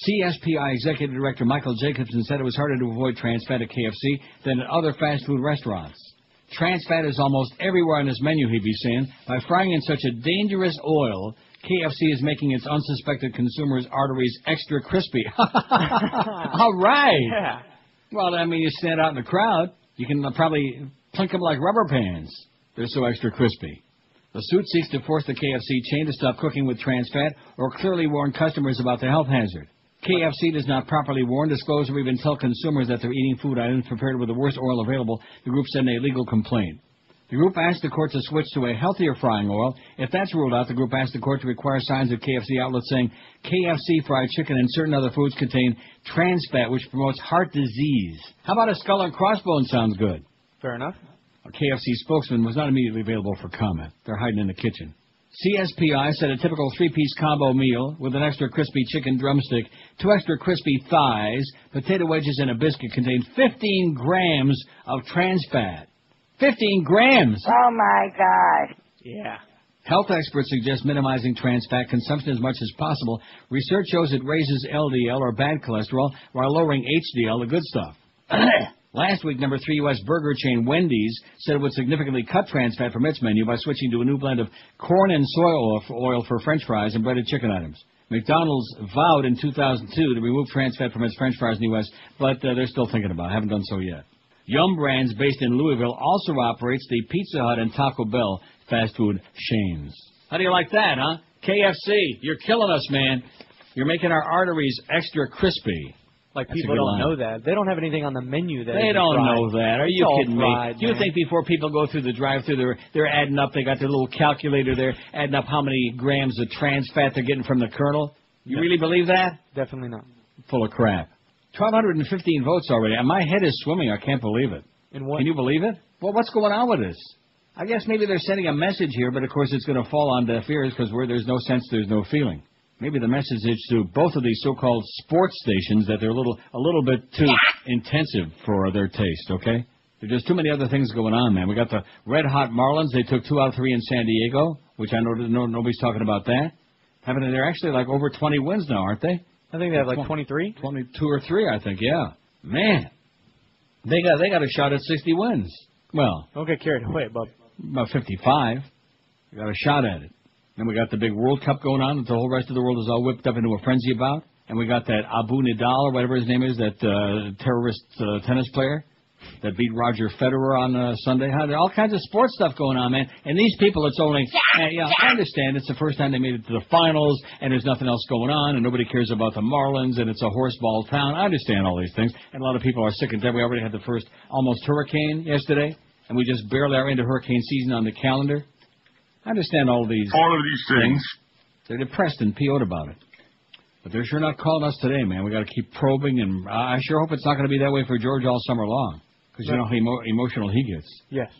CSPI Executive Director Michael Jacobson said it was harder to avoid trans fat at KFC than at other fast food restaurants. Trans fat is almost everywhere on this menu, he'd be saying. By frying in such a dangerous oil, KFC is making its unsuspected consumers' arteries extra crispy. All right. Yeah. Well, I mean, you stand out in the crowd, you can probably plink them like rubber pans. They're so extra crispy. The suit seeks to force the KFC chain to stop cooking with trans fat or clearly warn customers about the health hazard. KFC does not properly warn, disclose, or even tell consumers that they're eating food items prepared with the worst oil available, the group said in a legal complaint. The group asked the court to switch to a healthier frying oil. If that's ruled out, the group asked the court to require signs at KFC outlets saying KFC fried chicken and certain other foods contain trans fat, which promotes heart disease. How about a skull and crossbones? Sounds good. Fair enough. A KFC spokesman was not immediately available for comment. They're hiding in the kitchen. CSPI said a typical three-piece combo meal with an extra crispy chicken drumstick, 2 extra crispy thighs, potato wedges, and a biscuit contained 15 grams of trans fat. 15 grams! Oh, my God. Yeah. Health experts suggest minimizing trans fat consumption as much as possible. Research shows it raises LDL, or bad cholesterol, while lowering HDL, the good stuff. Last week, number 3 U.S. burger chain Wendy's said it would significantly cut trans fat from its menu by switching to a new blend of corn and soy oil for French fries and breaded chicken items. McDonald's vowed in 2002 to remove trans fat from its French fries in the U.S., but they're still thinking about it. Haven't done so yet. Yum Brands, based in Louisville, also operates the Pizza Hut and Taco Bell fast food chains. How do you like that, huh? KFC, you're killing us, man. You're making our arteries extra crispy. Like, people don't know that. They don't have anything on the menu that they don't know that. Are you kidding me? Do you man. think before people go through the drive-thru, they're adding up, they got their little calculator there, adding up how many grams of trans fat they're getting from the kernel? You really believe that? Definitely not. Full of crap. 1,215 votes already. My head is swimming. I can't believe it. In what? Can you believe it? Well, what's going on with this? I guess maybe they're sending a message here, but of course it's going to fall on deaf ears because where there's no sense, there's no feeling. Maybe the message is to both of these so-called sports stations that they're a little bit too intensive for their taste, okay? There's just too many other things going on, man. We got the red-hot Marlins. They took 2 out of 3 in San Diego, which I know nobody's talking about that. They're actually like over 20 wins now, aren't they? I think they have like 23? 22 or 3, I think, yeah. Man, they got a shot at 60 wins. Well, don't get carried away, bub. About 55. We got a shot at it. Then we got the big World Cup going on that the whole rest of the world is all whipped up into a frenzy about. And we got that Abu Nidal, or whatever his name is, that terrorist tennis player that beat Roger Federer on Sunday. There are all kinds of sports stuff going on, man. And these people, it's only, I understand it's the first time they made it to the finals, and there's nothing else going on, and nobody cares about the Marlins, and it's a horseball town. I understand all these things. And a lot of people are sick and dead. We already had the first almost hurricane yesterday, and we just barely are into hurricane season on the calendar. I understand all of these things. They're depressed and PO'd about it. But they're sure not calling us today, man. We got to keep probing, and I sure hope it's not going to be that way for George all summer long. Because you know how emotional he gets. Yes.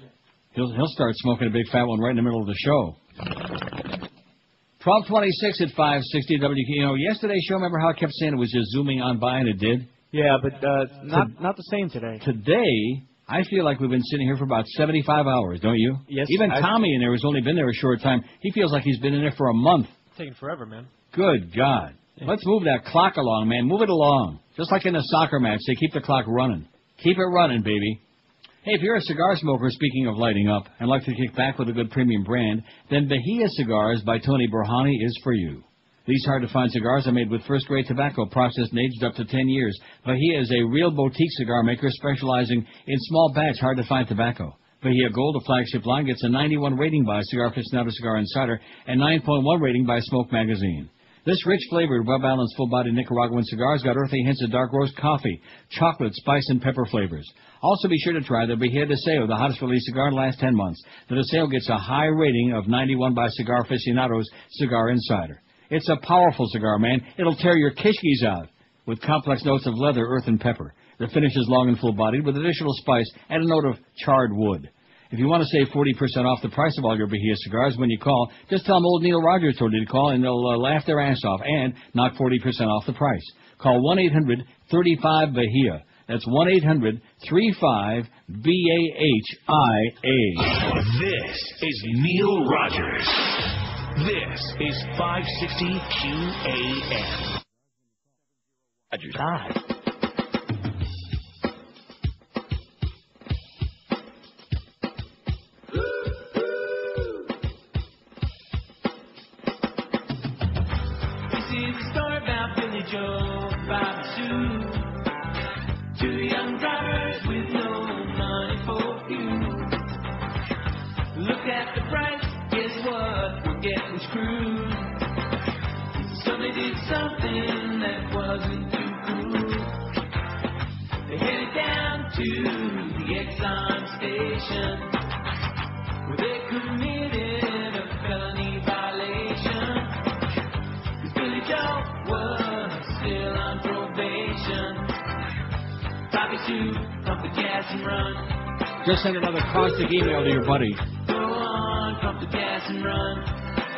He'll start smoking a big fat one right in the middle of the show. 12:26 at 560 WQAM. You know, yesterday's show, remember how I kept saying it was just zooming on by, and it did? Yeah, but not the same today. Today, I feel like we've been sitting here for about 75 hours, don't you? Yes. Even Tommy in there has only been there a short time. He feels like he's been in there for a month. It's taking forever, man. Good God. Yeah. Let's move that clock along, man. Move it along. Just like in a soccer match, they keep the clock running. Keep it running, baby. Hey, if you're a cigar smoker, speaking of lighting up, and like to kick back with a good premium brand, then Bahia Cigars by Tony Burhani is for you. These hard-to-find cigars are made with first-grade tobacco, processed and aged up to 10 years. Bahia is a real boutique cigar maker specializing in small batch, hard-to-find tobacco. Bahia Gold, a flagship line, gets a 91 rating by Cigar Aficionado Cigar Insider and 9.1 rating by Smoke Magazine. This rich-flavored, well-balanced, full-bodied Nicaraguan cigar's got earthy hints of dark roast coffee, chocolate, spice, and pepper flavors. Also be sure to try the Bahia Deseo, the hottest release cigar in the last 10 months. The Deseo gets a high rating of 91 by Cigar Aficionado's Cigar Insider. It's a powerful cigar, man. It'll tear your kishkis out with complex notes of leather, earth, and pepper. The finish is long and full-bodied with additional spice and a note of charred wood. If you want to save 40% off the price of all your Bahia cigars when you call, just tell them old Neil Rogers told you to call, and they'll laugh their ass off and knock 40% off the price. Call 1-800-35-BAHIA. That's 1-800-35-BAHIA. This is Neil Rogers. This is 560 QAM. Live. Something that wasn't too cool. They headed down to the Exxon station where they committed a felony violation. 'Cause Billy Joe was still on probation. Probably to pump the gas and run. Just send another caustic email to your buddy. Go on, pump the gas and run.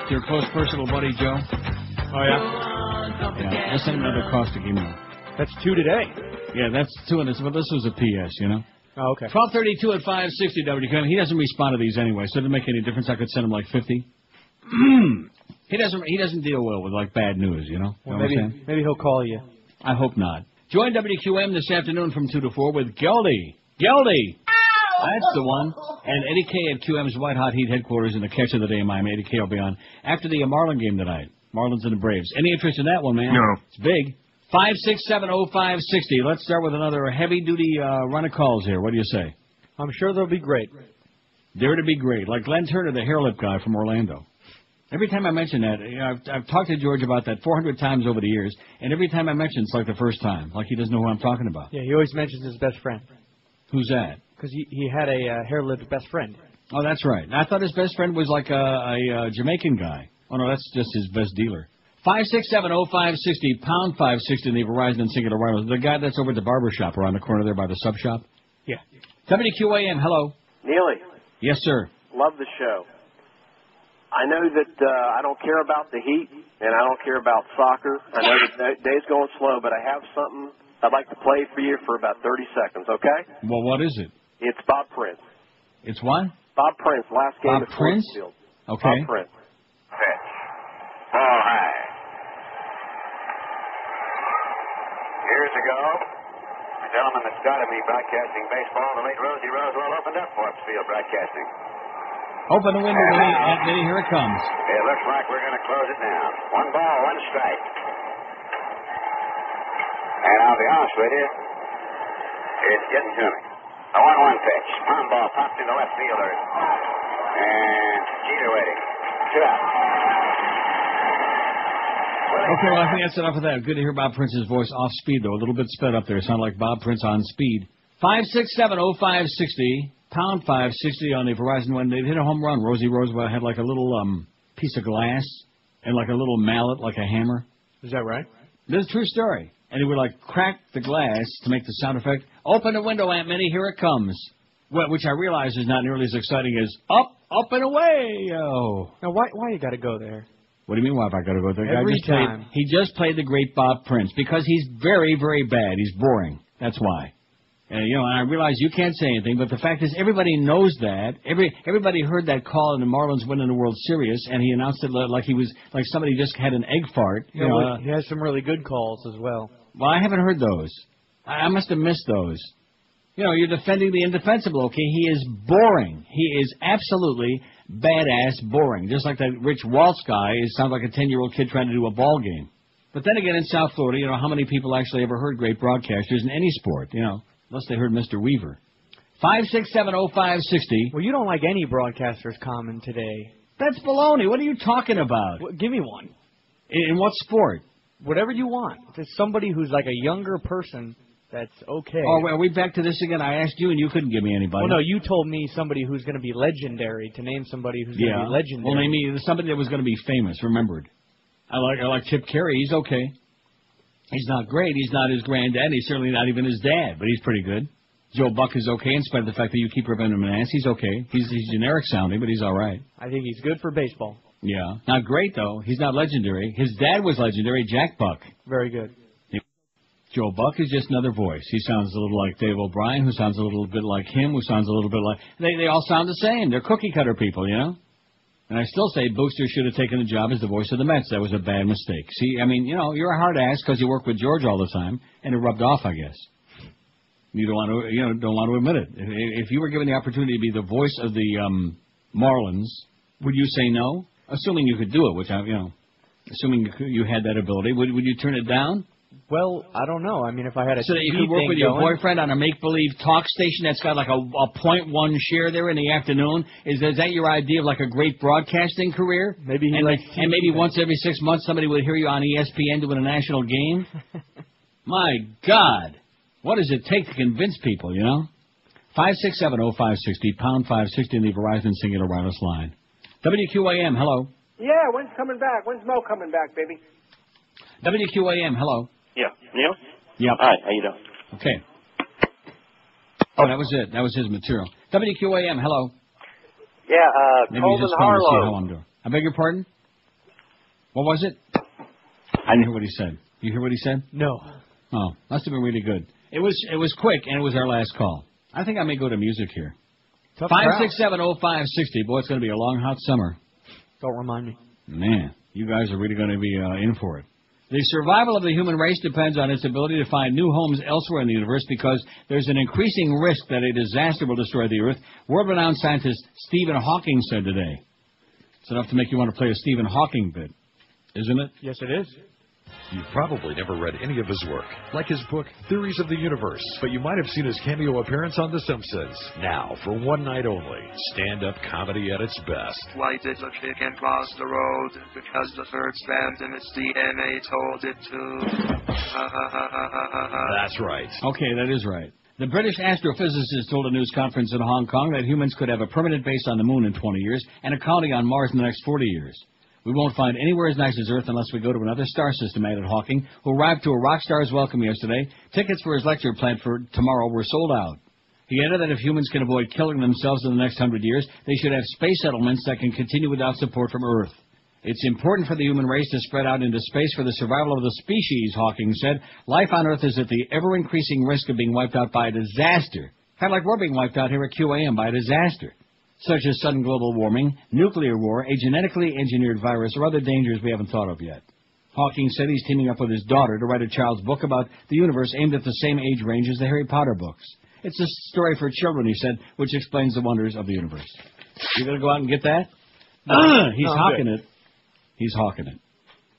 Your close personal buddy, Joe. Oh, yeah? Yeah, just send another caustic email. That's 2 today. Yeah, that's 2 in this, but this was a PS, you know? Oh, okay. 1232 at 560 WQAM. He doesn't respond to these anyway, so it doesn't make any difference. I could send him like 50. He doesn't deal well with like bad news, you know? Well, maybe he'll call you. I hope not. Join WQAM this afternoon from 2 to 4 with Geldy. Geldy! That's the one. And Eddie K at QM's White Hot Heat headquarters in the catch of the day in Miami. Eddie K will be on after the Marlin game tonight. Marlins and the Braves. Any interest in that one, man? No. It's big. 5670560. Let's start with another heavy-duty run of calls here. What do you say? I'm sure they'll be great. They're to be great. Like Glenn Turner, the hair lip guy from Orlando. Every time I mention that, you know, I've talked to George about that 400 times over the years, and every time I mention it's like the first time, like he doesn't know who I'm talking about. Yeah, he always mentions his best friend. Who's that? Because he had a hair-lipped best friend. Oh, that's right. I thought his best friend was like a Jamaican guy. Oh, no, that's just his best dealer. 5670560, pound 560 in the Verizon and Singular Wireless. The guy that's over at the barber shop around the corner there by the sub shop? Yeah. WQAM, hello. Neely. Yes, sir. Love the show. I know that I don't care about the Heat, and I don't care about soccer. I know the day's going slow, but I have something I'd like to play for you for about 30 seconds, okay? Well, what is it? It's Bob Prince. It's what? Bob Prince, last game Bob at Prince? Field. Okay. Bob Prince. Pitch. Ball high. Years ago, the gentleman that started me broadcasting baseball, the late Rosie Rosewell, opened up Forbes Field broadcasting. Open the window, Vinny. Here it comes. It looks like we're going to close it down. 1 ball, 1 strike. And I'll be honest with you, it's getting to me. A 1-1 pitch. Pound ball popped into left fielder. And Jeter waiting. 2 out. Okay, well, I think that's enough of that. Good to hear Bob Prince's voice off speed, though. A little bit sped up there. Sounded like Bob Prince on speed. 5670560, pound 560 on the Verizon one. They hit a home run. Rosie Rosewell had like a little piece of glass and like a little mallet, like a hammer. Is that right? This is a true story. And he would like crack the glass to make the sound effect. Open the window, Aunt Minnie, here it comes. Well, which I realize is not nearly as exciting as up and away. Oh. Now, why you got to go there? What do you mean, why have I got to go there? Every time. He just played the great Bob Prince because he's very, very bad. He's boring. That's why. And I realize you can't say anything, but the fact is everybody knows that. Everybody heard that call in the Marlins winning the World Series, and he announced it like he was like somebody just had an egg fart. He has some really good calls as well. Well, I haven't heard those. I must have missed those. You're defending the indefensible, okay? He is boring. He is absolutely badass boring. Just like that Rich Waltz guy sounds like a 10-year-old kid trying to do a ball game. But then again, in South Florida, how many people actually ever heard great broadcasters in any sport, unless they heard Mr. Weaver. 5670560. Well, you don't like any broadcasters common today. That's baloney. What are you talking about? Well, give me one. In what sport? Whatever you want. There's somebody who's like a younger person that's okay. Oh, are we back to this again? I asked you, and you couldn't give me anybody. Well, no, you told me somebody who's going to be legendary, to name somebody who's going to be legendary. Well, name me somebody that was going to be famous, remembered. I like Chip Carey. He's okay. He's not great. He's not his granddad. He's certainly not even his dad, but he's pretty good. Joe Buck is okay, in spite of the fact that you keep referring him an ass. He's okay. He's generic sounding, but he's all right. I think he's good for baseball. Yeah. Not great, though. He's not legendary. His dad was legendary, Jack Buck. Very good. Joe Buck is just another voice. He sounds a little like Dave O'Brien, who sounds a little bit like him, who sounds a little bit like... They all sound the same. They're cookie-cutter people, And I still say Booster should have taken the job as the voice of the Mets. That was a bad mistake. See, I mean, you're a hard ass because you work with George all the time, and it rubbed off, I guess. You don't want to admit it. If you were given the opportunity to be the voice of the Marlins, would you say no? Assuming you could do it, which assuming you had that ability, would you turn it down? Well, I don't know. I mean, if I had a so that you could work with your boyfriend on a make-believe talk station that's got like a 0.1 share there in the afternoon, is that your idea of like a great broadcasting career? Maybe and maybe once every 6 months somebody would hear you on ESPN doing a national game. My God, what does it take to convince people? 5670560 pound 560 in the Verizon Singular Wireless line. WQAM, hello. Yeah, when's coming back? When's Mo coming back, baby? WQAM, hello. Yeah. Neil? Yep. Hi, how you doing? Okay. Oh, that was it. That was his material. WQAM, hello. Yeah, Maybe Colton he's just calling to see how Harlow. I'm doing. I beg your pardon? What was it? I didn't hear what he said. You hear what he said? No. Oh, must have been really good. It was quick, and it was our last call. I think I may go to music here. 5670560. Boy, it's going to be a long, hot summer. Don't remind me. Man, you guys are really going to be in for it. The survival of the human race depends on its ability to find new homes elsewhere in the universe because there's an increasing risk that a disaster will destroy the Earth. World-renowned scientist Stephen Hawking said today. It's enough to make you want to play a Stephen Hawking bit, isn't it? Yes, it is. You've probably never read any of his work, like his book, Theories of the Universe, but you might have seen his cameo appearance on The Simpsons. Now, for one night only, stand-up comedy at its best. Why did the chicken cross the road? Because the third strand in its DNA told it to. That's right. Okay, that is right. The British astrophysicist told a news conference in Hong Kong that humans could have a permanent base on the moon in 20 years and a colony on Mars in the next 40 years. We won't find anywhere as nice as Earth unless we go to another star system, added Hawking, who arrived to a rock star's welcome yesterday. Tickets for his lecture planned for tomorrow were sold out. He added that if humans can avoid killing themselves in the next 100 years, they should have space settlements that can continue without support from Earth. It's important for the human race to spread out into space for the survival of the species, Hawking said. Life on Earth is at the ever-increasing risk of being wiped out by a disaster Kind of like we're being wiped out here at QAM by a disaster, such as sudden global warming, nuclear war, a genetically engineered virus, or other dangers we haven't thought of yet. Hawking said he's teaming up with his daughter to write a child's book about the universe aimed at the same age range as the Harry Potter books. It's a story for children, he said, which explains the wonders of the universe. You going to go out and get that? He's hawking it. He's hawking it.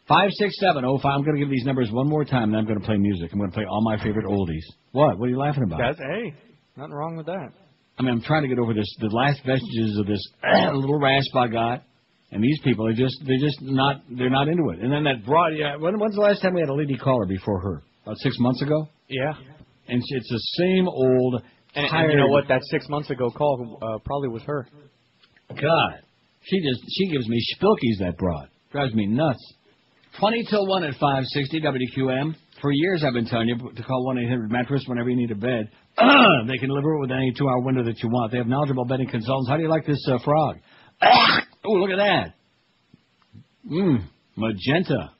56705. I'm going to give these numbers one more time, and then I'm going to play music. I'm going to play all my favorite oldies. What? What are you laughing about? Hey, nothing wrong with that. I mean, I'm trying to get over this, the last vestiges of this little rasp I got, and these people are they're not into it. And then that broad, when's the last time we had a lady caller before her? About 6 months ago? Yeah. And it's the same old, tired... And you know what? That 6 months ago call probably was her. God. She gives me spilkies, that broad. Drives me nuts. 20 till 1 at 560 WQM. For years I've been telling you to call 1-800-MATTRESS whenever you need a bed. They can deliver it with any 2-hour window that you want. They have knowledgeable bedding consultants. How do you like this frog? Oh, look at that. Magenta.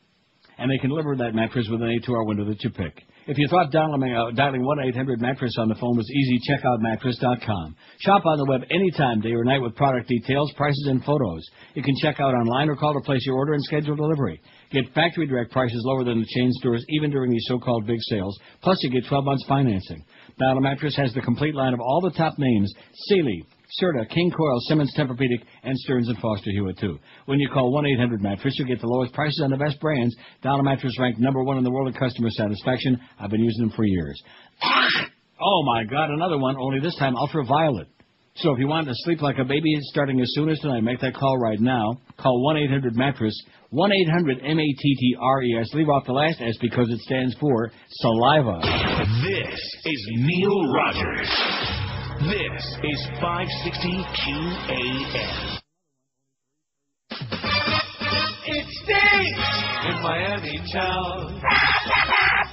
And they can deliver that mattress with any 2-hour window that you pick. If you thought dialing 1-800-MATTRESS on the phone was easy, check out mattress.com. Shop on the web anytime, day or night, with product details, prices, and photos. You can check out online or call to place your order and schedule delivery. Get factory direct prices lower than the chain stores, even during these so-called big sales. Plus, you get 12 months financing. Dial Mattress has the complete line of all the top names: Sealy, Serta, King Coil, Simmons, Tempur-Pedic, and Stearns & Foster Hewitt, too. When you call 1-800-MATTRESS, you get the lowest prices on the best brands. Dial Mattress ranked #1 in the world of customer satisfaction. I've been using them for years. Oh, my God, another one, only this time ultraviolet. So if you want to sleep like a baby starting as soon as tonight, make that call right now. Call 1-800-MATTRESS, 1-800-MATTRES. Leave off the last S because it stands for saliva. This is Neil Rogers. This is 560 QAM. It stinks in Miami town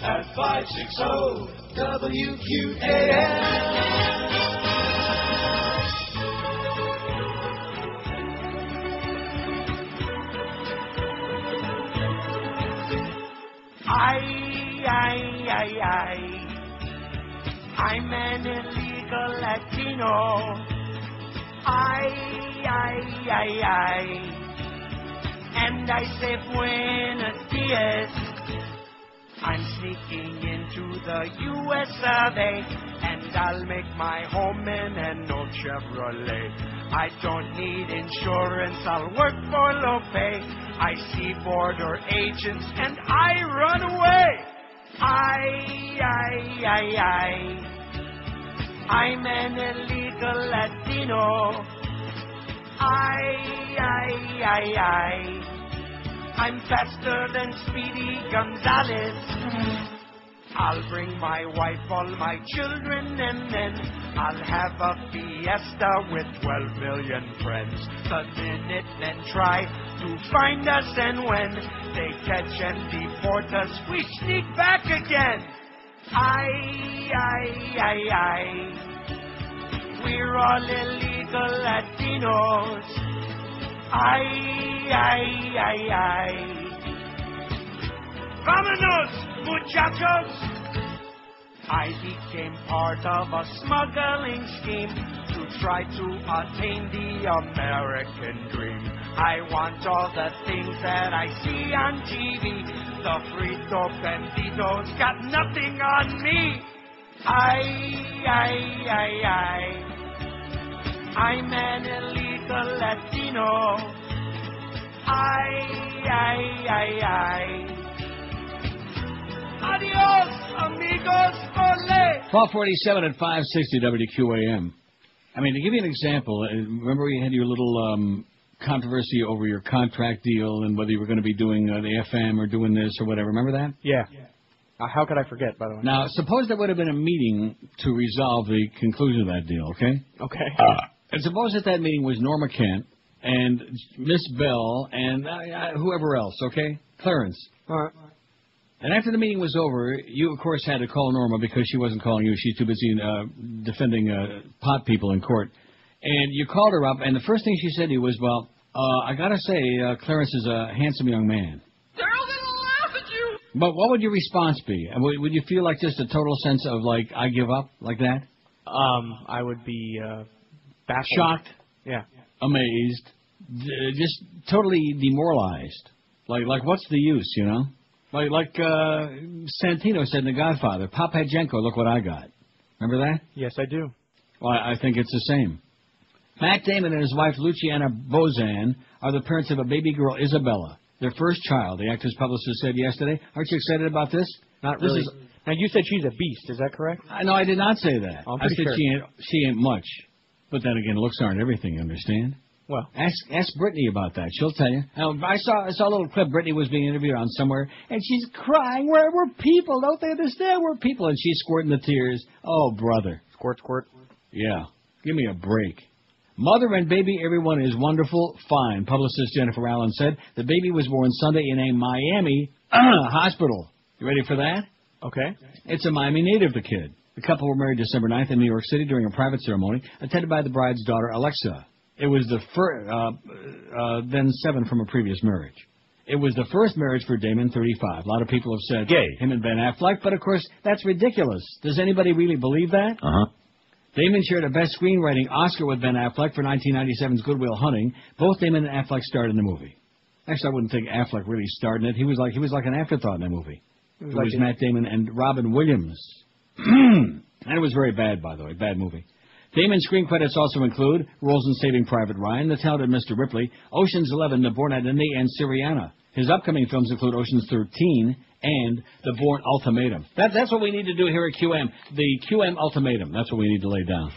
at 560 WQAM. I'm an illegal Latino. And I say buenos dias. I'm sneaking into the U.S. of A, and I'll make my home in an old Chevrolet. I don't need insurance, I'll work for low pay. I see border agents and I run away. I'm an illegal Latino. I'm faster than Speedy Gonzales. I'll bring my wife, all my children, and then I'll have a fiesta with 12 million friends. The minute men try to find us, and when they catch and deport us, we sneak back again. We're all illegal Latinos. Vámonos, muchachos! I became part of a smuggling scheme to try to attain the American dream. I want all the things that I see on TV. The frito banditos got nothing on me. I'm an illegal Latino. Adios, amigos, ole. 1247 at 560 WQAM. I mean, to give you an example, remember you had your little controversy over your contract deal and whether you were going to be doing the FM or doing this or whatever. Remember that? Yeah. How could I forget, by the way? Now, suppose there would have been a meeting to resolve the conclusion of that deal, okay? Okay. And suppose that meeting was Norma Kent and Miss Bell and whoever else, okay? Clarence. All right. And after the meeting was over, you, of course, had to call Norma because she wasn't calling you. She's too busy defending pot people in court. And you called her up, and the first thing she said to you was, well, I got to say, Clarence is a handsome young man. They're all going to laugh at you. But what would your response be? Would you feel like just a total sense of, like, I give up, like that? I would be baffled. Shocked. Yeah. Amazed. Just totally demoralized. Like what's the use, you know? Like Santino said in The Godfather, Papajenko, look what I got. Remember that? Yes, I do. Well, I think it's the same. Matt Damon and his wife, Luciana Bozan, are the parents of a baby girl, Isabella, their first child, the actor's publicist said yesterday. Aren't you excited about this? Not really. Now, you said she's a beast. Is that correct? No, I did not say that. I'm I said pretty sure. she ain't much. But then again, looks aren't everything, you understand? Well, ask Brittany about that. She'll tell you. I saw a little clip. Brittany was being interviewed on somewhere, and she's crying. We're people. Don't they understand? We're people. And she's squirting the tears. Oh, brother. Squirt, squirt. Yeah. Give me a break. Mother and baby, everyone is wonderful, fine. Publicist Jennifer Allen said the baby was born Sunday in a Miami hospital. You ready for that? Okay. It's a Miami native, the kid. The couple were married December 9th in New York City during a private ceremony attended by the bride's daughter, Alexa. It was the then 7 from a previous marriage. It was the first marriage for Damon, 35. A lot of people have said him and Ben Affleck, but of course that's ridiculous. Does anybody really believe that? Uh-huh. Damon shared a Best Screenwriting Oscar with Ben Affleck for 1997's Good Will Hunting. Both Damon and Affleck starred in the movie. Actually, I wouldn't think Affleck really starred in it. He was like an afterthought in the movie. It was Matt Damon and Robin Williams. And it was very bad, by the way. Bad movie. Damon's screen credits also include roles in Saving Private Ryan, The Talented Mr. Ripley, Ocean's 11, The Born Identity, and Syriana. His upcoming films include Ocean's 13 and The Bourne Ultimatum. That's what we need to do here at QM. The QM Ultimatum. That's what we need to lay down.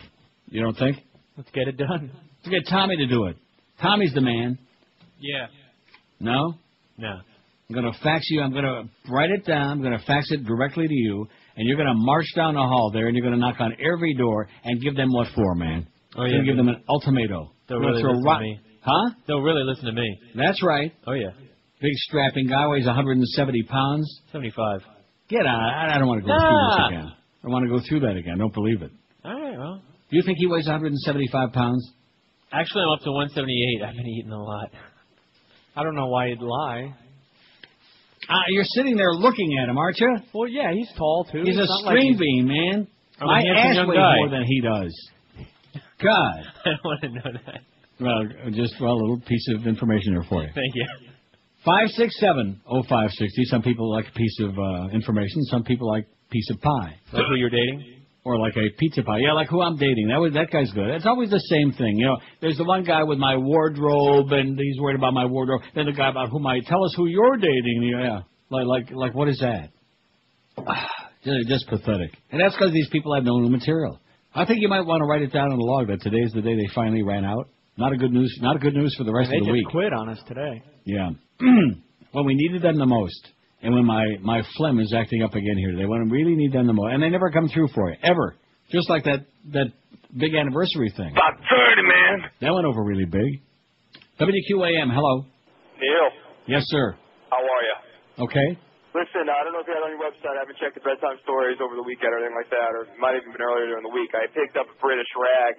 You don't think? Let's get it done. Let's get Tommy to do it. Tommy's the man. Yeah. No? No. I'm going to fax you. I'm going to write it down. I'm going to fax it directly to you. And you're going to march down the hall there, and you're going to knock on every door and give them what for, man? Oh, yeah. Give them an ultimatum. They'll really listen to me. Huh? They'll really listen to me. That's right. Oh, yeah. Big strapping guy, weighs 170 pounds. 75. Get on. I don't want to go through this again. I want to go through that again. Don't believe it. All right, well. Do you think he weighs 175 pounds? Actually, I'm up to 178. I've been eating a lot. I don't know why he'd lie. You're sitting there looking at him, aren't you? Well, yeah, he's tall, too. He's a string bean, man. My ass weighs more than he does. God. I don't want to know that. Well, just a little piece of information here for you. Thank you. 567-0560. Some people like a piece of information. Some people like a piece of pie. Like who you're dating? Or like a pizza pie. Yeah, like who I'm dating. That guy's good. It's always the same thing. You know, there's the one guy with my wardrobe, and he's worried about my wardrobe. Then the guy about tell us who you're dating. Yeah, like what is that? Just pathetic. And that's because these people have no new material. I think you might want to write it down on the log that today's the day they finally ran out. Not a good news for the rest of the week. They just quit on us today. Yeah. When we needed them the most. And when my phlegm is acting up again here today, when I really need them the most. And they never come through for you, ever. Just like that big anniversary thing. About 30, man. That went over really big. WQAM, hello. Neil. Yes, sir. How are you? Okay. Listen, I don't know if you had it on your website. I haven't checked the bedtime stories over the weekend or anything like that, or it might have even been earlier during the week. I picked up a British Rag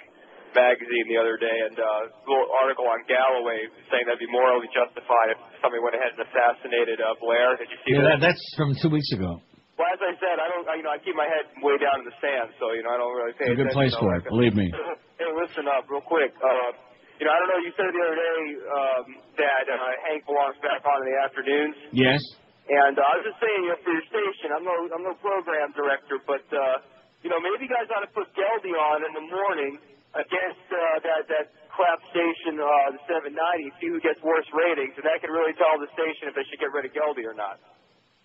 magazine the other day, and a little article on Galloway saying that'd be morally justified if somebody went ahead and assassinated Blair. Did you see that? That's from 2 weeks ago. Well, as I said, I keep my head way down in the sand, so I don't really pay It's a attention. good place for it, believe me. Hey, listen up, real quick. I don't know. You said the other day that Hank belongs back on in the afternoons. Yes. And I was just saying, for your station, I'm no program director, but maybe you guys ought to put Geldy on in the morning against that crap station, the 790, see who gets worse ratings, and that could really tell the station if they should get rid of Geldy or not.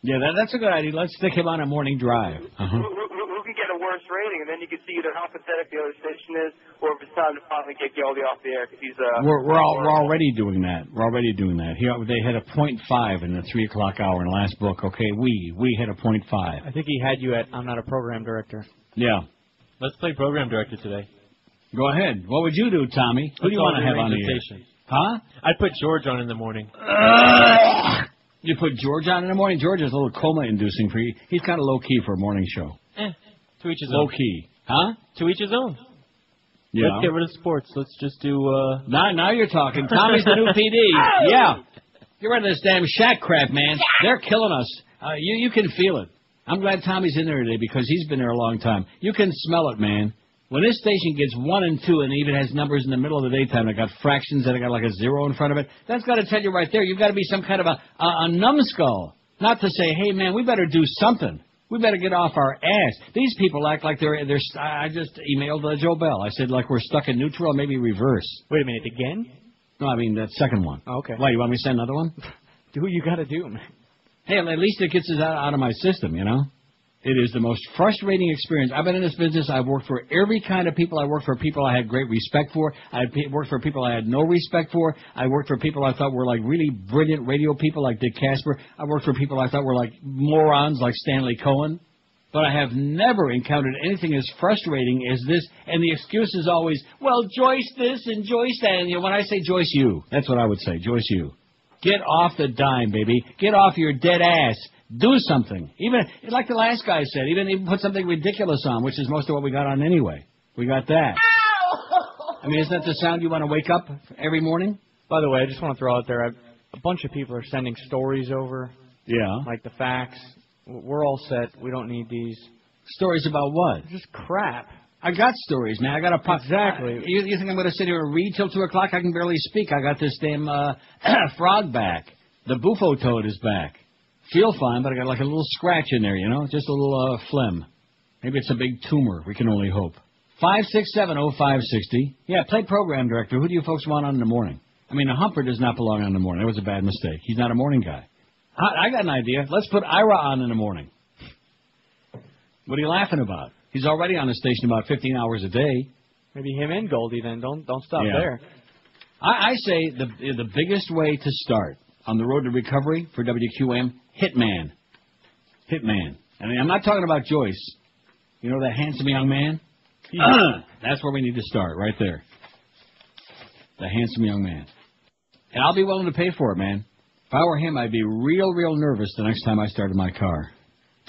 Yeah, that's a good idea. Let's stick him on a morning drive. Who can get a worse rating, and then you can see either how pathetic the other station is, or if it's time to finally get Geldy off the air, because he's We're already doing that. We're already doing that. They had a 0.5 in the 3 o'clock hour in the last book. Okay, we had a 0.5. I think he had you at I'm not a program director. Yeah. Let's play program director today. Go ahead. What would you do, Tommy? Who do you want to have on the air? Station. Huh? I'd put George on in the morning. You put George on in the morning? George is a little coma-inducing for you. He's kind of low-key for a morning show. To each his own. Low-key. Huh? To each his own. Yeah. Let's get rid of sports. Let's just do... Now you're talking. Tommy's the new PD. Yeah. Get rid of this damn shack crap, man. They're killing us. You can feel it. I'm glad Tommy's in there today because he's been there a long time. You can smell it, man. When this station gets 1 and 2 and even has numbers in the middle of the daytime, it got fractions and it got like a 0 in front of it, that's got to tell you right there, you've got to be some kind of a numbskull. Not to say, hey, man, we better do something. We better get off our ass. These people act like they're. I just emailed Joe Bell. I said, like, we're stuck in neutral, maybe reverse. Wait a minute, again? No, I mean that second one. Oh, okay. Why, you want me to send another one? Do what you got to do, man. Hey, at least it gets us out of my system, you know? It is the most frustrating experience. I've been in this business. I've worked for every kind of people. I worked for people I had great respect for. I worked for people I had no respect for. I worked for people I thought were like really brilliant radio people like Dick Casper. I worked for people I thought were like morons like Stanley Cohen. But I have never encountered anything as frustrating as this. And the excuse is always, well, Joyce this and Joyce that. And when I say Joyce you, that's what I would say, Joyce you. Get off the dime, baby. Get off your dead ass. Do something. Even like the last guy said, even put something ridiculous on, which is most of what we got on anyway. We got that. I mean, isn't that the sound you want to wake up every morning? By the way, I just want to throw out there, a bunch of people are sending stories over. Yeah. Like the facts. We're all set. We don't need these. Stories about what? Just crap. I got stories, man. I got a pop. Exactly. You think I'm going to sit here and read till 2 o'clock? I can barely speak. I got this damn frog back. The bufo toad is back. Feel fine, but I got like a little scratch in there, you know? Just a little phlegm. Maybe it's a big tumor. We can only hope. 5670560. Yeah, play program director. Who do you folks want on in the morning? I mean, Humper does not belong on in the morning. That was a bad mistake. He's not a morning guy. I got an idea. Let's put Ira on in the morning. What are you laughing about? He's already on the station about 15 hours a day. Maybe him and Goldie then. Don't stop there. I say the biggest way to start on the road to recovery for WQAM, Hitman. Hitman. And I'm not talking about Joyce. You know that handsome young man? That's where we need to start, right there. The handsome young man. And I'll be willing to pay for it, man. If I were him, I'd be real nervous the next time I started my car.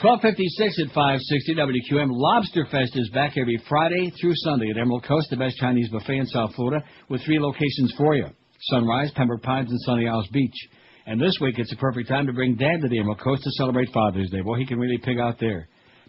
12:56 at 560 WQM. Lobster Fest is back every Friday through Sunday at Emerald Coast, the best Chinese buffet in South Florida, with 3 locations for you: Sunrise, Pembroke Pines, and Sunny Isles Beach. And this week, it's a perfect time to bring Dad to the Emerald Coast to celebrate Father's Day. Well, he can really pig out there.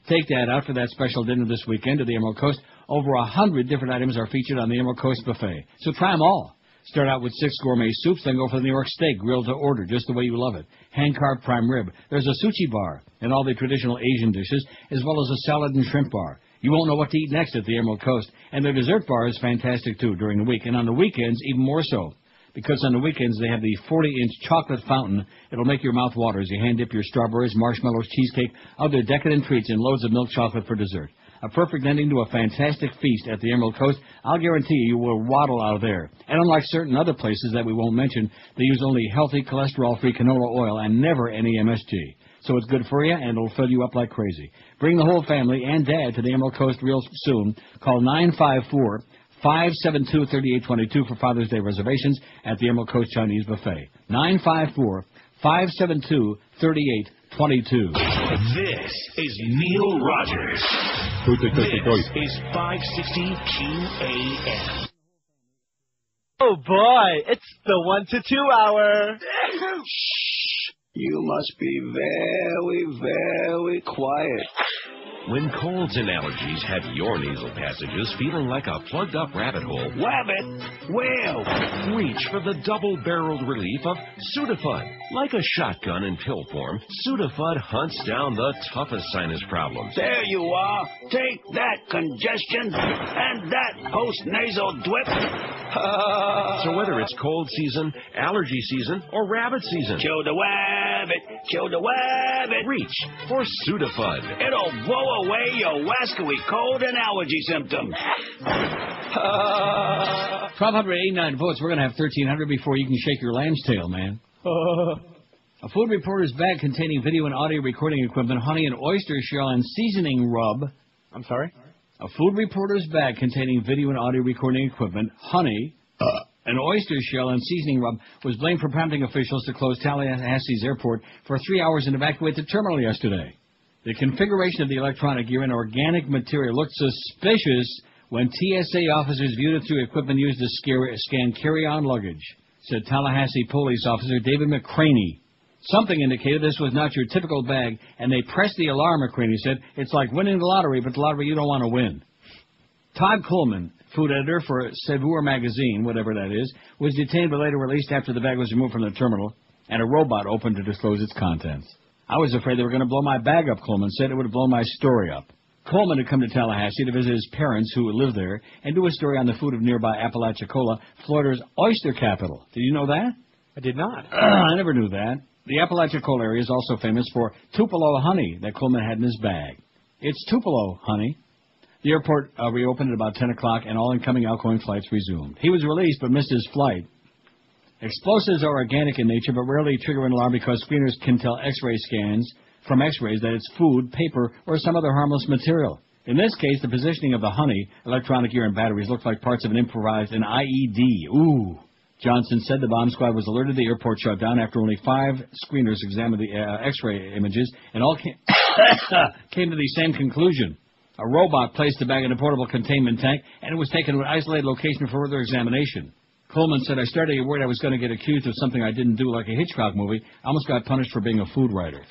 Take Dad out for that special dinner this weekend to the Emerald Coast. Over 100 different items are featured on the Emerald Coast buffet. So try them all. Start out with 6 gourmet soups, then go for the New York steak, grilled to order, just the way you love it. Hand-carved prime rib. There's a sushi bar and all the traditional Asian dishes, as well as a salad and shrimp bar. You won't know what to eat next at the Emerald Coast. And their dessert bar is fantastic, too, during the week. And on the weekends, even more so. Because on the weekends, they have the 40-inch chocolate fountain. It'll make your mouth water as you hand-dip your strawberries, marshmallows, cheesecake, other decadent treats, and loads of milk chocolate for dessert. A perfect ending to a fantastic feast at the Emerald Coast. I'll guarantee you will waddle out of there. And unlike certain other places that we won't mention, they use only healthy, cholesterol-free canola oil and never any MSG. So it's good for you, and it'll fill you up like crazy. Bring the whole family and Dad to the Emerald Coast real soon. Call 954-572-3822 for Father's Day reservations at the Emerald Coast Chinese Buffet. 954-572-3822. This is Neil Rogers. This is 560 QAM. Oh boy, it's the 1 to 2 hour. Shh. You must be very quiet. When colds and allergies have your nasal passages feeling like a plugged-up rabbit hole, Rabbit? Where? reach for the double-barreled relief of Sudafed. Like a shotgun in pill form, Sudafed hunts down the toughest sinus problems. There you are. Take that, congestion, and that post-nasal drip. So whether it's cold season, allergy season, or rabbit season, Kill the rabbit. Kill the rabbit. reach for Sudafed. It'll blow away your wascally cold and allergy symptoms. 1,289 votes. We're going to have 1,300 before you can shake your lamb's tail, man. A food reporter's bag containing video and audio recording equipment, honey and oyster shell and seasoning rub. I'm sorry? A food reporter's bag containing video and audio recording equipment, honey, an oyster shell and seasoning rub was blamed for prompting officials to close Tallahassee's airport for 3 hours and evacuate the terminal yesterday. The configuration of the electronic gear and organic material looked suspicious when TSA officers viewed it through equipment used to scan carry-on luggage, said Tallahassee police officer David McCraney. Something indicated this was not your typical bag, and they pressed the alarm, McCraney said. It's like winning the lottery, but the lottery you don't want to win. Todd Coleman, food editor for Sevour magazine, whatever that is, was detained but later released after the bag was removed from the terminal and a robot opened to disclose its contents. I was afraid they were going to blow my bag up, Coleman said. It would have blown my story up. Coleman had come to Tallahassee to visit his parents who live there and do a story on the food of nearby Apalachicola, Florida's oyster capital. Did you know that? I did not. I never knew that. The Apalachicola area is also famous for Tupelo honey that Coleman had in his bag. It's Tupelo honey. The airport reopened at about 10 o'clock and all incoming and outgoing flights resumed. He was released but missed his flight. Explosives are organic in nature but rarely trigger an alarm because screeners can tell X-ray scans from X-rays that it's food, paper, or some other harmless material. In this case, the positioning of the honey, electronic gear, and batteries looked like parts of an improvised IED. Ooh. Johnson said the bomb squad was alerted. The airport shut down after only 5 screeners examined the X-ray images and all came to the same conclusion. A robot placed the bag in a portable containment tank, and it was taken to an isolated location for further examination. Coleman said, I started to get worried I was going to get accused of something I didn't do, like a Hitchcock movie. I almost got punished for being a food writer.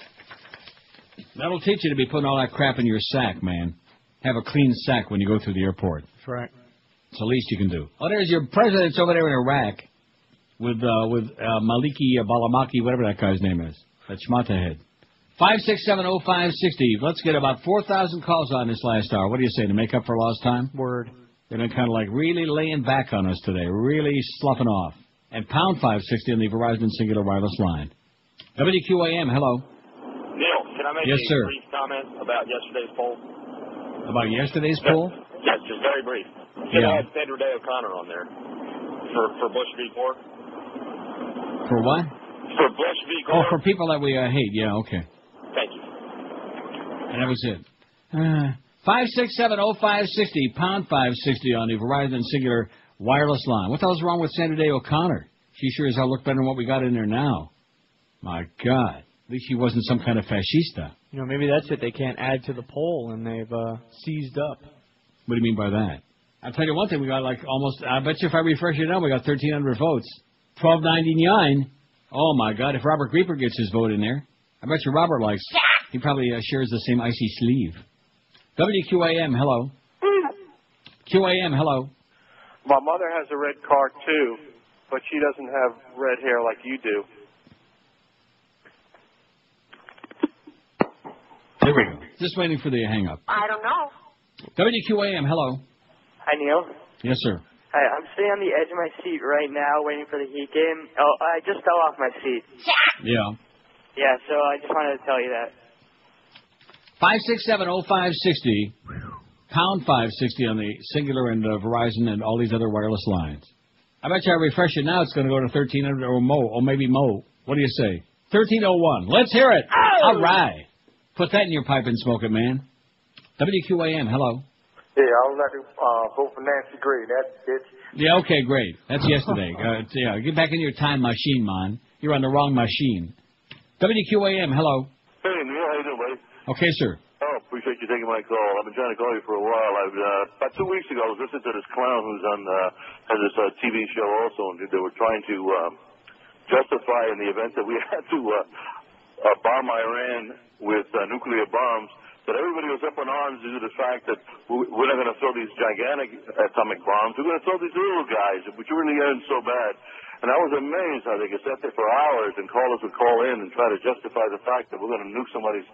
That'll teach you to be putting all that crap in your sack, man. Have a clean sack when you go through the airport. That's right. It's the least you can do. Oh, there's your president's over there in Iraq with Maliki Balamaki, whatever that guy's name is. That schmata head. 5670560. Let's get about 4,000 calls on this last hour. What do you say, to make up for lost time? Word. They've been kind of like really laying back on us today, really sloughing off. And pound 560 on the Verizon Singular Wireless line. WQAM, hello. Neil, can I make Yes, a sir. brief comment about yesterday's poll? About yesterday's poll? Yes, just very brief. Should Yeah. I had Pedro Day O'Connor on there for Bush v. Gore? For what? For Bush v. Gore? Oh, for people that we hate. Yeah, okay. Thank you. And that was it. 5670560, pound 560 on the Verizon Singular Wireless line. What the hell's wrong with Sandra Day O'Connor? She sure as hell looked better than what we got in there now. My God. At least she wasn't some kind of fascista. You know, maybe that's it. They can't add to the poll, and they've seized up. What do you mean by that? I'll tell you one thing. We got like almost, I bet you if I refresh it now, we got 1,300 votes. 1299. Oh, my God. If Robert Grieper gets his vote in there, I bet you Robert likes. He probably shares the same icy sleeve. WQAM, hello. QAM, hello. My mother has a red car, too, but she doesn't have red hair like you do. There we go. Just waiting for the hang-up. I don't know. WQAM, hello. Hi, Neil. Yes, sir. Hi, I'm sitting on the edge of my seat right now waiting for the Heat game. Oh, I just fell off my seat. Yeah. Yeah, so I just wanted to tell you that. 5670560, pound 560 on the Singular and Verizon and all these other wireless lines. I bet you I refresh it now, it's going to go to 1300 or maybe Mo. What do you say? 1301. Let's hear it. Oh! All right. Put that in your pipe and smoke it, man. WQAM, hello. Yeah, I would like to vote for Nancy Gray. That bitch. Yeah, okay, great. That's yesterday. Yeah, get back in your time machine, man. You're on the wrong machine. WQAM, hello. Hey, Neil, how you doing, buddy? Okay, sir. Oh, appreciate you taking my call. I've been trying to call you for a while. About 2 weeks ago, I was listening to this clown who's on has this TV show also, and they were trying to justify in the event that we had to bomb Iran with nuclear bombs, that everybody was up in arms due to the fact that we're not going to throw these gigantic atomic bombs. We're going to throw these little guys, which really aren't so bad. And I was amazed how they could sit there for hours and callers would call in and try to justify the fact that we're going to nuke somebody's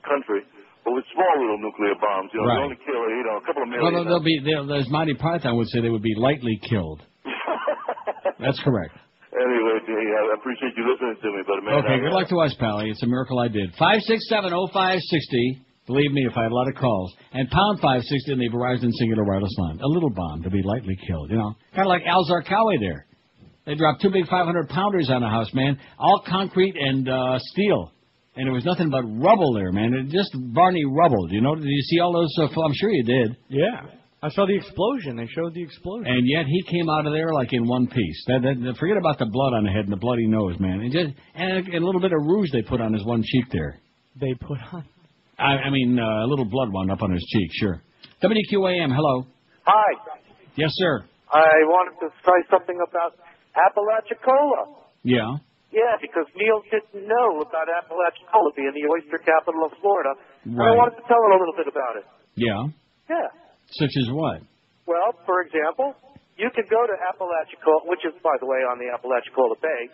country, but with small little nuclear bombs. You know, Right. they only kill, a couple of million. Well, as Monty Python would say, they would be lightly killed. That's correct. Anyway, I appreciate you listening to me, but man. Okay, good luck to us, Pally. It's a miracle I did. 5670560. Believe me, if I had a lot of calls. And pound 560 in the Verizon Singular Wireless line. A little bomb to be lightly killed, you know. Kind of like al-Zarqawi there. They dropped 2 big 500-pounders on a house, man. All concrete and steel. And there was nothing but rubble there, man. It just Barney rubble. You know, did you see all those? I'm sure you did. Yeah. I saw the explosion. They showed the explosion. And yet he came out of there like in one piece. Forget about the blood on the head and the bloody nose, man. And a little bit of rouge they put on his one cheek there. They put on? I mean, a little blood wound up on his cheek, sure. WQAM, hello. Hi. Yes, sir. I wanted to say something about Apalachicola. Yeah. Yeah, because Neil didn't know about Apalachicola being the oyster capital of Florida. And I Right. wanted to tell him a little bit about it. Yeah. Yeah. Such as what? Well, for example, you could go to Apalachicola, which is, by the way, on the Apalachicola Bay,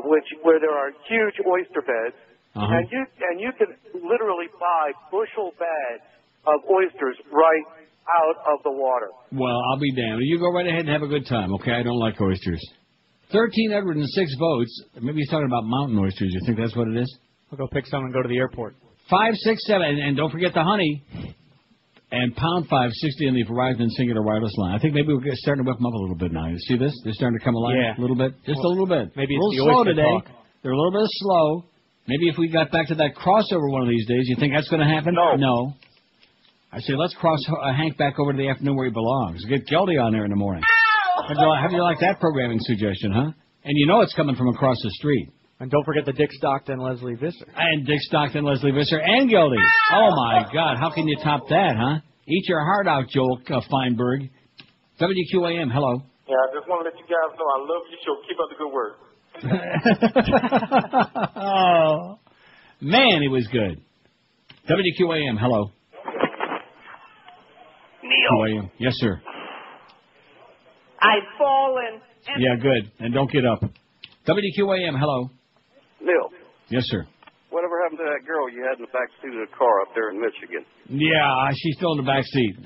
where there are huge oyster beds, and you can literally buy bushel bags of oysters right out of the water. Well, I'll be damned. You go right ahead and have a good time, okay? I don't like oysters. 1,306 votes. Maybe he's talking about mountain oysters. You think that's what it is? I'll go pick some and go to the airport. 567, and don't forget the honey. And pound 560 on the Verizon Singular Wireless line. I think maybe we're starting to whip them up a little bit now. You see this? They're starting to come alive a little bit. Just a little bit. Maybe a it's little the slow oyster today. talk. They're a little bit slow. Maybe if we got back to that crossover one of these days, you think that's going to happen? No. I say let's cross Hank back over to the afternoon where he belongs. Get Geldy on there in the morning. How do you like that programming suggestion, huh? And you know it's coming from across the street. And don't forget the Dick Stockton, Leslie Visser. And Dick Stockton, Leslie Visser, and Geldy. Oh, my God. How can you top that, huh? Eat your heart out, Joel Feinberg. WQAM, hello. Yeah, I just want to let you guys know I love your show. Keep up the good work. Oh, man, it was good. WQAM, hello. Neil. QAM. Yes, sir. I've fallen. Yeah, good. And don't get up. WQAM, hello. Neil. Yes, sir. Whatever happened to that girl you had in the back seat of the car up there in Michigan? Yeah, she's still in the back seat.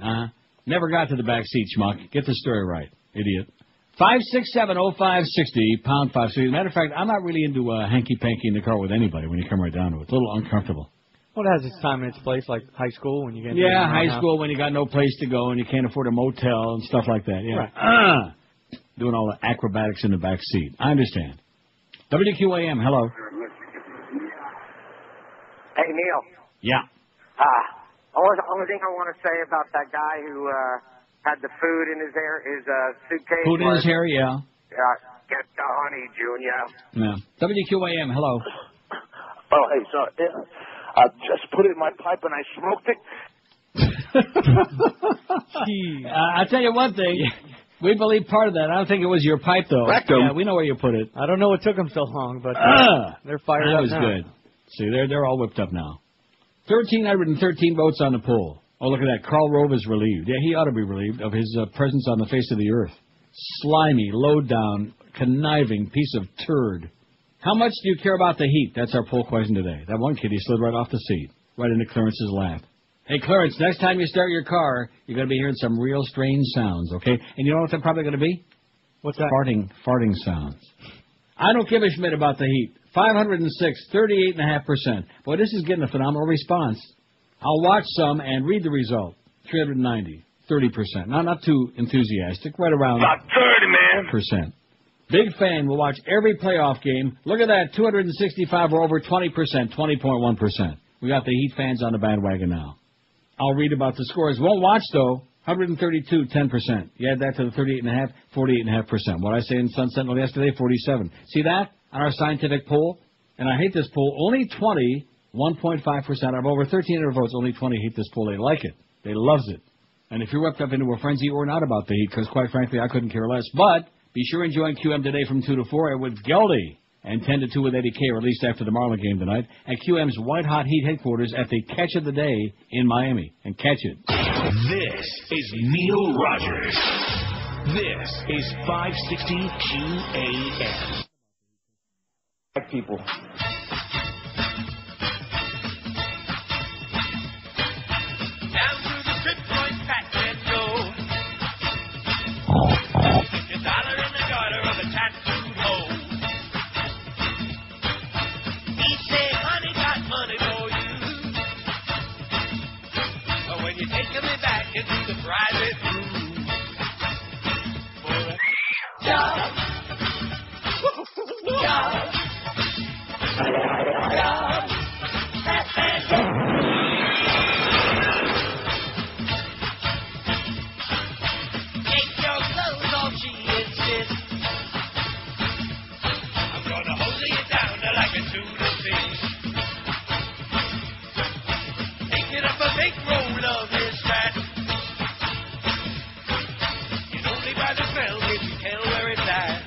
Never got to the back seat, schmuck. Get the story right, idiot. 5670560, pound 560. Matter of fact, I'm not really into hanky-panky in the car with anybody when you come right down to it. It's a little uncomfortable. Well, it has its time and its place, like high school when you get high school when you got no place to go and you can't afford a motel and stuff like that. Yeah. Right. Doing all the acrobatics in the back seat. I understand. WQAM, hello. Hey, Neil. Yeah. Only thing I want to say about that guy who had the food in his suitcase. Food in his hair, yeah. Get the honey, Junior. Yeah. WQAM, hello. Oh, hey, sorry. I just put it in my pipe and I smoked it. I'll tell you one thing. We believe part of that. I don't think it was your pipe, though. Rectum. Yeah, we know where you put it. I don't know what took them so long, but they're fired that up was now. good. See, they're all whipped up now. 1,313 votes on the poll. Oh, look at that. Karl Rove is relieved. Yeah, he ought to be relieved of his presence on the face of the earth. Slimy, low-down, conniving piece of turd. How much do you care about the heat? That's our poll question today. That one kid, he slid right off the seat, right into Clarence's lap. Hey, Clarence, next time you start your car, you're going to be hearing some real strange sounds, okay? And you know what they're probably going to be? What's that? Farting sounds. I don't give a schmidt about the heat. 506, 38.5%. Boy, this is getting a phenomenal response. I'll watch some and read the result. 390, 30%. Not too enthusiastic, right around About 30, man. %. Big fan will watch every playoff game. Look at that, 265 or over 20%, 20.1%. We got the Heat fans on the bandwagon now. I'll read about the scores. Won't watch, though. 132, 10%. You add that to the 38.5, 48.5%. What I say in Sun Sentinel yesterday, 47. See that on our scientific poll? And I hate this poll. Only 20, 1.5% out of over 1,300 votes. Only 20 hate this poll. They like it. They loves it. And if you're whipped up into a frenzy or not about the Heat, because quite frankly, I couldn't care less. But be sure and join QM today from 2 to 4 with Geldy. And 10 to 2 with Eddie K, released after the Marlins game tonight, at QM's White Hot Heat headquarters at the Catch of the Day in Miami. And catch it. This is Neil Rogers. This is 560 QAM. People. Down to the strip joint, pack and go. Stick $1 in the garter of a tattooed hole. He say, honey, got money for you. But when you take me back into the private room for a job. Take your clothes off, she insists. I'm gonna hold you down like a tuna fish. Taking up a big roll of his fat. And only by the smell can you tell where it's at.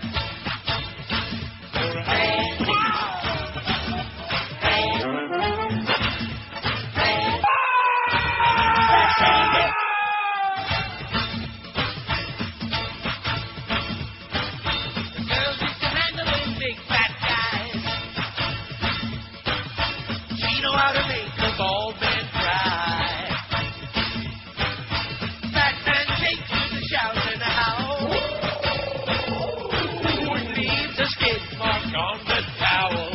big fat guys. She know how to make a bald man cry. Fat man takes to the shout and a howl. It leaves a skid mark on the towel.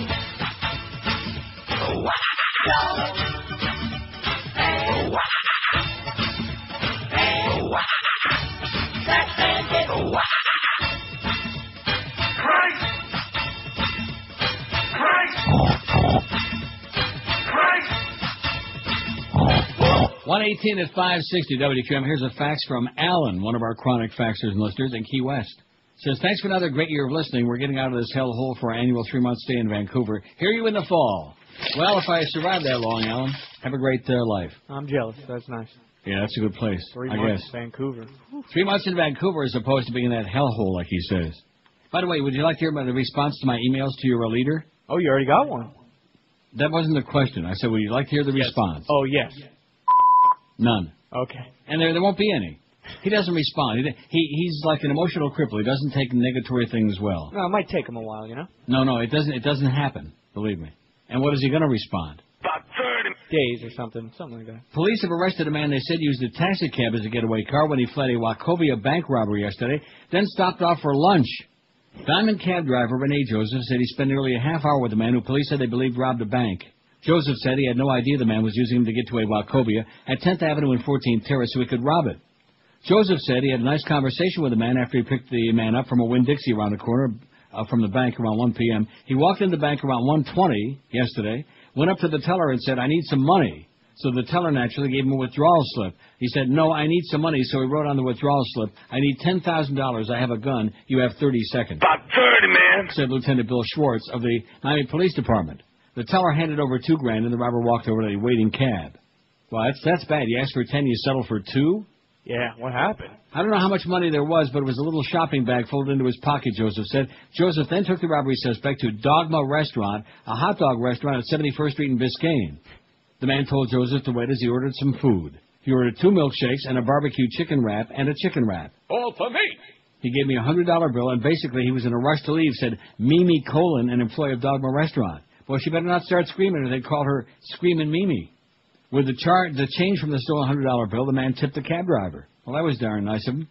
Fat man get Christ! 118 at 560 WQAM. Here's a fax from Alan, one of our chronic faxers and listeners in Key West. Says, thanks for another great year of listening. We're getting out of this hellhole for our annual 3-month stay in Vancouver. Hear you in the fall. Well, if I survive that long, Alan, have a great life. I'm jealous. That's nice. Yeah, that's a good place, 3 I months guess. Vancouver. 3 months in Vancouver as opposed to being in that hellhole, like he says. By the way, would you like to hear about the response to my emails to your leader? Oh, you already got one. That wasn't the question. I said, would you like to hear the response? Oh, yes. None. Okay. And there won't be any. He doesn't respond. He's like an emotional cripple. He doesn't take negatory things well. No, it might take him a while, you know? No, it doesn't happen, believe me. And what is he going to respond? About 30 days or something like that. Police have arrested a man they said used a taxi cab as a getaway car when he fled a Wachovia bank robbery yesterday, then stopped off for lunch. Diamond cab driver Rene Joseph said he spent nearly a half hour with the man who police said they believed robbed a bank. Joseph said he had no idea the man was using him to get to a Wachovia at 10th Avenue and 14th Terrace so he could rob it. Joseph said he had a nice conversation with the man after he picked the man up from a Winn-Dixie around the corner from the bank around 1 p.m. He walked in the bank around 1:20 yesterday, went up to the teller and said, I need some money. So the teller naturally gave him a withdrawal slip. He said, no, I need some money, so he wrote on the withdrawal slip, I need $10,000, I have a gun, you have 30 seconds. About 30, man, said Lieutenant Bill Schwartz of the Miami Police Department. The teller handed over $2,000 and the robber walked over to a waiting cab. Well, that's bad. You asked for 10, you settled for 2? Yeah, what happened? I don't know how much money there was, but it was a little shopping bag folded into his pocket, Joseph said. Joseph then took the robbery suspect to Dogma Restaurant, a hot dog restaurant at 71st Street in Biscayne. The man told Joseph to wait as he ordered some food. He ordered 2 milkshakes and a barbecue chicken wrap and a chicken wrap. All for me. He gave me a $100 bill, and basically he was in a rush to leave, said Mimi Colon, an employee of Dogma Restaurant. Well, she better not start screaming or they'd call her Screamin' Mimi. With the change from the stolen $100 bill, the man tipped the cab driver. Well, that was darn nice of him.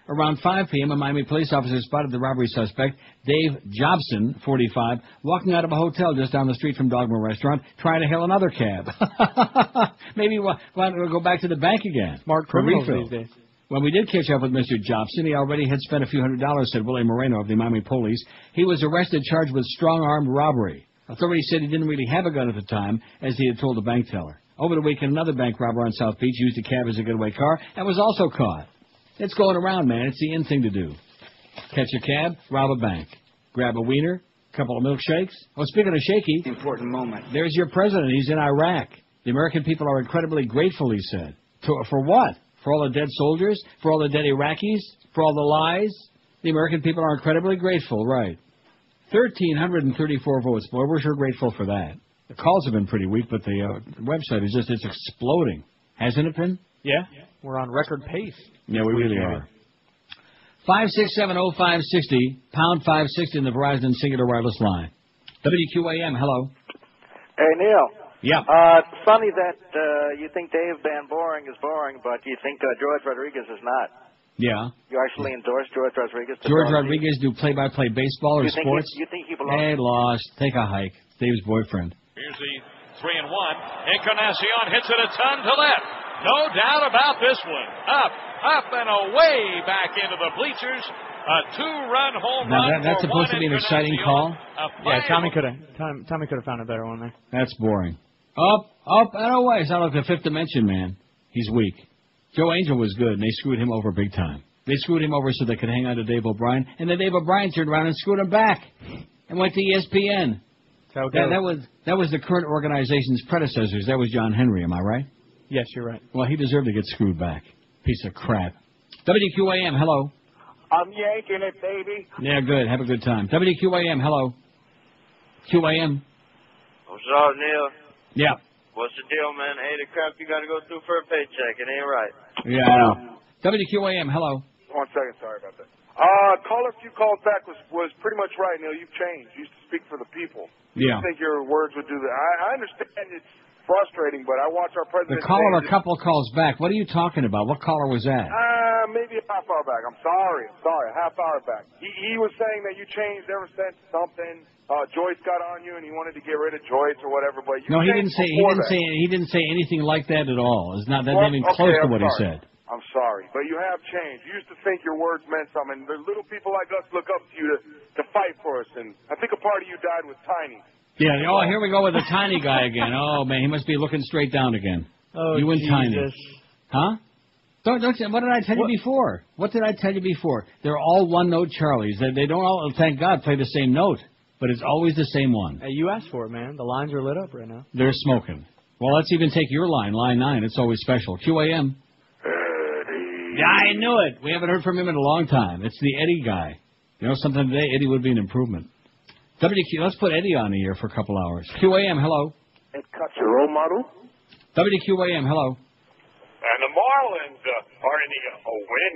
Around 5 p.m., a Miami police officer spotted the robbery suspect, Dave Jobson, 45, walking out of a hotel just down the street from Dogma Restaurant, trying to hail another cab. Maybe we'll go back to the bank again. Smart criminals these days. When we did catch up with Mr. Jobson, he already had spent a few $100s, said Willie Moreno of the Miami Police. He was arrested, charged with strong-armed robbery. Authorities said he didn't really have a gun at the time, as he had told the bank teller. Over the weekend, another bank robber on South Beach used a cab as a getaway car and was also caught. It's going around, man. It's the in thing to do. Catch a cab, rob a bank. Grab a wiener, couple of milkshakes. Oh, speaking of shaky, Important moment. there's your president. He's in Iraq. The American people are incredibly grateful, he said. For what? For all the dead soldiers? For all the dead Iraqis? For all the lies? The American people are incredibly grateful, right. 1,334 votes. Boy, we're sure grateful for that. The calls have been pretty weak, but the website is it's exploding. Hasn't it been? Yeah. We're on record pace. Yeah, we really are. 5670560, pound 560 in the Verizon Singular Wireless line. WQAM, hello. Hey, Neil. Yeah. It's funny that you think Dave Van Boring is boring, but you think George Rodriguez is not. Yeah. You actually endorse George Rodriguez? George Rodriguez do play-by-play baseball or sports? You think he belongs? Hey, lost. Take a hike. Dave's boyfriend. Here's the 3-1. Encarnacion hits it a ton to left. No doubt about this one. Up and away back into the bleachers. A 2-run home run. Now, that's supposed to be an exciting call? Yeah, Tommy could have found a better one there. That's boring. Up and away. It's not like the fifth dimension, man. He's weak. Joe Angel was good, and they screwed him over big time. They screwed him over so they could hang on to Dave O'Brien, and then Dave O'Brien turned around and screwed him back and went to ESPN. That was the current organization's predecessors. That was John Henry, am I right? Yes, you're right. Well, he deserved to get screwed back. Piece of crap. WQAM, hello. I'm yanking it, baby. Yeah, good. Have a good time. WQAM, hello. QAM. What's up, Neil? Yeah. What's the deal, man? Hey, the crap you got to go through for a paycheck. It ain't right. Yeah, I know. WQAM, hello. 1 second, sorry about that. Caller, if you called back, was pretty much right, Neil. You've changed. You used to speak for the people. Yeah. I think your words would do that. I understand it's frustrating, but I watch our president. The caller a couple calls back. What are you talking about? What caller was that? Maybe a half hour back. I'm sorry. A half hour back. He was saying that you changed ever since something. Joyce got on you and he wanted to get rid of Joyce or whatever. But no, he didn't say anything like that at all. It's not even close to what he said. I'm sorry, but you have changed. You used to think your words meant something. The little people like us look up to you to fight for us, and I think a part of you died with Tiny. Yeah. Oh, here we go with the Tiny guy again. Oh man, he must be looking straight down again. Oh, you and Jesus. Tiny, huh? Don't. What did I tell you before? What did I tell you before? They're all one-note Charlies. They don't all, thank God, play the same note, but it's always the same one. Hey, you asked for it, man. The lines are lit up right now. They're smoking. Well, let's even take your line 9. It's always special. QAM. Yeah, I knew it. We haven't heard from him in a long time. It's the Eddie guy. You know something today? Eddie would be an improvement. WQ, let's put Eddie on the air for a couple hours. QAM, hello. Ed Cut's your role model? WQAM, hello. And the Marlins are in the win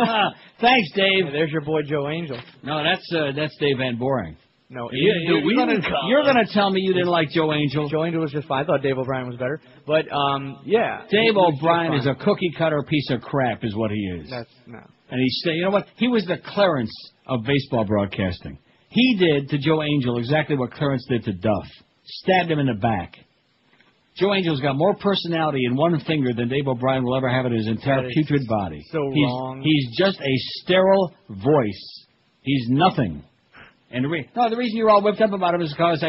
column. Thanks, Dave. Hey, there's your boy Joe Angel. No, that's Dave Van Boring. No, you're going to tell me you didn't like Joe Angel? Joe Angel was just fine. I thought Dave O'Brien was better. But, yeah. Dave O'Brien is a cookie-cutter piece of crap is what he is. No. And you know what? He was the Clarence of baseball broadcasting. He did to Joe Angel exactly what Clarence did to Duff. Stabbed him in the back. Joe Angel's got more personality in one finger than Dave O'Brien will ever have in his entire putrid body. Wrong. He's just a sterile voice. He's nothing. And the reason you're all whipped up about him is because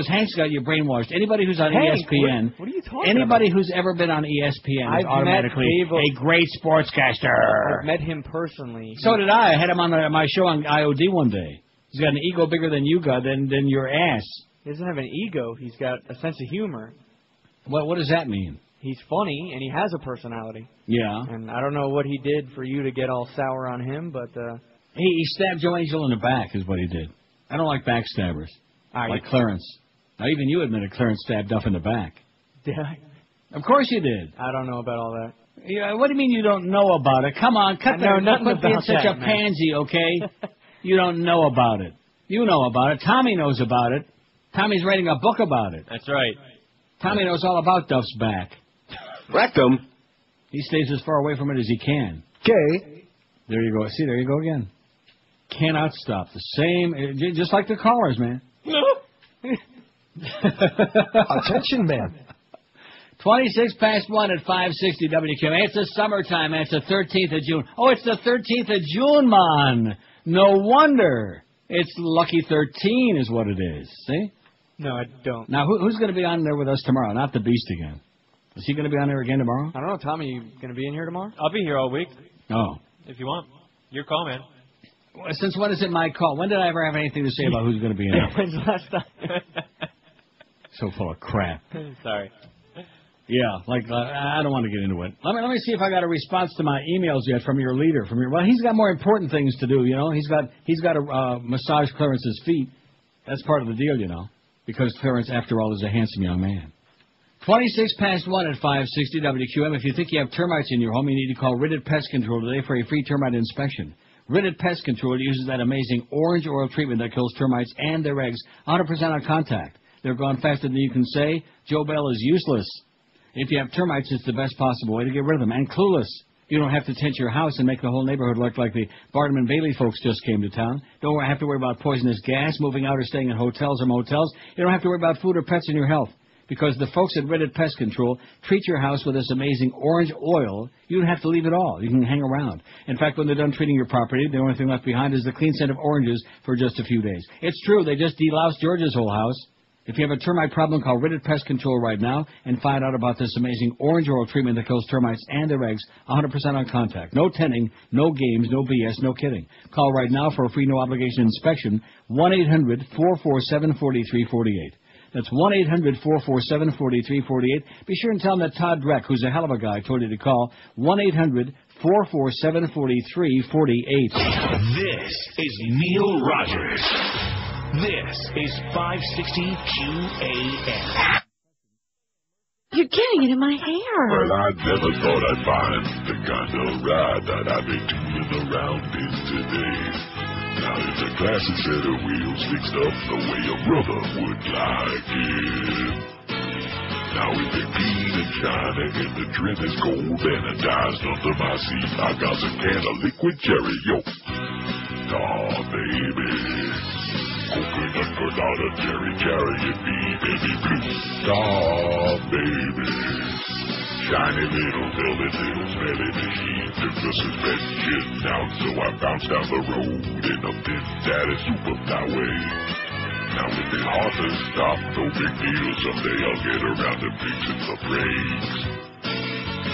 Hank's got you brainwashed. Anybody who's on ESPN, what are you talking anybody about? who's ever been on ESPN is I've automatically a great sportscaster. I've met him personally. So did I. I had him on my show on IOD one day. He's got an ego bigger than you got, than your ass. He doesn't have an ego. He's got a sense of humor. What does that mean? He's funny, and he has a personality. Yeah. And I don't know what he did for you to get all sour on him, but... He stabbed Joe Angel in the back is what he did. I don't like backstabbers. Like Clarence. Now, even you admitted Clarence stabbed Duff in the back. Did I? Of course you did. I don't know about all that. Yeah, what do you mean you don't know about it? Come on, quit being such a pansy, okay? You don't know about it. You know about it. Tommy knows about it. Tommy's writing a book about it. That's right. Tommy knows all about Duff's back. Rectum. He stays as far away from it as he can. Okay. There you go. See, there you go again. Cannot stop. The same, just like the callers, man. Attention, man. 26 past 1 at 560 WQAM. It's the summertime. It's the 13th of June. Oh, it's the 13th of June, man. No wonder. It's lucky 13 is what it is. See? No, I don't. Now, who's going to be on there with us tomorrow? Not the Beast again. Is he going to be on there again tomorrow? I don't know. Tommy, you going to be in here tomorrow? I'll be here all week. Oh. If you want. Your call, man. Since when is it my call? When did I ever have anything to say about who's going to be in it? When's the last time? So full of crap. Sorry. Yeah, I don't want to get into it. Let me see if I got a response to my emails yet from your leader. Well, he's got more important things to do, you know. He's got to massage Clarence's feet. That's part of the deal, you know, because Clarence, after all, is a handsome young man. 26 past 1 at 560 WQM. If you think you have termites in your home, you need to call Ridditt Pest Control today for a free termite inspection. Ridditt Pest Control uses that amazing orange oil treatment that kills termites and their eggs 100% on contact. They're gone faster than you can say. Joe Bell is useless. If you have termites, it's the best possible way to get rid of them. And clueless. You don't have to tint your house and make the whole neighborhood look like the Barnum and Bailey folks just came to town. Don't have to worry about poisonous gas, moving out or staying in hotels or motels. You don't have to worry about food or pets in your health. Because the folks at Ridditt Pest Control treat your house with this amazing orange oil, you don't have to leave it all. You can hang around. In fact, when they're done treating your property, the only thing left behind is the clean scent of oranges for just a few days. It's true. They just deloused George's whole house. If you have a termite problem, call Ridditt Pest Control right now and find out about this amazing orange oil treatment that kills termites and their eggs 100% on contact. No tinting, no games, no BS, no kidding. Call right now for a free no-obligation inspection, 1-800-447-4348. That's 1-800-447-4348. Be sure and tell them that Todd Dreck, who's a hell of a guy, told you to call 1-800-447-4348. This is Neil Rogers. This is 560 QAM. You're getting it in my hair. Well, I never thought I'd find the kind of ride that I've been tooling around in today. Now it's a classic set of wheels fixed up the way a brother would like it. Now it's been clean and shiny and the trim is gold bandaged under my seat. I got some can of liquid cherry, yo. Aw, baby. Coconut, banana, cherry, chariot, baby blue. Aw, baby. Shiny little velvet, little smelly machine. Took the suspension down, so I bounced down the road in a Big Daddy Superflyway. Now if it's hard to stop, no big deal. Someday I'll get around to fixing the brakes.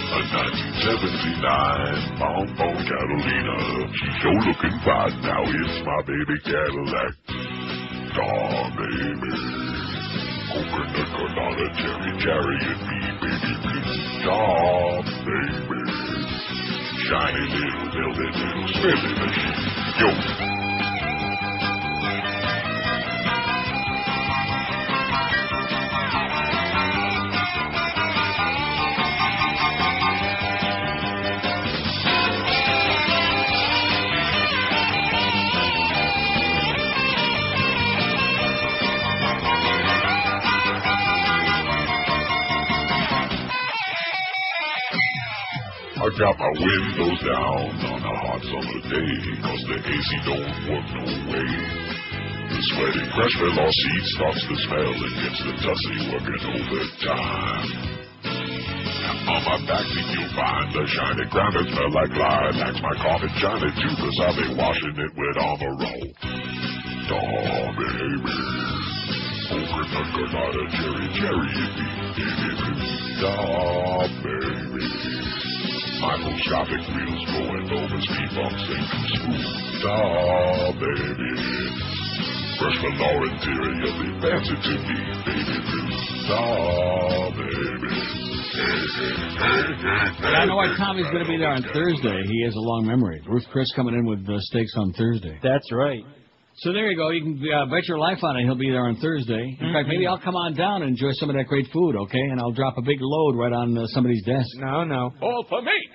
A 1979 Bonbon Catalina. She's sure looking fine. Now it's my baby Cadillac. Aw, baby. Coconut, banana, cherry, chariot, baby blue. Aw, baby. Shiny little velvet, little smelly machine. Yo. I got my windows down on a hot summer day, 'cause the AC don't work no way. The sweaty crush fill all seats starts to smell and gets the tussy working overtime. And on my back seat you'll find the shiny ground that smell like lilacs. My carpet shiny too, 'cause I've been washing it with Armorall. Aw, baby. Coconut, banana, cherry, baby blue. Aw, baby. Microscopic wheels going over speed bumps ain't too smooth. Aw, baby. Brush the law interior, be fancy to me, baby blue. Aw, baby. I know why Tommy's going to be there on Thursday. He has a long memory. Ruth Chris coming in with steaks on Thursday. That's right. So there you go. You can bet your life on it. He'll be there on Thursday. In fact, maybe I'll come on down and enjoy some of that great food, okay? And I'll drop a big load right on somebody's desk. No. All for me.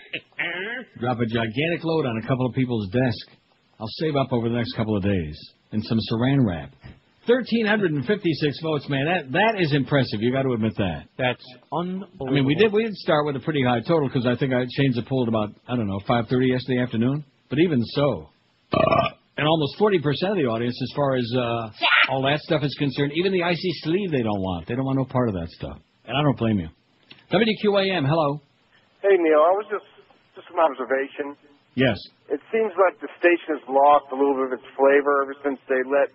Drop a gigantic load on a couple of people's desk. I'll save up over the next couple of days. And some saran wrap. 1,356 votes, man. That is impressive. You got to admit that. That's unbelievable. I mean, we did start with a pretty high total because I think I changed the poll at about, 5:30 yesterday afternoon. But even so... And almost 40% of the audience, as far as all that stuff is concerned, even the icy sleeve they don't want. They don't want no part of that stuff. And I don't blame you. WQAM, hello. Hey, Neil, I was just an observation. Yes. It seems like the station has lost a little bit of its flavor ever since they let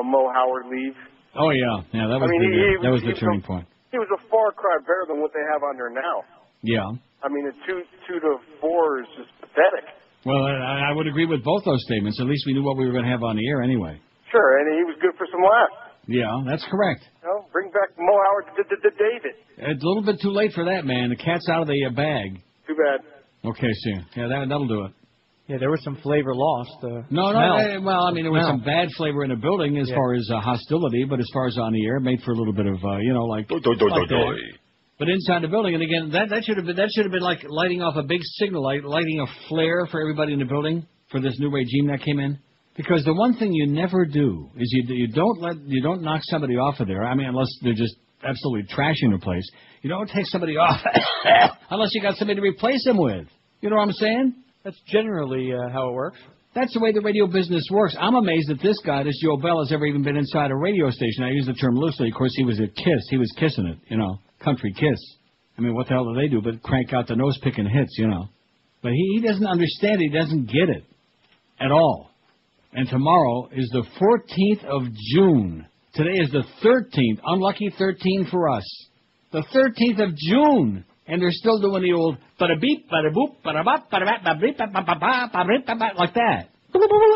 Mo Howard leave. Oh, yeah. Yeah, that was the turning point. He was a far cry better than what they have on there now. Yeah. I mean, the 2 to 4 is just pathetic. Well, I would agree with both those statements. At least we knew what we were going to have on the air anyway. Sure, and he was good for some laughs. Yeah, that's correct. Bring back Mo Howard to David. It's a little bit too late for that, man. The cat's out of the bag. Too bad. Okay, see. Yeah, that'll do it. Yeah, there was some flavor lost. No. Well, I mean, there was some bad flavor in the building as far as hostility, but as far as on the air, it made for a little bit of, like that. But inside the building, and again, that should have been like lighting off a big signal, like lighting a flare for everybody in the building for this new regime that came in. Because the one thing you never do is you don't knock somebody off of there. I mean, unless they're just absolutely trashing the place. You don't take somebody off unless you got somebody to replace them with. You know what I'm saying? That's generally how it works. That's the way the radio business works. I'm amazed that this guy, this Joe Bell, has ever even been inside a radio station. I use the term loosely. Of course, he was kissing it, country kiss. I mean, what the hell do they do but crank out the nose-picking hits, But he doesn't understand it. He doesn't get it at all. And tomorrow is the 14th of June. Today is the 13th. Unlucky 13 for us. The 13th of June. And they're still doing the old bada-beep, bada-boop, bada-bop, bada-bap, bada-beep, bada-bap, like that.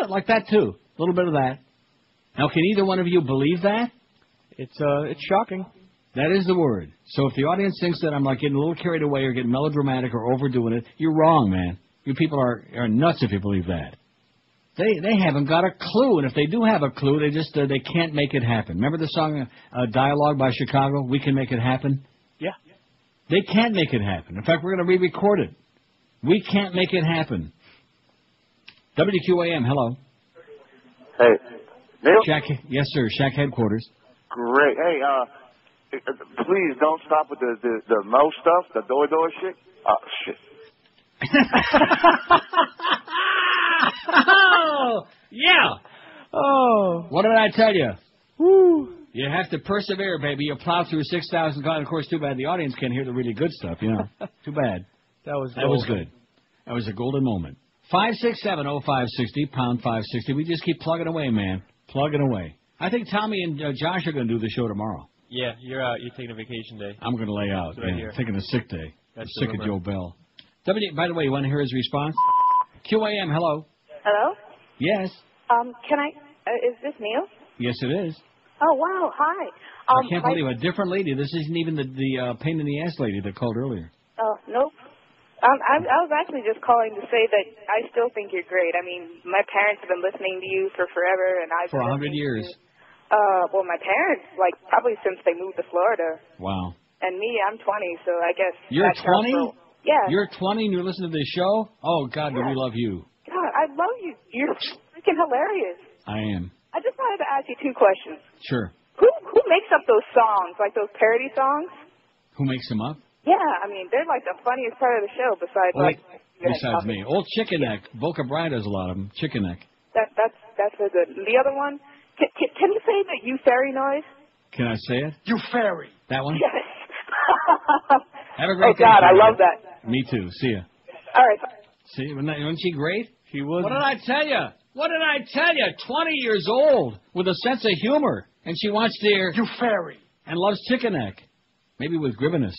Like that, too. A little bit of that. Now, can either one of you believe that? It's shocking. That is the word. So if the audience thinks that I'm like getting a little carried away or getting melodramatic or overdoing it, you're wrong, man. You people are nuts if you believe that. They haven't got a clue, and if they do have a clue, they can't make it happen. Remember the song Dialogue by Chicago, We Can Make It Happen? Yeah. They can't make it happen. In fact, we're going to re-record it. We can't make it happen. WQAM, hello. Hey, Neil? Shack, yes, sir. Shack headquarters. Great. Hey, please don't stop with the Mo stuff, the door shit. Oh, shit. Oh, yeah. Oh. What did I tell you? Woo. You have to persevere, baby. You plow through 6,000 cars. Of course, too bad the audience can't hear the really good stuff, you know. Too bad. That was good. That was a golden moment. 567-0560, pound 560. We just keep plugging away, man. Plugging away. I think Tommy and Josh are going to do the show tomorrow. Yeah, you're out. You're taking a vacation day. I'm going to lay out. Right yeah, taking a sick day. I'm That's sick of Joe Bell. By the way, you want to hear his response? QAM, hello. Hello? Yes. Can I, is this Neil? Yes, it is. Oh, wow, hi. I can't believe a different lady. This isn't even the pain in the ass lady that called earlier. Oh, nope. I was actually just calling to say that I still think you're great. I mean, my parents have been listening to you for forever, and I've for 100 years. Well, my parents, like, probably since they moved to Florida. Wow. And me, I'm 20, so I guess... You're 20? Yeah. You're 20 and you listen to this show? Oh, God, do we love you. God, I love you. You're freaking hilarious. I am. I just wanted to ask you two questions. Sure. Who makes up those songs, like those parody songs? Who makes them up? Yeah, I mean, they're like the funniest part of the show besides, Besides me. Old Chicken Neck. Boca Bride does a lot of them. Chicken Neck. That's so good. The other one, can you say the you fairy noise? Can I say it? You fairy. That one? Yes. Have a great day. Oh, God, I love that. Me too. See ya. All right. See, wasn't she great? She was. What did I tell you? 20 years old with a sense of humor. And she wants to hear... You fairy. And loves chicken neck. Maybe with gribbiness.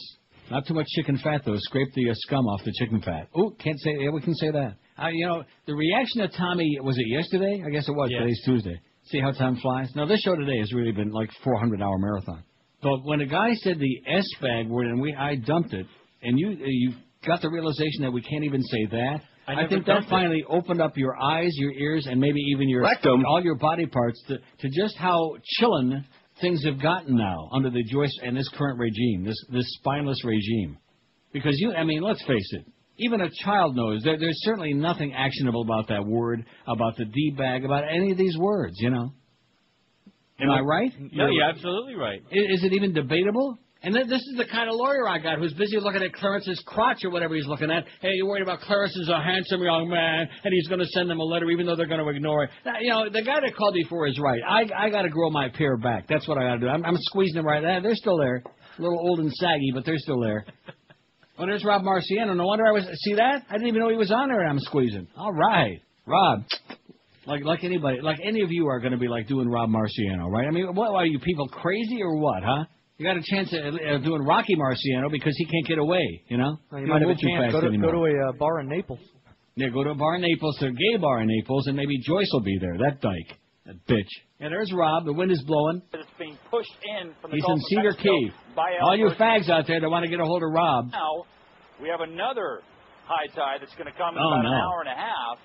Not too much chicken fat, though. Scrape the scum off the chicken fat. Ooh, can't say... Yeah, we can say that. The reaction of Tommy... Was it yesterday? I guess it was. Yeah. Today's Tuesday. See how time flies? Now, this show today has really been like 400-hour marathon. But when a guy said the S-bag word, and I dumped it, and you got the realization that we can't even say that... I think that finally opened up your eyes, your ears, and maybe even your rectum, all your body parts to just how chillin' things have gotten now under the Joyce and this current regime, this spineless regime. Because let's face it, even a child knows there's certainly nothing actionable about that word, about the D-bag, about any of these words, you know. Am I right? No, you're absolutely right. Is it even debatable? And then this is the kind of lawyer I got who's busy looking at Clarence's crotch or whatever he's looking at. Hey, you're worried about Clarence is a handsome young man, and he's going to send them a letter even though they're going to ignore it. Now, the guy that called before is right. I got to grow my pair back. That's what I got to do. I'm squeezing them right there. They're still there. A little old and saggy, but they're still there. Oh, there's Rob Marciano. No wonder see that? I didn't even know he was on there and I'm squeezing. All right. Rob. Like anybody, like any of you are going to be like doing Rob Marciano, right? I mean, what are you people crazy or what, huh? You got a chance of doing Rocky Marciano because he can't get away, you know? Well, you might have a chance. Go to a bar in Naples. Yeah, go to a bar in Naples, to a gay bar in Naples, and maybe Joyce will be there, that dyke, that bitch. Yeah, there's Rob. The wind is blowing. It's being pushed in from the He's Gulf in of Cedar Mexico Key. by All you Alberta. fags out there that want to get a hold of Rob. Now, we have another high tide that's going to come in about an hour and a half.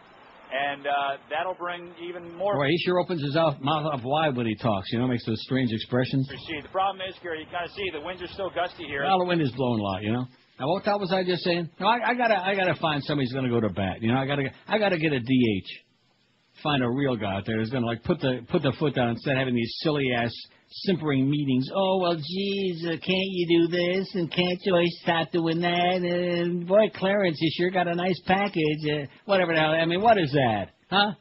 And that'll bring even more... Boy, he sure opens his mouth up wide when he talks, you know, makes those strange expressions. The problem is, Gary, you kind of see the winds are still gusty here. Well, the wind is blowing a lot, you know. Now, what was I just saying? No, I gotta find somebody who's gonna go to bat. You know, I gotta get a DH. Find a real guy out there who's gonna put the foot down instead of having these silly ass simpering meetings. Oh well, geez, can't you do this and can't Joyce stop doing that? And boy, Clarence, you sure got a nice package. Whatever the hell. I mean, what is that, huh?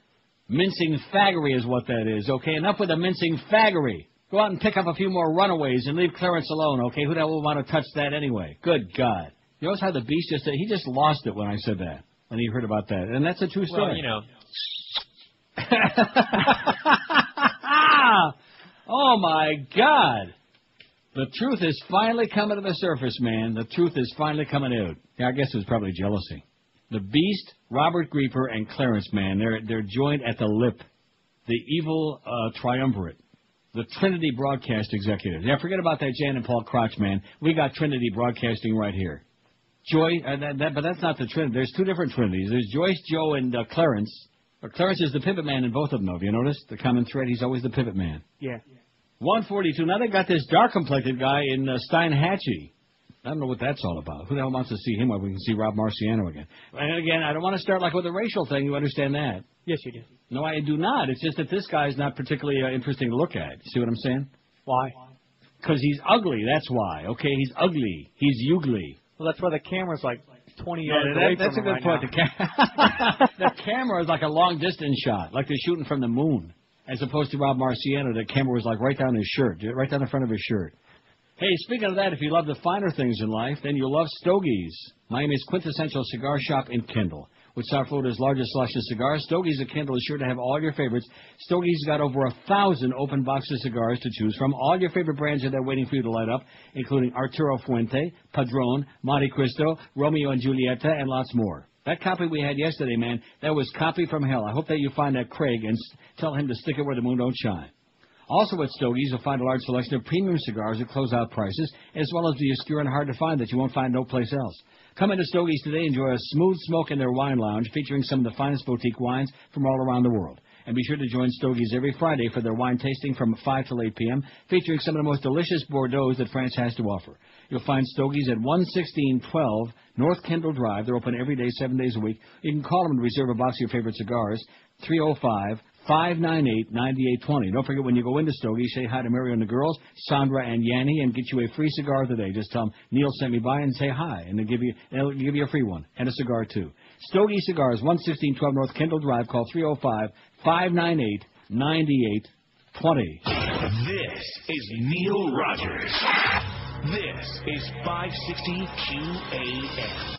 Mincing faggery is what that is. Okay, enough with the mincing faggery. Go out and pick up a few more runaways and leave Clarence alone. Okay, who the hell will want to touch that anyway? Good God. You notice how the Beast he just lost it when I said that, when he heard about that. And that's a true story. Well, you know. Oh, my God. The truth is finally coming to the surface, man. The truth is finally coming out. Yeah, I guess it was probably jealousy. The Beast, Robert Grieper, and Clarence, man, they're joined at the lip. The evil triumvirate. The Trinity Broadcast Executives. Yeah, forget about that Jan and Paul Crotch, man. We got Trinity Broadcasting right here. But that's not the Trinity. There's two different Trinities. There's Joyce, Joe, and Clarence. Clarence is the pivot man in both of them, though. Have you noticed? The common thread, he's always the pivot man. Yeah. 142. Now they got this dark-complected guy in Steinhatchee. I don't know what that's all about. Who the hell wants to see him when we can see Rob Marciano again? And again, I don't want to start like with a racial thing. You understand that? Yes, you do. No, I do not. It's just that this guy is not particularly interesting to look at. See what I'm saying? Why? Because he's ugly. That's why. Okay, he's ugly. He's ugly. Well, that's why the camera's like 20 yards away that's from a him good point. The camera is like a long-distance shot, like they're shooting from the moon, as opposed to Rob Marciano. The camera was like right down his shirt, right down the front of his shirt. Hey, speaking of that, if you love the finer things in life, then you'll love Stogie's, Miami's quintessential cigar shop in Kendall. With South Florida's largest selection of cigars, Stogie's of Kendall is sure to have all your favorites. Stogie's got over 1,000 open boxes of cigars to choose from. All your favorite brands are there waiting for you to light up, including Arturo Fuente, Padron, Monte Cristo, Romeo and Julieta, and lots more. That copy we had yesterday, man, that was copy from hell. I hope that you find that Craig and tell him to stick it where the moon don't shine. Also at Stogie's, you'll find a large selection of premium cigars at closeout prices, as well as the obscure and hard to find that you won't find no place else. Come into Stogie's today and enjoy a smooth smoke in their wine lounge, featuring some of the finest boutique wines from all around the world. And be sure to join Stogie's every Friday for their wine tasting from 5 till 8 p.m., featuring some of the most delicious Bordeaux that France has to offer. You'll find Stogie's at 11612 North Kendall Drive. They're open every day, 7 days a week. You can call them and reserve a box of your favorite cigars, 305-598-9820. Don't forget, when you go into Stogie's, say hi to Mary and the girls, Sandra and Yanni, and get you a free cigar today. Just tell them Neil sent me by and say hi, and they'll give you a free one and a cigar too. Stogie's Cigars, 11612 North Kendall Drive. Call 305-598-9820. This is Neil Rogers. This is 560 QAM.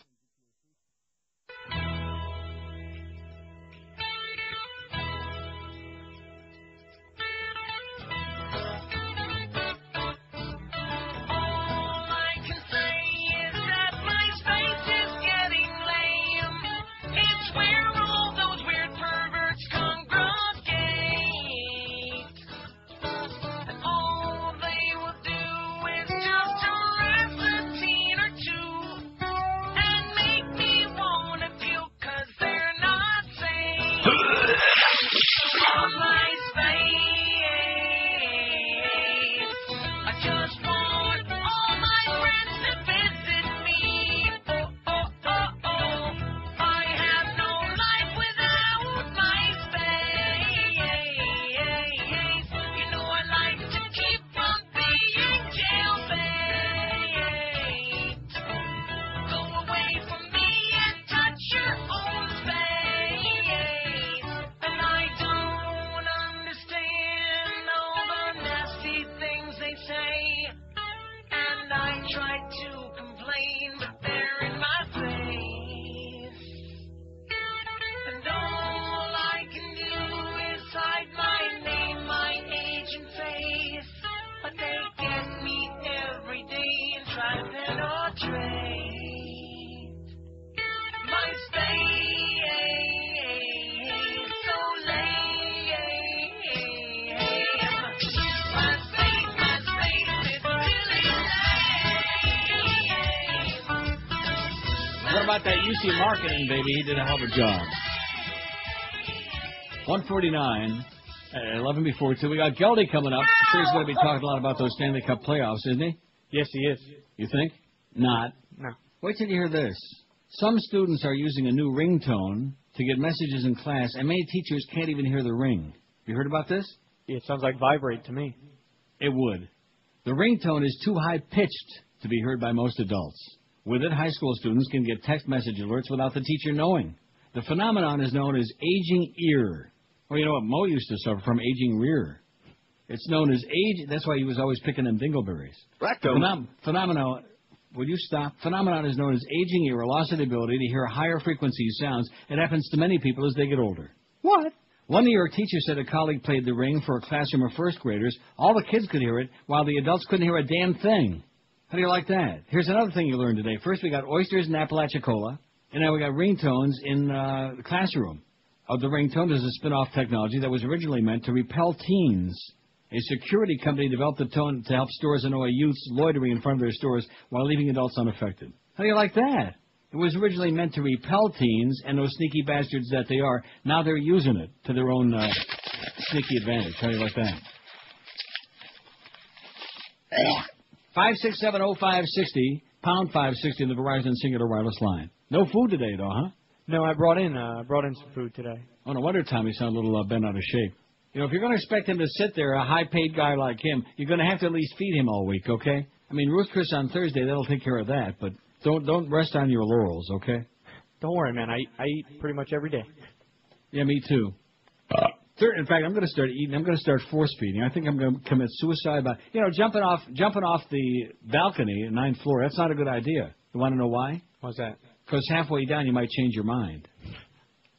That UC marketing, baby, he did a hell of a job. 149, 11 before 2. We got Geldy coming up. I'm sure he's going to be talking a lot about those Stanley Cup playoffs, isn't he? Yes, he is. You think? Not. No. Wait till you hear this. Some students are using a new ringtone to get messages in class, and many teachers can't even hear the ring. You heard about this? Yeah, it sounds like vibrate to me. It would. The ringtone is too high-pitched to be heard by most adults. With it, high school students can get text message alerts without the teacher knowing. The phenomenon is known as aging ear. Well, you know what? Mo used to suffer from aging rear. It's known as age. That's why he was always picking them dingleberries. Phenomenon. Would you stop? Phenomenon is known as aging ear, a loss of the ability to hear higher frequency sounds. It happens to many people as they get older. What? One New York teacher said a colleague played the ring for a classroom of first graders. All the kids could hear it, while the adults couldn't hear a damn thing. How do you like that? Here's another thing you learned today. First, we got oysters and Apalachicola, and now we got ringtones in the classroom. The ringtone is a spin-off technology that was originally meant to repel teens. A security company developed the tone to help stores annoy youths loitering in front of their stores while leaving adults unaffected. How do you like that? It was originally meant to repel teens, and those sneaky bastards that they are, now they're using it to their own sneaky advantage. How do you like that? 5670560, pound 560 on the Verizon Singular Wireless line. No food today, though, huh? No, I brought in some food today. Oh, no wonder Tommy sounded a little bent out of shape. You know, if you're going to expect him to sit there, a high-paid guy like him, you're going to have to at least feed him all week, okay? I mean, Ruth Chris on Thursday, that'll take care of that, but don't rest on your laurels, okay? Don't worry, man. I eat pretty much every day. Yeah, me too. In fact, I'm going to start eating. I'm going to start force feeding. I think I'm going to commit suicide by, jumping off the balcony, 9th floor. That's not a good idea. You want to know why? What's that? Because halfway down, you might change your mind.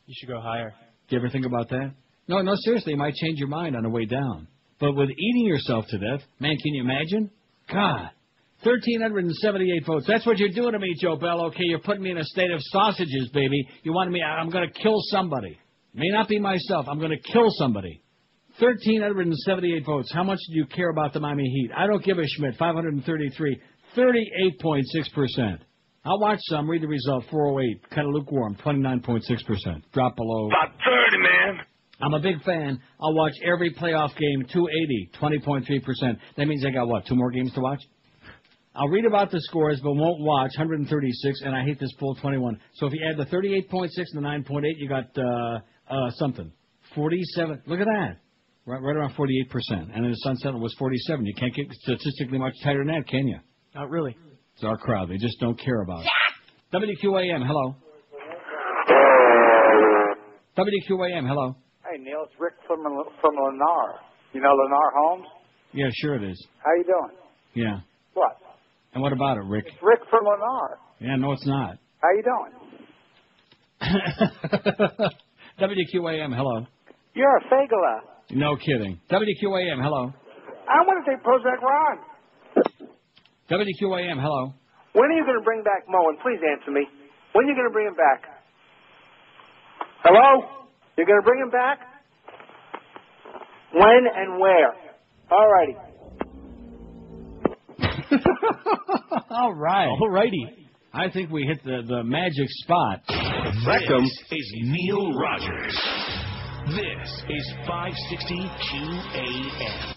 You should go higher. Do you ever think about that? No, seriously, you might change your mind on the way down. But with eating yourself to death, man, can you imagine? God, 1,378 votes. That's what you're doing to me, Joe Bell. Okay, you're putting me in a state of sausages, baby. You wanted me, I'm going to kill somebody. May not be myself. I'm going to kill somebody. 1,378 votes. How much do you care about the Miami Heat? I don't give a Schmidt. 533. 38.6%. I'll watch some. Read the result. 408. Kind of lukewarm. 29.6%. Drop below. About 30, man. I'm a big fan. I'll watch every playoff game. 280. 20.3%. That means I got, 2 more games to watch? I'll read about the scores, but won't watch. 136, and I hate this poll, 21. So if you add the 38.6 and the 9.8, you got something. 47. Look at that. Right around 48%. And then the Sun Sentinel was 47. You can't get statistically much tighter than that, can you? Not really. It's our crowd. They just don't care about it. WQAM, hello. WQAM, hello. Hey, Neil, it's Rick from Lennar. You know Lennar Homes? Yeah, sure it is. How you doing? Yeah. What? And what about it, Rick? It's Rick from Lennar. Yeah, no, it's not. How you doing? WQAM, hello. You're a fagula. No kidding. WQAM, hello. I want to take Prozac Ron. WQAM, hello. When are you going to bring back Moen? Please answer me. When are you going to bring him back? Hello? You're going to bring him back? When and where? All righty. All right. All righty. I think we hit the magic spot. This is Neil Rogers. This is 560 QAM.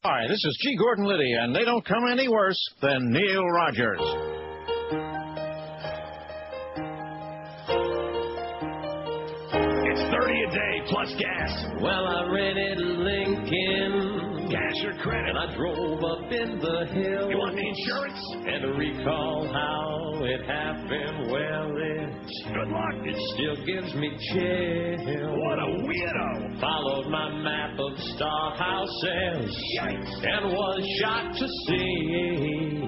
Hi, this is G. Gordon Liddy, and they don't come any worse than Neil Rogers. It's 30 a day plus gas. Well, I rented Lincoln. Cash or credit. And I drove up in the hills. You want the insurance? And to recall how it happened, well, good luck. It still gives me chills. What a weirdo. Followed my map of star houses. Yikes. And was shocked to see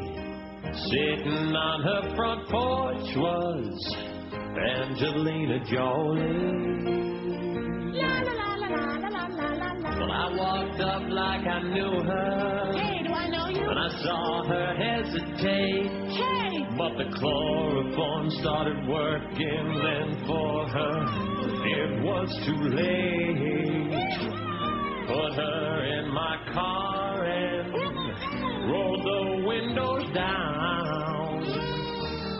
sitting on her front porch was Angelina Jolie. La la la la la la la la la. Well, I walked up like I knew her. Hey, do I know you? And I saw her hesitate. Hey! But the chloroform started working then for her. It was too late. Put her in my car and rolled the windows down.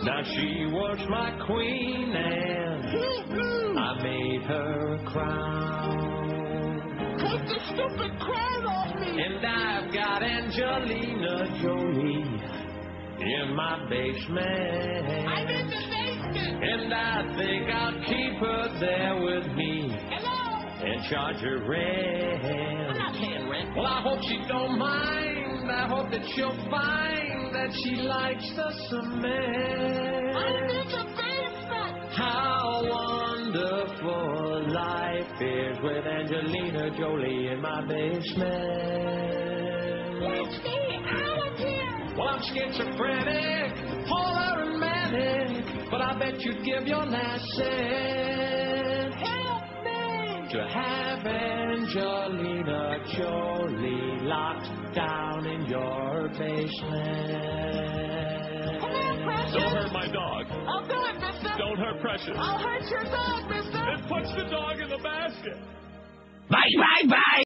Now she was my queen and I made her a crown. Take the stupid crown off me! And I've got Angelina Jolie in my basement. I'm in the basement! And I think I'll keep her there with me. Hello? And charge her rent. I'm not paying rent. Well, I hope she don't mind. I hope that she'll find that she likes the cement. I'm in the basement! How wonderful life is with Angelina Jolie in my basement. Let me out of here! Well, I'm schizophrenic, polar and manic, but I bet you'd give your last cent. Help me! To have Angelina Jolie locked down in your basement. Come on, Precious! Don't hurt my dog. I'll do it, mister! Don't hurt Precious. I'll hurt your dog, mister! Then puts the dog in the basket. Bye, bye, bye.